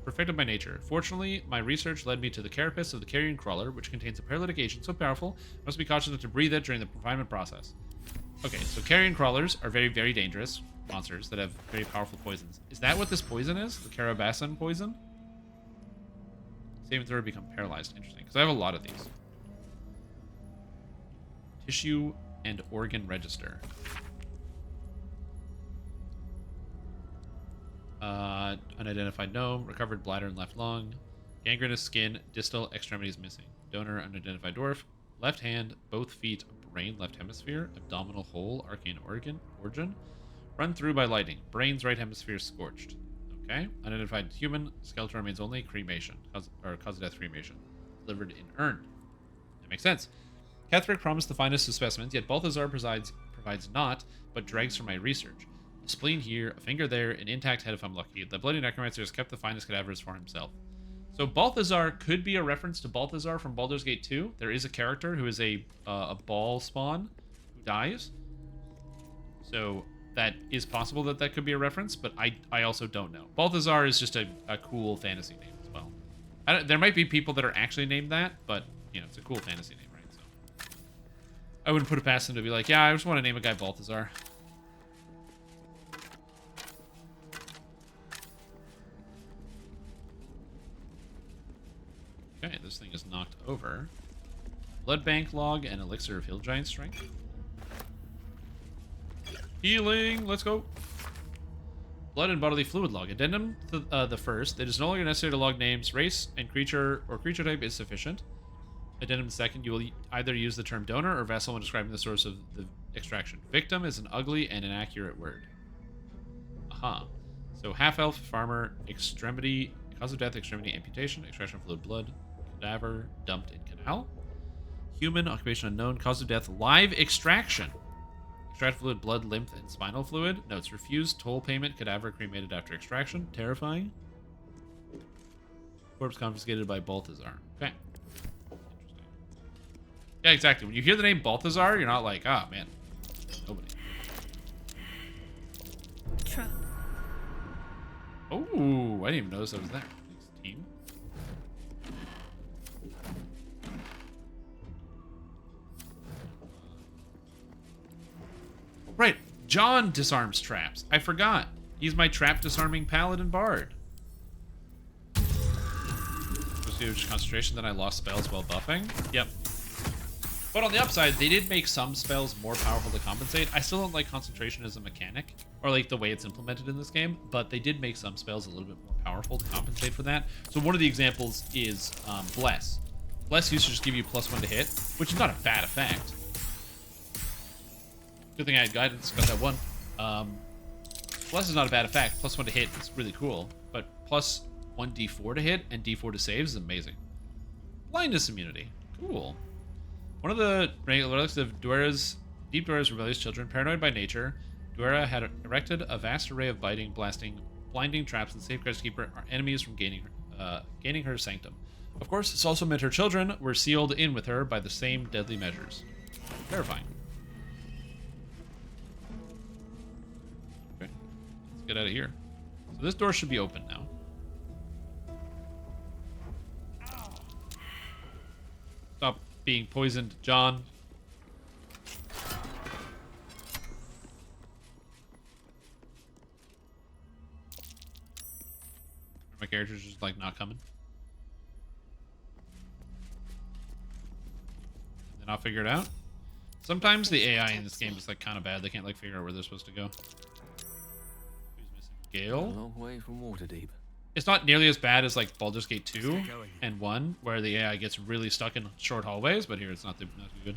perfected by nature. Fortunately, my research led me to the carapace of the carrion crawler, which contains a paralytic agent so powerful, I must be cautious not to breathe it during the confinement process. Okay, so carrion crawlers are very, very dangerous monsters that have very powerful poisons. Is that what this poison is? The carabasan poison? Saving throw become paralyzed. Interesting, because I have a lot of these. Tissue and organ register. Unidentified gnome, recovered bladder and left lung, gangrenous skin, distal extremities missing. Donor, unidentified dwarf, left hand, both feet, brain, left hemisphere, abdominal hole, arcane organ, run through by lightning, brains, right hemisphere scorched. Okay, unidentified human, skeleton remains only, cremation, cause of death cremation, delivered in urn. That makes sense. Ketherick promised the finest of specimens, yet Balthazar provides not, but dregs from my research. A spleen here, a finger there, an intact head if I'm lucky. The bloody necromancer has kept the finest cadavers for himself. So Balthazar could be a reference to Balthazar from Baldur's Gate 2. There is a character who is a ball spawn who dies. So that is possible that that could be a reference, but I also don't know. Balthazar is just a cool fantasy name as well. There might be people that are actually named that, but, you know, it's a cool fantasy name, right? So I wouldn't put it past him to be like, yeah, I just want to name a guy Balthazar. Okay, this thing is knocked over. Blood bank log and elixir of hill giant strength. Healing, let's go. Blood and bodily fluid log. Addendum to the first. It is no longer necessary to log names. Race and creature or creature type is sufficient. Addendum second. You will either use the term donor or vessel when describing the source of the extraction. Victim is an ugly and inaccurate word. Aha. So half-elf, farmer, extremity, cause of death, extremity, amputation, extraction of fluid, blood, cadaver, dumped in canal. Human, occupation unknown, cause of death, live extraction. Extract fluid, blood, lymph, and spinal fluid. Notes, refused, toll payment, cadaver cremated after extraction. Terrifying. Corpse confiscated by Balthazar. Okay. Interesting. Yeah, exactly. When you hear the name Balthazar, you're not like, ah, man. Nobody. Truck. Oh, I didn't even notice I was there. Thanks, team. Right, John disarms traps. I forgot. He's my trap disarming paladin bard. Just huge concentration, then I lost spells while buffing. Yep. But on the upside, they did make some spells more powerful to compensate. I still don't like concentration as a mechanic, or like the way it's implemented in this game, but they did make some spells a little bit more powerful to compensate for that. So one of the examples is Bless. Bless used to just give you +1 to hit, which is not a bad effect. Good thing I had guidance, got that one. Bless is not a bad effect. +1 to hit is really cool, but plus 1d4 to hit and d4 to save is amazing. Blindness immunity. Cool. One of the relics of Deep Duera's rebellious children, paranoid by nature, Duera had erected a vast array of biting, blasting, blinding traps and safeguards to keep our enemies from gaining her sanctum. Of course, this also meant her children were sealed in with her by the same deadly measures. Terrifying. Okay, let's get out of here. So this door should be open now. Stop being poisoned, John. My character's just like not coming. And then I'll figure it out. Sometimes the AI in this game is like kind of bad. They can't like figure out where they're supposed to go. Who's missing? A Gale? long way from Waterdeep. It's not nearly as bad as like Baldur's Gate 2 and 1, where the AI gets really stuck in short hallways, but here it's not too good.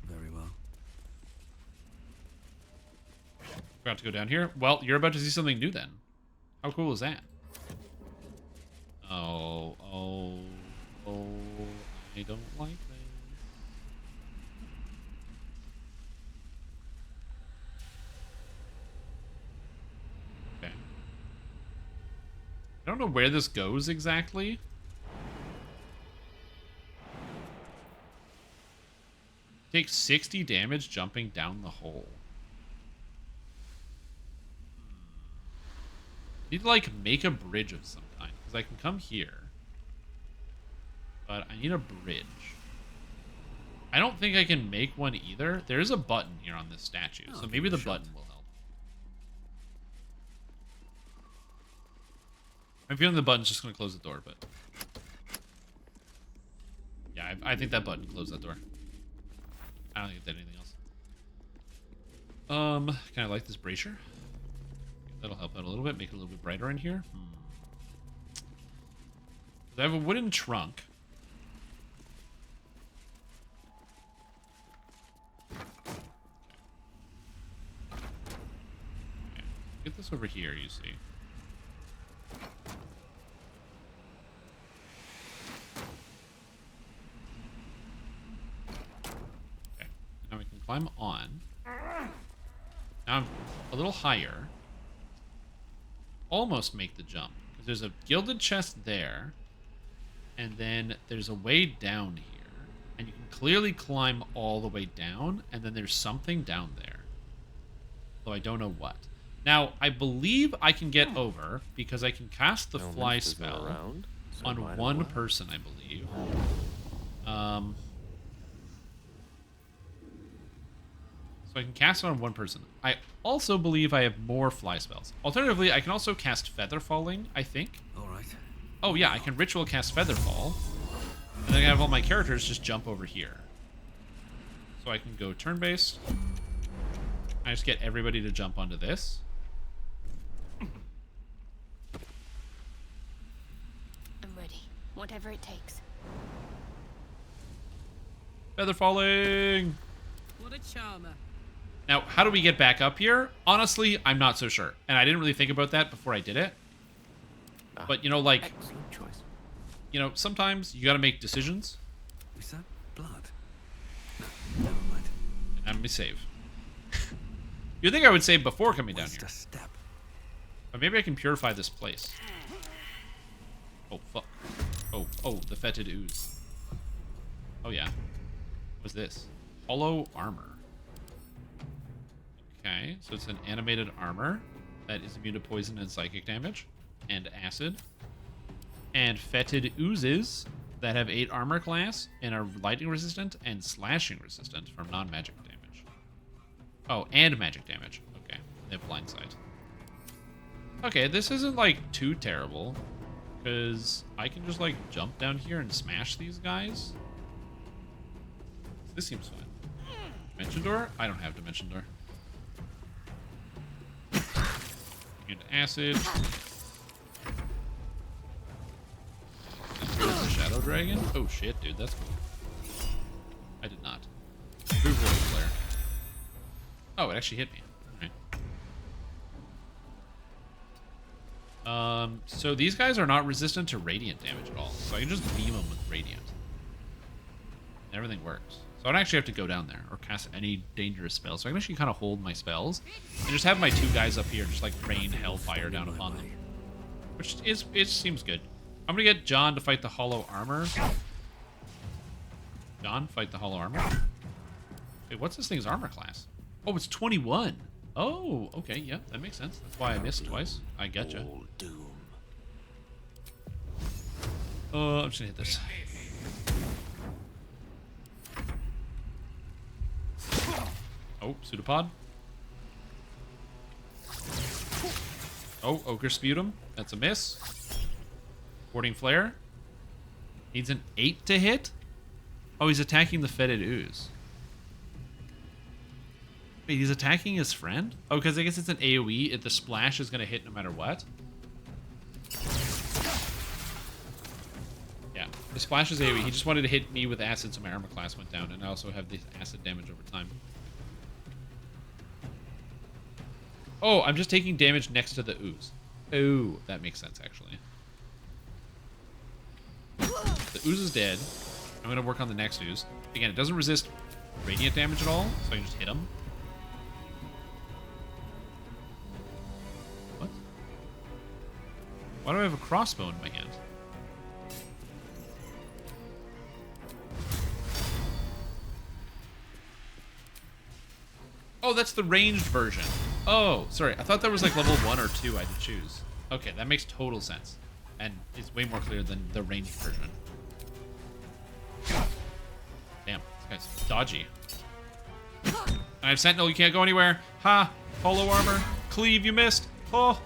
Very well. Forgot to go down here. Well, you're about to see something new then. How cool is that? Oh, I don't like this. Okay. I don't know where this goes exactly. Takes 60 damage jumping down the hole. Need to like make a bridge of some kind, because I can come here, but I need a bridge. I don't think I can make one either. There is a button here on this statue, so maybe the button will help. I'm feeling the button's just going to close the door, but yeah, I think that button closed that door. I don't think it did anything else. Can I light this brazier? That'll help out a little bit, make it a little bit brighter in here. I have a wooden trunk. Okay. Get this over here, you see. Okay. Now we can climb on. Now I'm a little higher. Almost make the jump, because there's a gilded chest there, and then there's a way down here, and you can clearly climb all the way down, and then there's something down there, though I don't know what. Now I believe I can get over because I can cast the fly spell on one person, I believe. So I can cast it on one person. I also believe I have more fly spells. Alternatively, I can also cast Feather Falling, I think. All right. Oh yeah, I can ritual cast Feather Fall. And then I can have all my characters just jump over here. So I can go turn-based. I just get everybody to jump onto this. I'm ready. Whatever it takes. Feather Falling! What a charmer. Now, how do we get back up here? Honestly, I'm not so sure. And I didn't really think about that before I did it. But, you know, like... Excellent choice. You know, sometimes you gotta make decisions. Is that blood? No, never mind. And let me save. You'd think I would save before coming down here. Just a step. But maybe I can purify this place. Oh, fuck. Oh, the fetid ooze. Oh, yeah. What's this? Hollow armor. Okay, so it's an animated armor that is immune to poison and psychic damage and acid. And fetid oozes that have 8 armor class and are lightning resistant and slashing resistant from non-magic damage. Oh, and magic damage. Okay, they have blind sight. Okay, this isn't like too terrible because I can just like jump down here and smash these guys. This seems fun. Dimension door? I don't have dimension door. And acid. Here's the shadow dragon. Oh shit, dude, that's cool. I did not. Move the flare. Oh, it actually hit me. Okay. So these guys are not resistant to radiant damage at all. So I can just beam them with radiant. And everything works. So I don't actually have to go down there or cast any dangerous spells. So I can actually kind of hold my spells and just have my 2 guys up here just like rain hellfire down upon them. Which it seems good. I'm gonna get John to fight the hollow armor. John, fight the hollow armor. Wait, what's this thing's armor class? Oh, it's 21. Oh, okay, yeah, that makes sense. That's why I missed twice. I getcha. I'm just gonna hit this. Oh, pseudopod. Oh, Ochre Sputum. That's a miss. Warding Flare. Needs an 8 to hit. Oh, he's attacking the fetid ooze. Wait, he's attacking his friend? Oh, because I guess it's an AoE. The splash is going to hit no matter what. The splash is AoE. He just wanted to hit me with acid so my armor class went down, and I also have this acid damage over time. Oh, I'm just taking damage next to the ooze. Oh, that makes sense, actually. The ooze is dead. I'm going to work on the next ooze. Again, it doesn't resist radiant damage at all, so I can just hit him. What? Why do I have a crossbow in my hand? Oh, that's the ranged version. Oh, sorry. I thought there was like level 1 or 2 I had to choose. Okay, that makes total sense. And is way more clear than the ranged version. Damn, this guy's dodgy. I have Sentinel, you can't go anywhere. Ha! Polo armor. Cleave, you missed. Oh!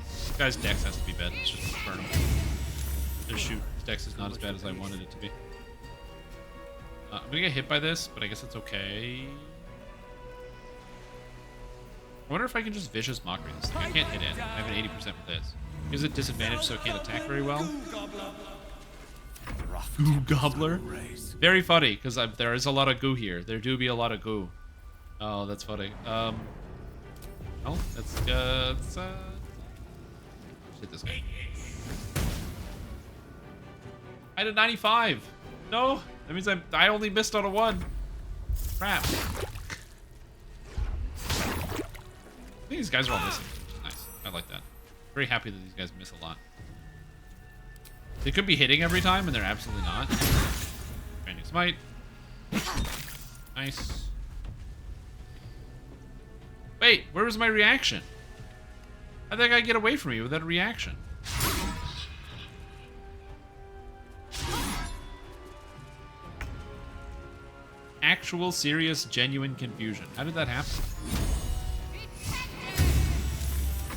This guy's dex has to be bad. Let's just burn him. Just shoot. His dex is not as bad as I wanted it to be. I'm gonna get hit by this, but I guess it's okay. I wonder if I can just Vicious Mockery this thing. I can't hit it. I have an 80% with this. Gives it disadvantage so it can't attack very well. Goo Gobbler? Very funny, because there is a lot of goo here. There do be a lot of goo. Oh, that's funny. Oh, let's hit this guy. I did 95! No! That means I only missed on a 1. Crap. I think these guys are all missing. Nice. I like that. Very happy that these guys miss a lot. They could be hitting every time, and they're absolutely not. Grinding Smite. Nice. Wait, where was my reaction? How'd that guy get away from me with that reaction? Actual, serious, genuine confusion. How did that happen?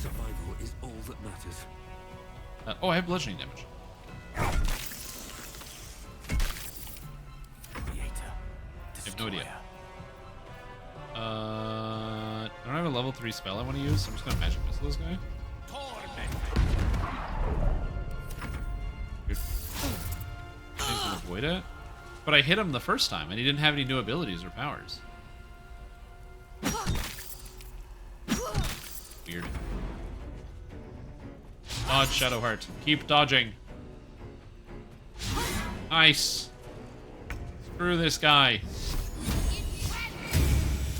Survival is all that matters. Oh, I have bludgeoning damage. I have no idea. I don't have a level 3 spell I want to use, so I'm just gonna magic missile this guy. Good. I think I can avoid it. But I hit him the first time, and he didn't have any new abilities or powers. Weird. Dodge, Shadowheart. Keep dodging. Nice. Screw this guy.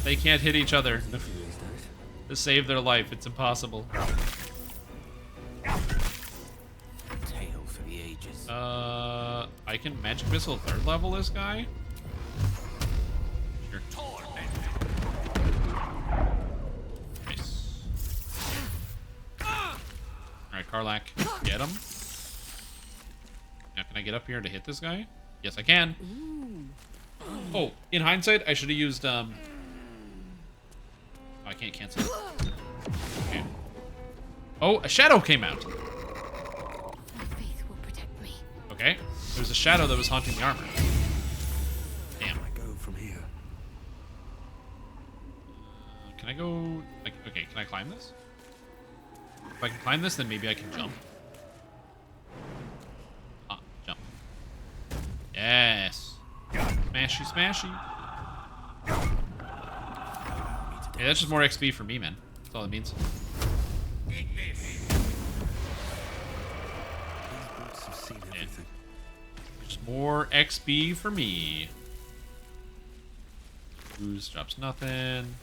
They can't hit each other to save their life. It's impossible. Tale for the ages. I can magic missile 3rd level this guy. Sure. Nice. Alright, Karlach, get him. Now, can I get up here to hit this guy? Yes, I can. Oh, in hindsight, I should have used, Oh, I can't cancel it. Okay. Oh, a shadow came out. My faith will protect me. Okay. There was a shadow that was haunting the armor. Damn. I go from here. Can I go... Like, okay, can I climb this? If I can climb this, then maybe I can jump. Ah, jump. Yes. Smashy, smashy. Hey, that's just more XP for me, man. That's all it means. Yeah. Just more XP for me. Ooze drops nothing.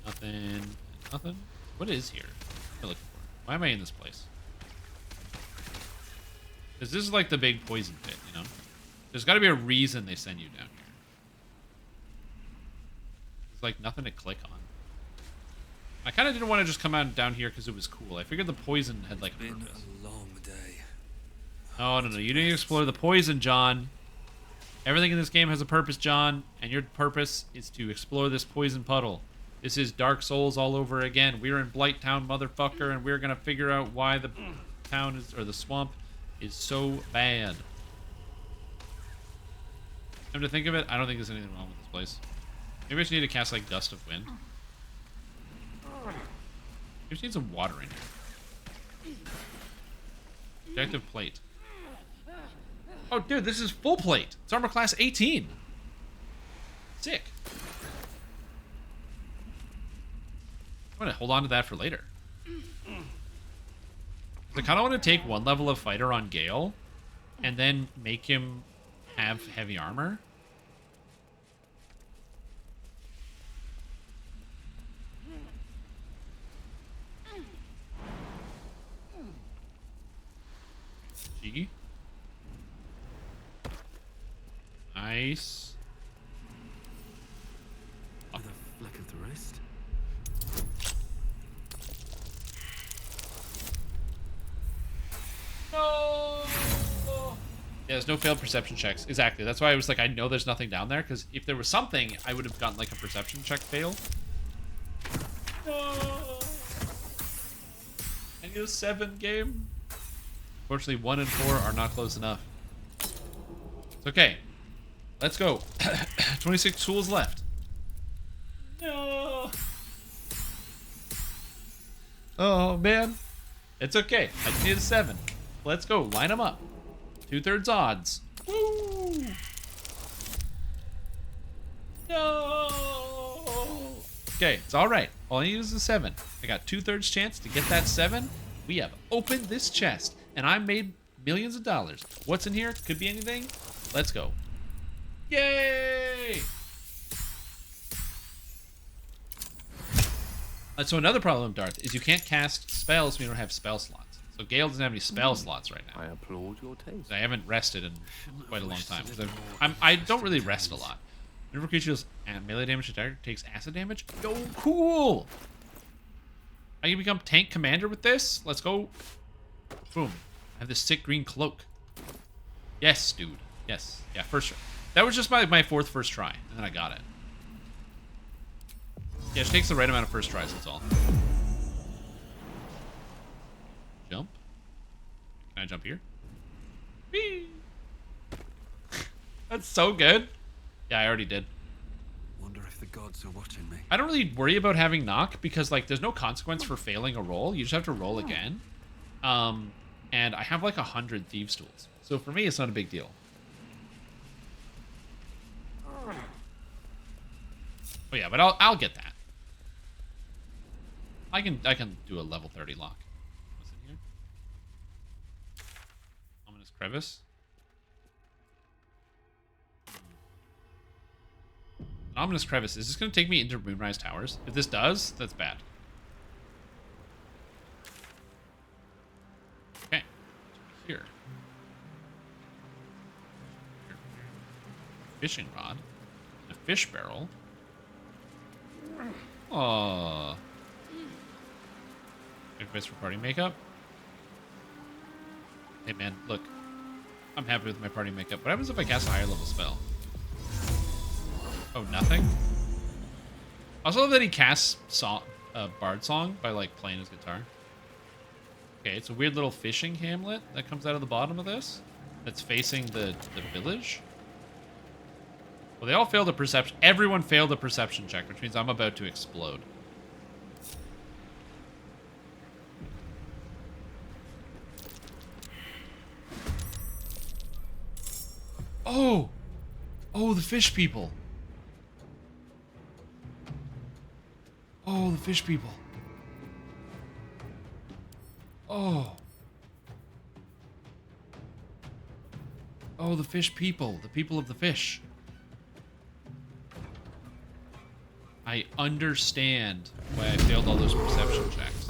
Nothing. Nothing. What is here? What am I looking for? Why am I in this place? Because this is like the big poison pit, you know? There's got to be a reason they send you down here. There's like nothing to click on. I kind of didn't want to just come out down here because it was cool. I figured the poison had like a purpose. Been a long day. Oh, no. You need to explore the poison, John. Everything in this game has a purpose, John. And your purpose is to explore this poison puddle. This is Dark Souls all over again. We're in Blight Town, motherfucker, and we're going to figure out why the town is, or the swamp is so bad. Come to think of it, I don't think there's anything wrong with this place. Maybe I just need to cast, like, Gust of Wind. I just need some water in here. Protective plate. Oh, dude, this is full plate. It's armor class 18. Sick. I'm gonna hold on to that for later. I kind of want to take one level of fighter on Gale and then make him have heavy armor. G. Nice. With a flick of the wrist. No. Yeah, there's no failed perception checks. Exactly. That's why I was like, I know there's nothing down there, because if there was something, I would have gotten like a perception check fail. No. I need a 7 game. Unfortunately, 1 and 4 are not close enough. It's okay. Let's go. 26 tools left. No. Oh, man. It's okay. I just need a 7. Let's go. Line them up. 2/3 odds. Woo! No. Okay, it's all right. All I need is a 7. I got 2/3 chance to get that 7. We have opened this chest, and I made millions of dollars. What's in here? Could be anything. Let's go. Yay! So another problem, Darth, is you can't cast spells when you don't have spell slots. So Gale doesn't have any spell slots right now. I applaud your taste. I haven't rested in quite a long time. I don't really rest a lot. Whenever a creature deals melee damage to attacker takes acid damage. Yo, cool! I can become tank commander with this. Let's go. Boom. I have this sick green cloak. Yes, dude. Yes. Yeah, first try. That was just my 4th first try, and then I got it. Yeah, it takes the right amount of first tries, that's all. Jump. Can I jump here? Whee! That's so good. Yeah, I already did. Wonder if the gods are watching me. I don't really worry about having knock because like there's no consequence for failing a roll. You just have to roll again. And I have like 100 thieves tools. So for me it's not a big deal. Oh yeah, but I'll get that. I can do a level 30 lock. What's in here? Ominous crevice. An ominous crevice. Is this going to take me into Moonrise Towers? If this does, that's bad. Okay. Here. Fishing rod. A fish barrel. Aww. Advice for party makeup. Hey man, look. I'm happy with my party makeup. What happens if I cast a higher level spell? Oh, nothing? I also love that he casts Bard Song by like playing his guitar. Okay, it's a weird little fishing hamlet that comes out of the bottom of this. That's facing the village. Well, they all failed a perception. Everyone failed a perception check, which means I'm about to explode. Oh! Oh, the fish people. Oh, the fish people. Oh. Oh, the fish people. The people of the fish. I understand why I failed all those perception checks.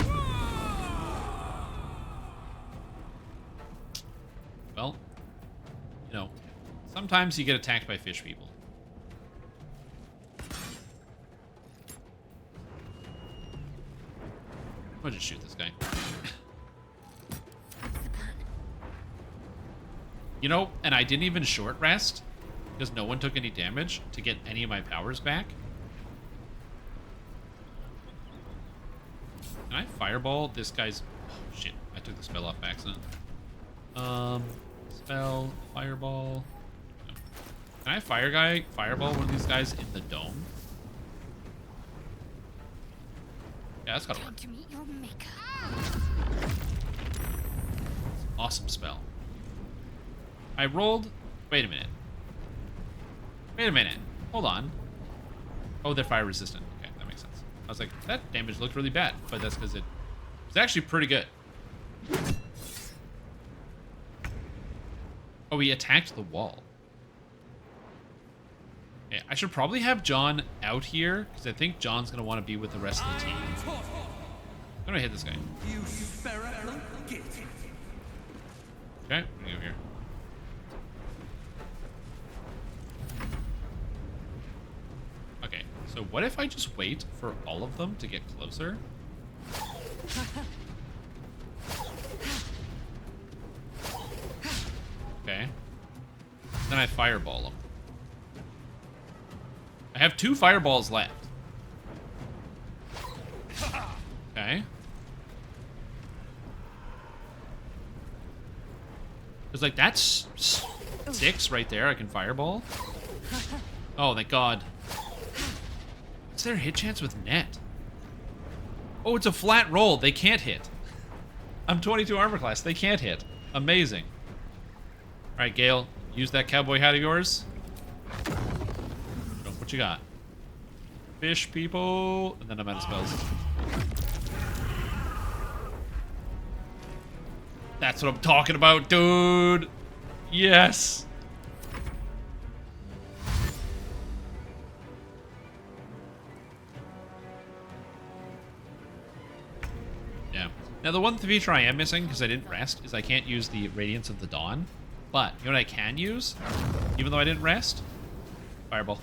Well, you know, sometimes you get attacked by fish people. I'll just shoot this guy. You know, and I didn't even short rest because no one took any damage to get any of my powers back. Can I fireball this guy's... Oh, shit. I took the spell off by accident. Spell, fireball... No. Can I fireball one of these guys in the dome? Yeah, that's gotta work. To meet your maker. Awesome spell. I rolled... Wait a minute. Wait a minute. Hold on. Oh, they're fire resistant. Okay, that makes sense. I was like, that damage looked really bad, but that's because it was actually pretty good. Oh, he attacked the wall. Okay, I should probably have John out here, because I think John's going to want to be with the rest of the team. I'm going to hit this guy. Okay, I'm going to go here. Okay, so what if I just wait for all of them to get closer? Okay. Then I fireball them. I have 2 fireballs left. Okay. It's like, that's 6 right there. I can fireball. Oh, thank God. What's their hit chance with net? Oh, it's a flat roll. They can't hit. I'm 22 armor class. They can't hit. Amazing. All right, Gale, use that cowboy hat of yours. Show 'em what you got. Fish people, and then I'm out of spells. That's what I'm talking about, dude. Yes. Yeah. Now, the one feature I am missing, because I didn't rest, is I can't use the Radiance of the Dawn. But, you know what I can use? Even though I didn't rest? Fireball.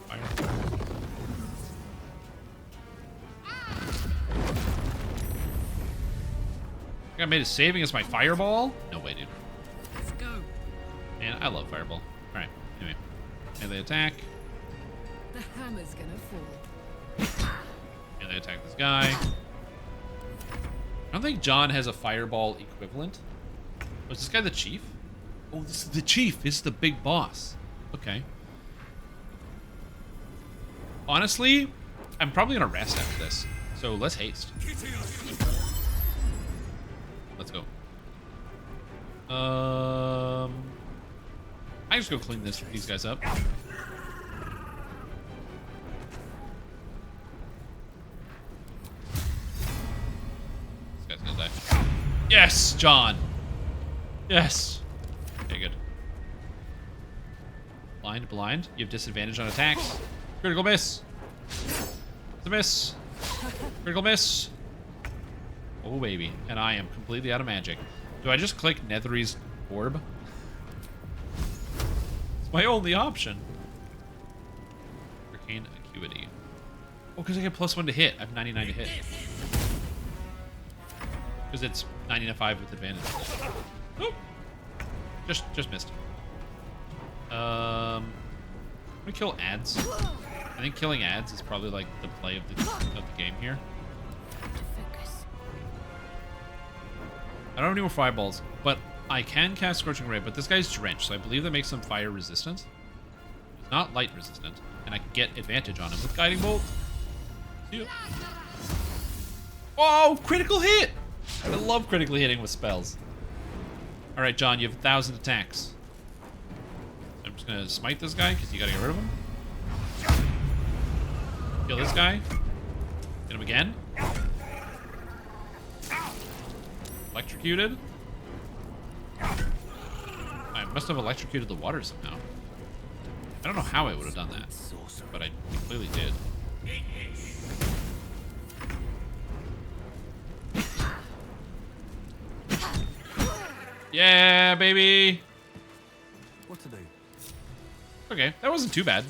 Fire. I think I made a save against my Fireball? No way, dude. Let's go. Man, I love Fireball. Alright, anyway. Melee attack. The hammer's gonna fall. Melee attack this guy. I don't think John has a Fireball equivalent. Was this guy the chief? Oh, this is the chief. This is the big boss. Okay. Honestly, I'm probably gonna rest after this. So let's haste. Let's go. I just go clean these guys up. This guy's gonna die. Yes, John. Yes. Okay, good. Blind, blind. You have disadvantage on attacks. Critical miss. It's a miss. Critical miss. Oh, baby. And I am completely out of magic. Do I just click Nethery's orb? It's my only option. Arcane Acuity. Oh, because I get +1 to hit. I have 99 to hit. Because it's 95 with advantage. Oh. Just missed. I'm gonna kill ads. I think killing ads is probably like the play of the game here. I don't have any more fireballs, but I can cast Scorching Ray, but this guy's drenched, so I believe that makes him fire resistant. He's not light resistant, and I can get advantage on him with Guiding Bolt. See ya. Oh, critical hit! I love critically hitting with spells. Alright, John, you have 1,000 attacks. I'm just gonna smite this guy, because you gotta get rid of him. Kill this guy. Hit him again. Electrocuted. I must have electrocuted the water somehow. I don't know how I would have done that, but I clearly did. Yeah, baby. What to do? Okay, that wasn't too bad.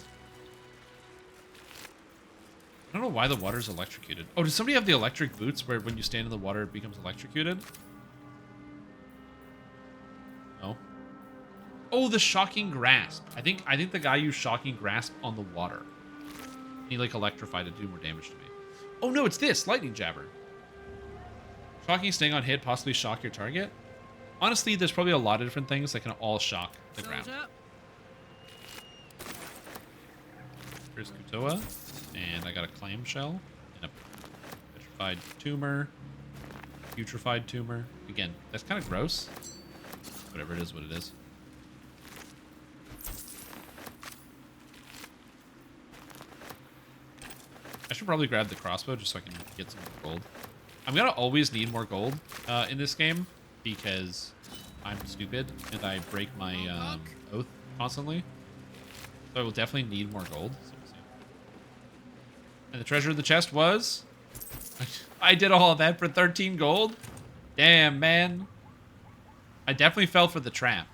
I don't know why the water's electrocuted. Oh, does somebody have the electric boots where when you stand in the water it becomes electrocuted? No. Oh, the Shocking Grasp. I think the guy used Shocking Grasp on the water. He like electrified to do more damage to me. Oh no, it's this Lightning Jabber. Shocking Sting on hit, possibly shock your target. Honestly, there's probably a lot of different things that can all shock the ground. Here's Kutoa, and I got a clamshell and a Putrefied tumor. Putrefied tumor. Again, that's kind of gross. Whatever it is, what it is. I should probably grab the crossbow just so I can get some more gold. I'm gonna always need more gold in this game because I'm stupid and I break my oath constantly. So I will definitely need more gold. So we'll see. And the treasure of the chest was... I did all of that for 13 gold? Damn, man. I definitely fell for the trap.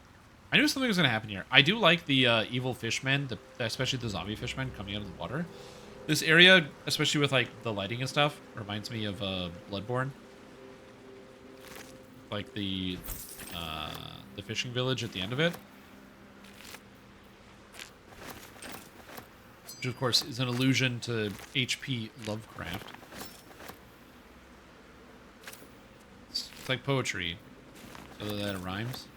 I knew something was going to happen here. I do like the evil fishmen, especially the zombie fishmen coming out of the water. This area, especially with like the lighting and stuff, reminds me of Bloodborne. Like the fishing village at the end of it. Which of course is an allusion to H.P. Lovecraft. It's like poetry, so that it rhymes.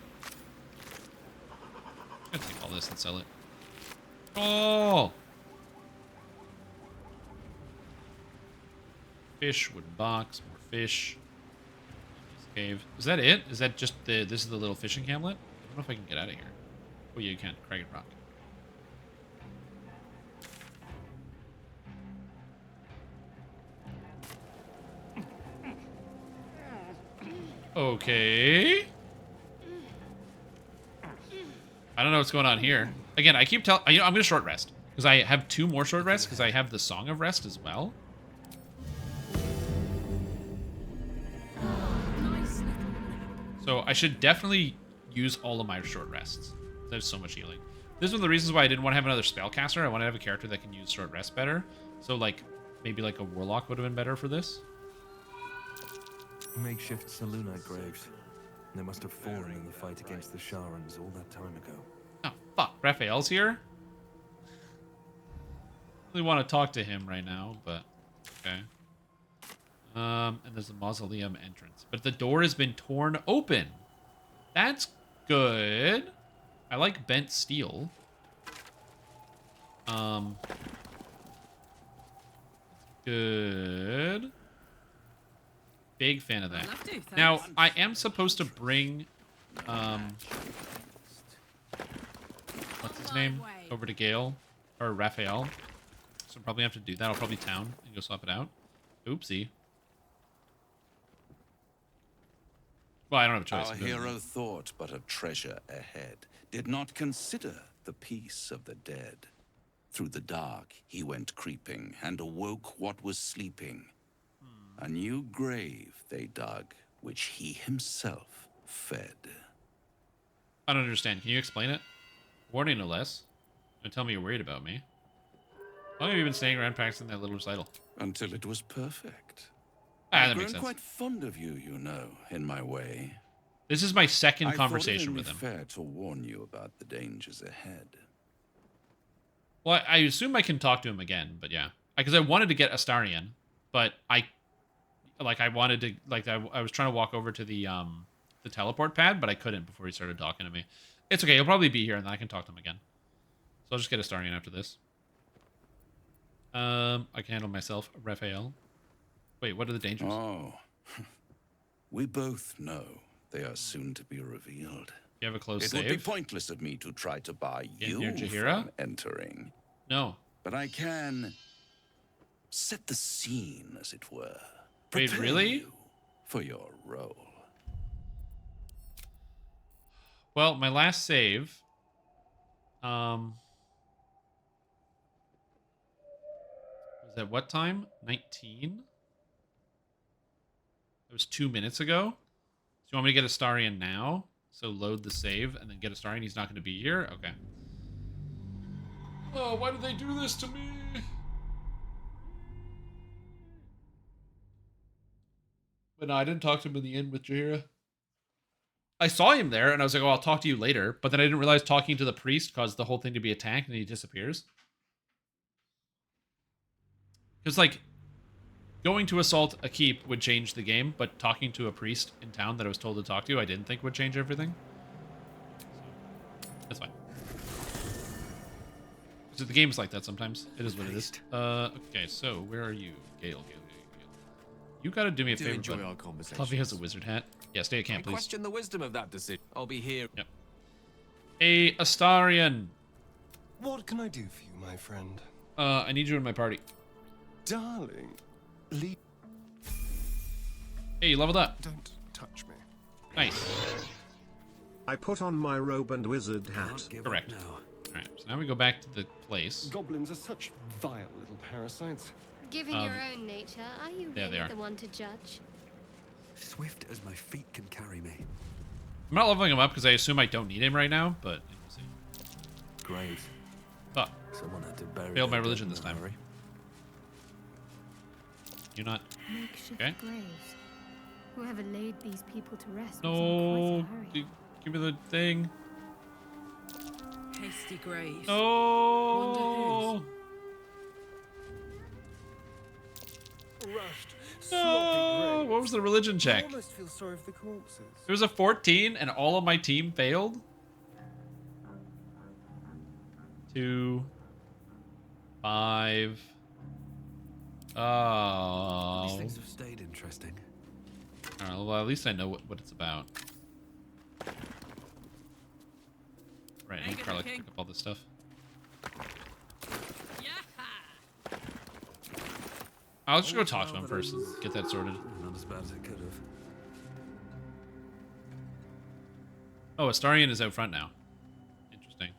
I'm gonna take all this and sell it. Oh! Fish, wooden box, more fish. Cave. Is that it? Is that just the... This is the little fishing hamlet? I don't know if I can get out of here. Oh, yeah, you can. Cragged Rock. Okay. I don't know what's going on here. Again, I keep telling... You know, I'm going to short rest. Because I have 2 more short rests. Because I have the Song of Rest as well. So I should definitely use all of my short rests. There's so much healing. This is one of the reasons why I didn't want to have another spellcaster. I want to have a character that can use short rest better. So like, maybe like a warlock would have been better for this. Makeshift Salunite graves. They must have fallen in the fight against the Sharans all that time ago. Oh, fuck. Raphael's here? I really want to talk to him right now, but okay. And there's a mausoleum entrance. But the door has been torn open. That's good. I like bent steel. Good. Big fan of that. Now, I am supposed to bring, what's his name? Over to Gale, or Raphael. So I'll probably have to do that. I'll probably town and go swap it out. Oopsie. Well, I don't have a choice. Our hero thought but of treasure ahead, did not consider the peace of the dead. Through the dark he went creeping, and awoke what was sleeping. A new grave they dug, which he himself fed. I don't understand. Can you explain it? Warning, no less. Don't tell me you're worried about me. How long have you been staying around practicing that little recital? Until it was perfect. Ah, I've that makes grown sense. quite fond of you, you know, in my way. This is my second conversation with I him. thought it only fair to warn you about the dangers ahead. Well, I assume I can talk to him again, but yeah. Because I wanted to get Astarion, but I wanted to, I was trying to walk over to the teleport pad, but I couldn't before he started talking to me. It's okay, he'll probably be here, and then I can talk to him again. So I'll just get Astarion after this. I can handle myself, Raphael. Wait, what are the dangers? Oh, we both know they are soon to be revealed. You have a close It save? would be pointless of me to try to bar you Jaheira? from entering. No. But I can set the scene, as it were. Wait, Prepare really? you for your role. Well, my last save... was at what time? 19? That was 2 minutes ago. So you want me to get Astarion now? So load the save and then get Astarion. He's not going to be here? Okay. Oh, why did they do this to me? But no, I didn't talk to him in the inn with Jaheira. I saw him there, and I was like, oh, I'll talk to you later. But then I didn't realize talking to the priest caused the whole thing to be attacked, and he disappears. Because, like, going to assault a keep would change the game, but talking to a priest in town that I was told to talk to, I didn't think would change everything. So, that's fine. So the game's like that sometimes. It is what it is. Okay, so where are you? Gale. You gotta do me a Do favor, enjoy bud. our conversation. Fluffy has a wizard hat. Yeah, stay at camp, I please. question the wisdom of that decision. I'll be here. Yep. A Astarian. What can I do for you, my friend? I need you in my party. Darling, leave. Hey, you leveled up. Don't touch me. Nice. I put on my robe and wizard hat. Correct. Alright, so now we go back to the place. Goblins are such vile little parasites. Given your own nature, are you yeah, they really are. the one to judge? Swift as my feet can carry me. I'm not leveling him up because I assume I don't need him right now, but we'll see. Graves. Fuck. Someone had to bury Failed my their religion dead this in a time. hurry. You not? Makeshift Okay. graves. Whoever laid these people to rest was No. in quite a hurry. Give me the thing. Hasty grave. No. Rushed, No. What was the religion I check? almost feel sorry for the corpses. It was a 14 and all of my team failed? 2, 5. Oh. These things have stayed interesting. Alright, well, at least I know what it's about. Right, I'm probably pick up all this stuff. I'll just go talk to him first and get that sorted. Not as bad as it could have. Oh, Astarian is out front now. Interesting.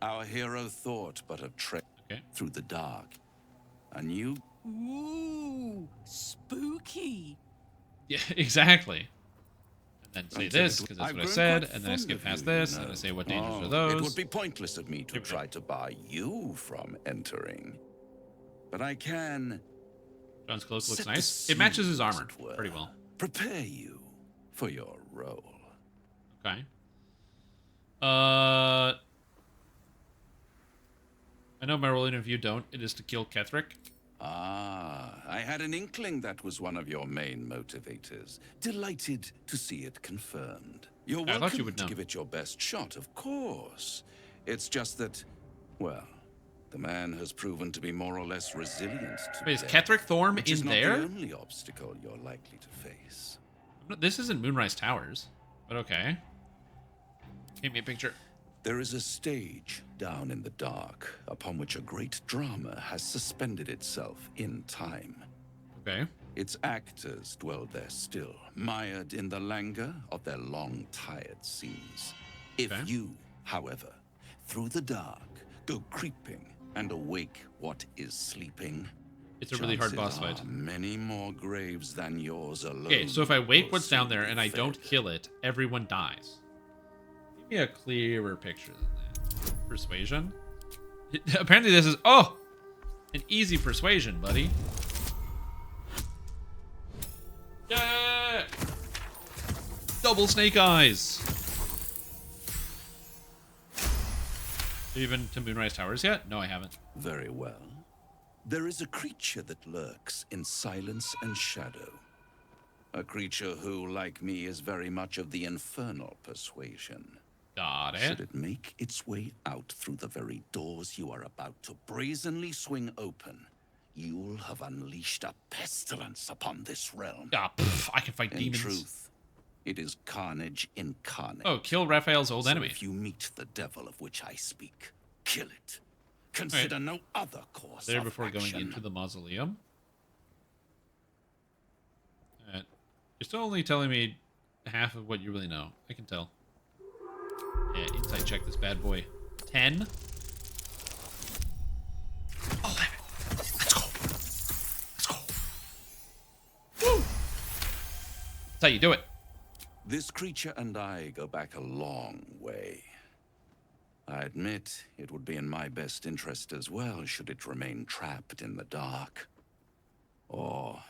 Our hero thought but of trek through the dark. A new... Ooh, spooky. Yeah, exactly. And then say Until this, it- because that's I've what I grown said, quite and then I fond skip of past you, you this, and know. I say what dangers Oh, are those. It would be pointless of me to try to bar you from entering. But I can... John's cloak looks set the nice. It matches his scene, as armor it were. pretty well. Prepare you for your role. Okay. I know my role, and if you don't, it is to kill Kethric. Ah, I had an inkling that was one of your main motivators. Delighted to see it confirmed. You're I welcome thought you would to know. give it your best shot, of course. It's just that, well, the man has proven to be more or less resilient to Wait, is death, Kethric Thorm which is in not there? the only obstacle you're likely to face. This isn't Moonrise Towers, but okay. Give me a picture. There is a stage down in the dark upon which a great drama has suspended itself in time. Okay. Its actors dwell there still, mired in the languor of their long, tired scenes. If you, however, through the dark, go creeping and awake what is sleeping, It's a really hard boss chances fight. are many more graves than yours alone. Okay, so if I wake will what's down soon there be and I fed. don't kill it, everyone dies. Give me a clearer picture than that. Persuasion? Apparently this is... Oh! An easy persuasion, buddy. Yeah! Double snake eyes! Have you been to Moonrise Towers yet? No, I haven't. Very well. There is a creature that lurks in silence and shadow. A creature who, like me, is very much of the infernal persuasion. Got it. Should it make its way out through the very doors you are about to brazenly swing open, you'll have unleashed a pestilence upon this realm. Ah, I can fight In demons. truth, it is carnage incarnate. Oh, kill Raphael's old So enemy. if you meet the devil of which I speak, kill it. Consider no other course There of before action. going into the mausoleum. You're still only telling me half of what you really know. I can tell. Yeah, insight check this bad boy. 10. 11. Let's go. Let's go. Woo! That's how you do it. This creature and I go back a long way. I admit it would be in my best interest as well should it remain trapped in the dark. Or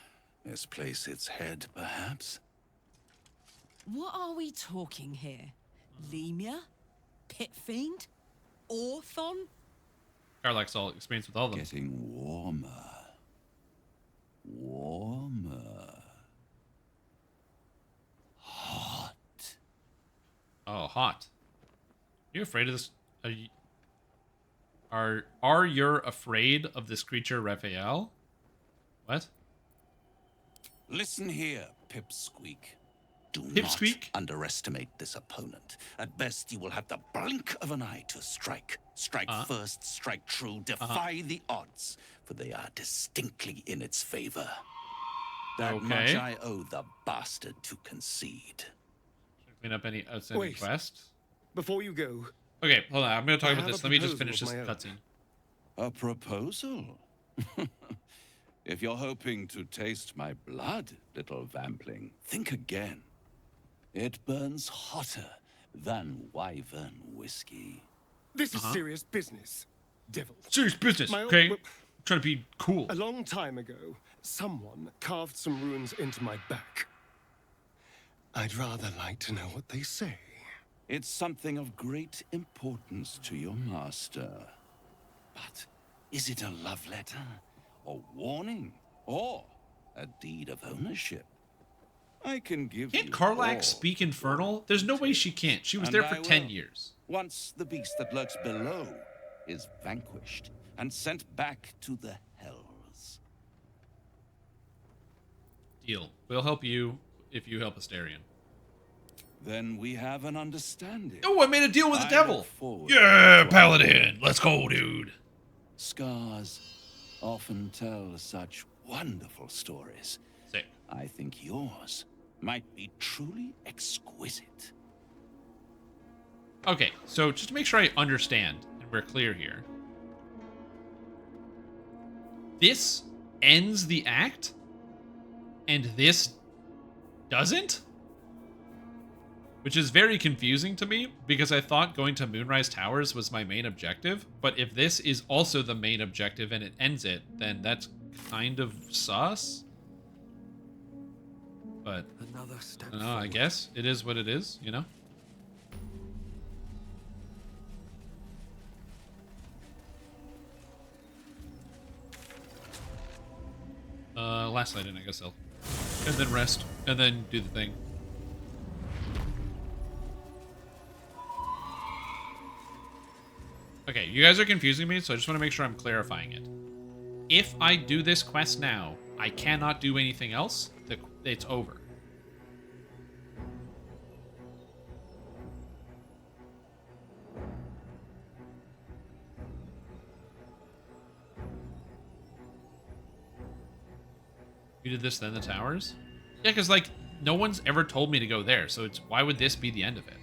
misplace its head, perhaps? What are we talking here? Lemur? Pit Fiend? Orthon? Carlax's all experienced with all of them. Getting warmer. Warmer. Hot. Oh, hot. You afraid of this? Are you afraid of this creature, Raphael? What? Listen here, Pipsqueak. Do Pipsqueak? not underestimate this opponent. At best, you will have the blink of an eye to strike. Strike first, strike true, defy the odds, for they are distinctly in its favor. That much I owe the bastard to concede. Clean up any outstanding quests. Before you go. Okay, hold on. I'm going to talk I about have this. a Let me just proposal finish of this my own. cutscene. A proposal? If you're hoping to taste my blood, little vampling, think again. It burns hotter than wyvern whiskey. This is serious business, devil. Serious business, okay? I'm trying to be cool. A long time ago, someone carved some runes into my back. I'd rather like to know what they say. It's something of great importance to your master. But is it a love letter, a warning, or a deed of ownership? I can give you Can't Karlach all. speak Infernal? There's no way she can't. She was And there for I 10 will. years. Once the beast that lurks below is vanquished and sent back to the hells. Deal. We'll help you if you help Astarion. Then we have an understanding. Oh, I made a deal with the I devil. look forward Yeah, to Paladin. Let's go, dude. Scars often tell such wonderful stories. Sick. I think yours might be truly exquisite. Okay, so just to make sure I understand, and we're clear here. This ends the act, and this doesn't? Which is very confusing to me, because I thought going to Moonrise Towers was my main objective, but if this is also the main objective and it ends it, then that's kind of sus. But, Another step I don't know, I guess it is what it is, you know? Last night, I guess I'll... And then rest, and then do the thing. Okay, you guys are confusing me, so I just want to make sure I'm clarifying it. If I do this quest now, I cannot do anything else. It's over. You did this, then the towers? Yeah, because, like, no one's ever told me to go there, so it's why would this be the end of it?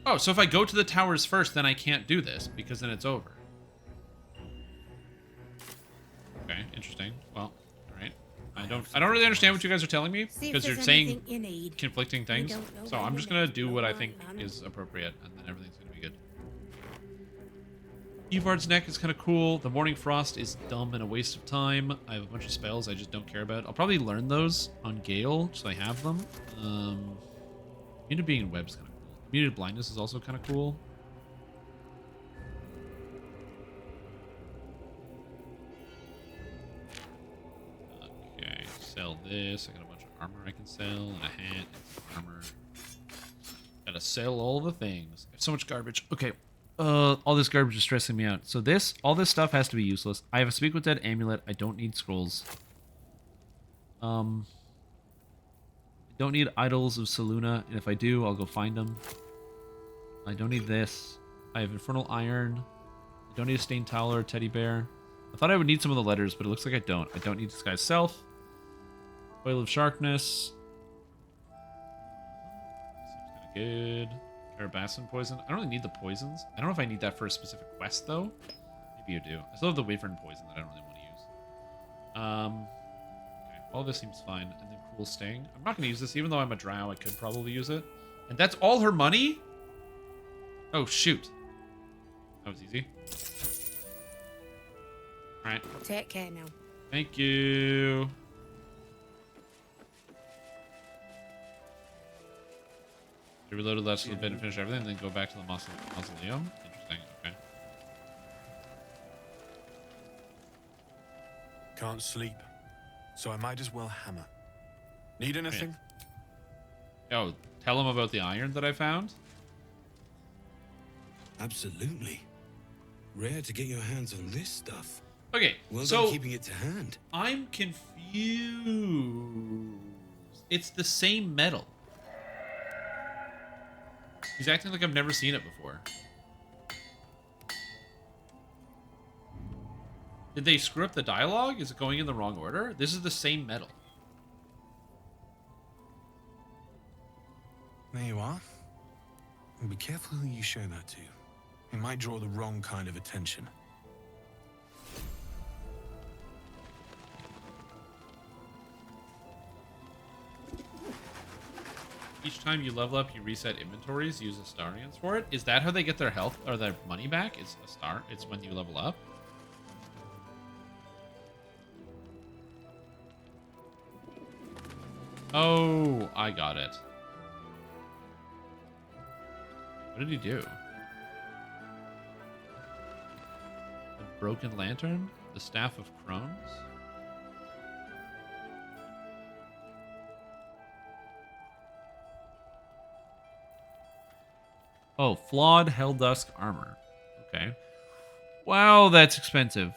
Oh, so if I go to the towers first, then I can't do this, because then it's over. Okay, interesting. Well, alright. I don't really understand what you guys are telling me, because you're saying conflicting things. So I'm just gonna do what I think is appropriate, and then everything's gonna be good. Evard's Neck is kind of cool. The Morning Frost is dumb and a waste of time. I have a bunch of spells I just don't care about. I'll probably learn those on Gale, so I have them. Into being in web's kind of cool. Muted Blindness is also kind of cool. Okay, sell this. I got a bunch of armor I can sell, and a hat, and some armor. Gotta sell all the things. I have so much garbage. Okay. All this garbage is stressing me out. So all this stuff has to be useless. I have a Speak with Dead amulet. I don't need scrolls. I don't need Idols of Selûne, and if I do, I'll go find them. I don't need this. I have Infernal Iron. I don't need a Stained Towel or a Teddy Bear. I thought I would need some of the letters, but it looks like I don't. I don't need Disguise Self. Oil of Sharpness. Seems kind of good. Carabasan Poison. I don't really need the poisons. I don't know if I need that for a specific quest, though. Maybe you do. I still have the Wyvern Poison that I don't really want to use. Okay, all this seems fine. And then Cruel Sting. I'm not going to use this, even though I'm a drow. I could probably use it. And that's all her money? Oh, shoot. That was easy. Alright. Take care now. Thank you. You reloaded last little bit and finish everything, and then go back to the mausoleum? Interesting, okay. Can't sleep, so I might as well hammer. Need anything? Oh, tell him about the iron that I found? Absolutely. Rare to get your hands on this stuff. Okay, Well so done keeping it to hand. I'm confused. It's the same metal. He's acting like I've never seen it before. Did they screw up the dialogue? Is it going in the wrong order? This is the same metal. There you are. And be careful who you show that to. It might draw the wrong kind of attention. Each time you level up, you reset inventories, use Astarians for it. Is that how they get their health or their money back? It's a star. It's when you level up. Oh, I got it. What did he do? The Broken Lantern? The Staff of Crones? Oh, flawed Helldusk armor. Okay. Wow, that's expensive.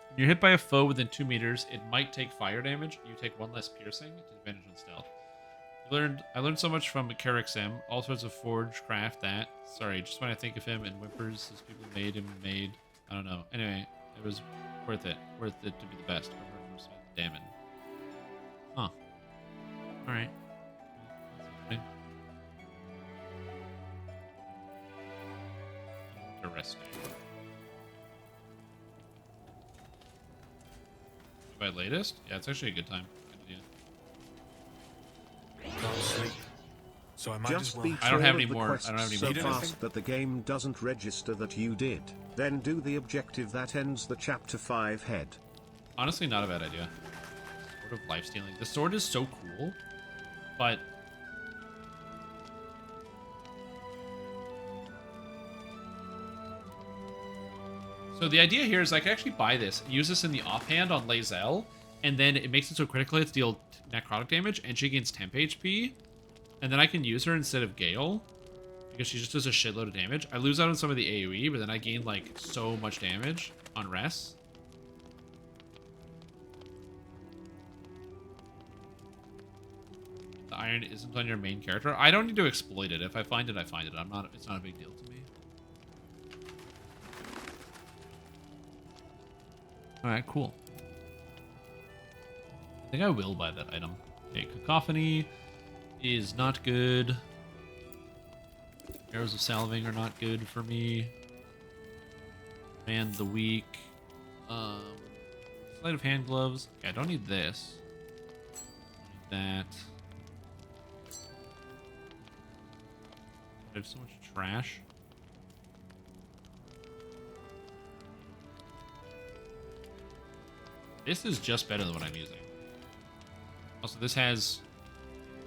When you're hit by a foe within 2 meters, it might take fire damage. You take 1 less piercing. It's advantage on stealth. I learned so much from Carrick Sim. All sorts of forge, craft, that. Sorry, just when I think of him and whimpers, his people made him made. I don't know. Anyway, it was worth it. Worth it to be the best. Damn it. Huh. Alright. Interesting. By latest? Yeah, it's actually a good time. Good idea. Can't sleep. So I might Just as well. beat I don't have all any of the more. quests I don't have any so more. fast that the game doesn't register that you did. Then do the objective that ends the chapter 5 head. Honestly, not a bad idea. Sword of life stealing. The sword is so cool, but so the idea here is I can actually buy this, use this in the offhand on Lae'zel, and then it makes it so critically it's deal necrotic damage, and she gains temp HP, and then I can use her instead of Gale, because she just does a shitload of damage. I lose out on some of the AoE, but then I gain, like, so much damage on rest. The iron isn't on your main character. I don't need to exploit it. If I find it, I find it. It's not a big deal to me. Alright, cool. I think I will buy that item. Okay, Cacophony is not good. Arrows of Salving are not good for me. Man the Weak. Sleight of Hand Gloves. Okay, I don't need this. I don't need that. There's so much trash. This is just better than what I'm using. Also, this has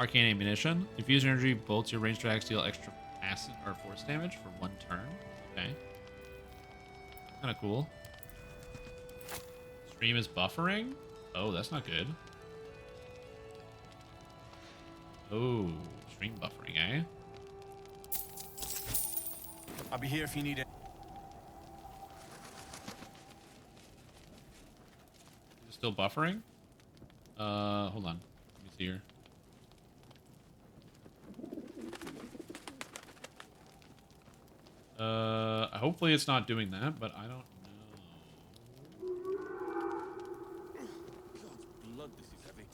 arcane ammunition. Infuse energy, bolts your ranged attacks deal extra acid or force damage for 1 turn. Okay. Kind of cool. Stream is buffering. Oh, that's not good. Oh, stream buffering, eh? I'll be here if you need it. Is it still buffering? Hold on. Let me see here. Hopefully it's not doing that, but I don't know. God's blood, this is heavy.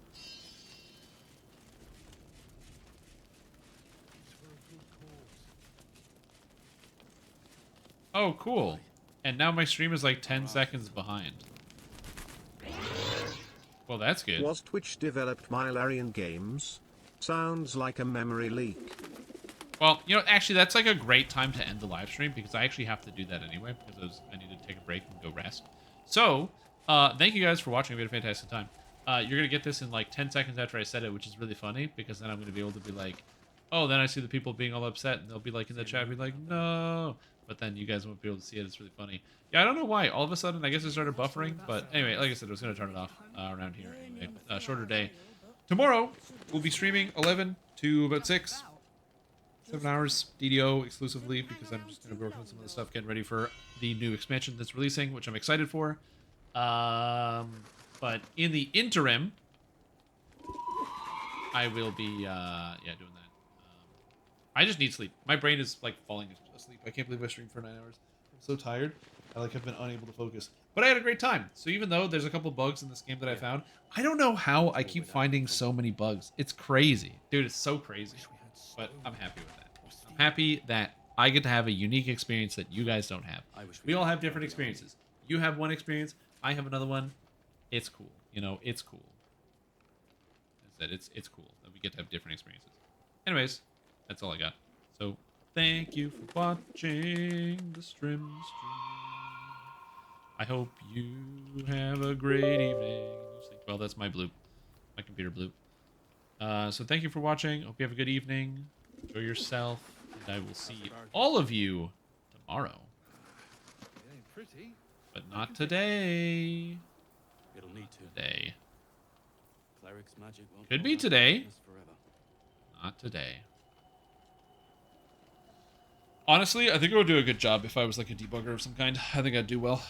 Oh, cool. And now my stream is like 10 seconds behind. Well, that's good. Was Twitch developed by Larian Games? Sounds like a memory leak. Well, you know, actually, that's like a great time to end the live stream because I actually have to do that anyway because I need to take a break and go rest. So, thank you guys for watching. We had a fantastic time. You're going to get this in like 10 seconds after I said it, which is really funny because then I'm going to be able to be like, oh, then I see the people being all upset and they'll be like in the chat, be like, no. But then you guys won't be able to see it. It's really funny. Yeah, I don't know why. All of a sudden, I guess it started buffering. But anyway, like I said, I was going to turn it off around here anyway. Shorter day. Tomorrow, we'll be streaming 11 to about 6. 7 hours DDO exclusively because I'm just going to be working on some of the stuff, getting ready for the new expansion that's releasing, which I'm excited for. But in the interim, I will be doing that. I just need sleep. My brain is like falling asleep. I can't believe I streamed for 9 hours. I'm so tired. I have been unable to focus. But I had a great time. So even though there's a couple bugs in this game that I found, I don't know how I keep finding so many bugs. It's crazy. Dude, it's so crazy. But I'm happy with that. I'm happy that I get to have a unique experience that you guys don't have. We all have different experiences. You have one experience. I have another one. It's cool. You know, it's cool. I said it's cool that we get to have different experiences. Anyways, that's all I got. So thank you for watching the stream. I hope you have a great evening. Well, that's my bloop. My computer bloop. So thank you for watching. Hope you have a good evening. Enjoy yourself. And I will see all of you tomorrow. It ain't pretty. But not today. It'll need to. Today. Cleric's magic won't Could be hold up today. darkness forever. Not today. Honestly, I think I would do a good job if I was like a debugger of some kind. I think I'd do well.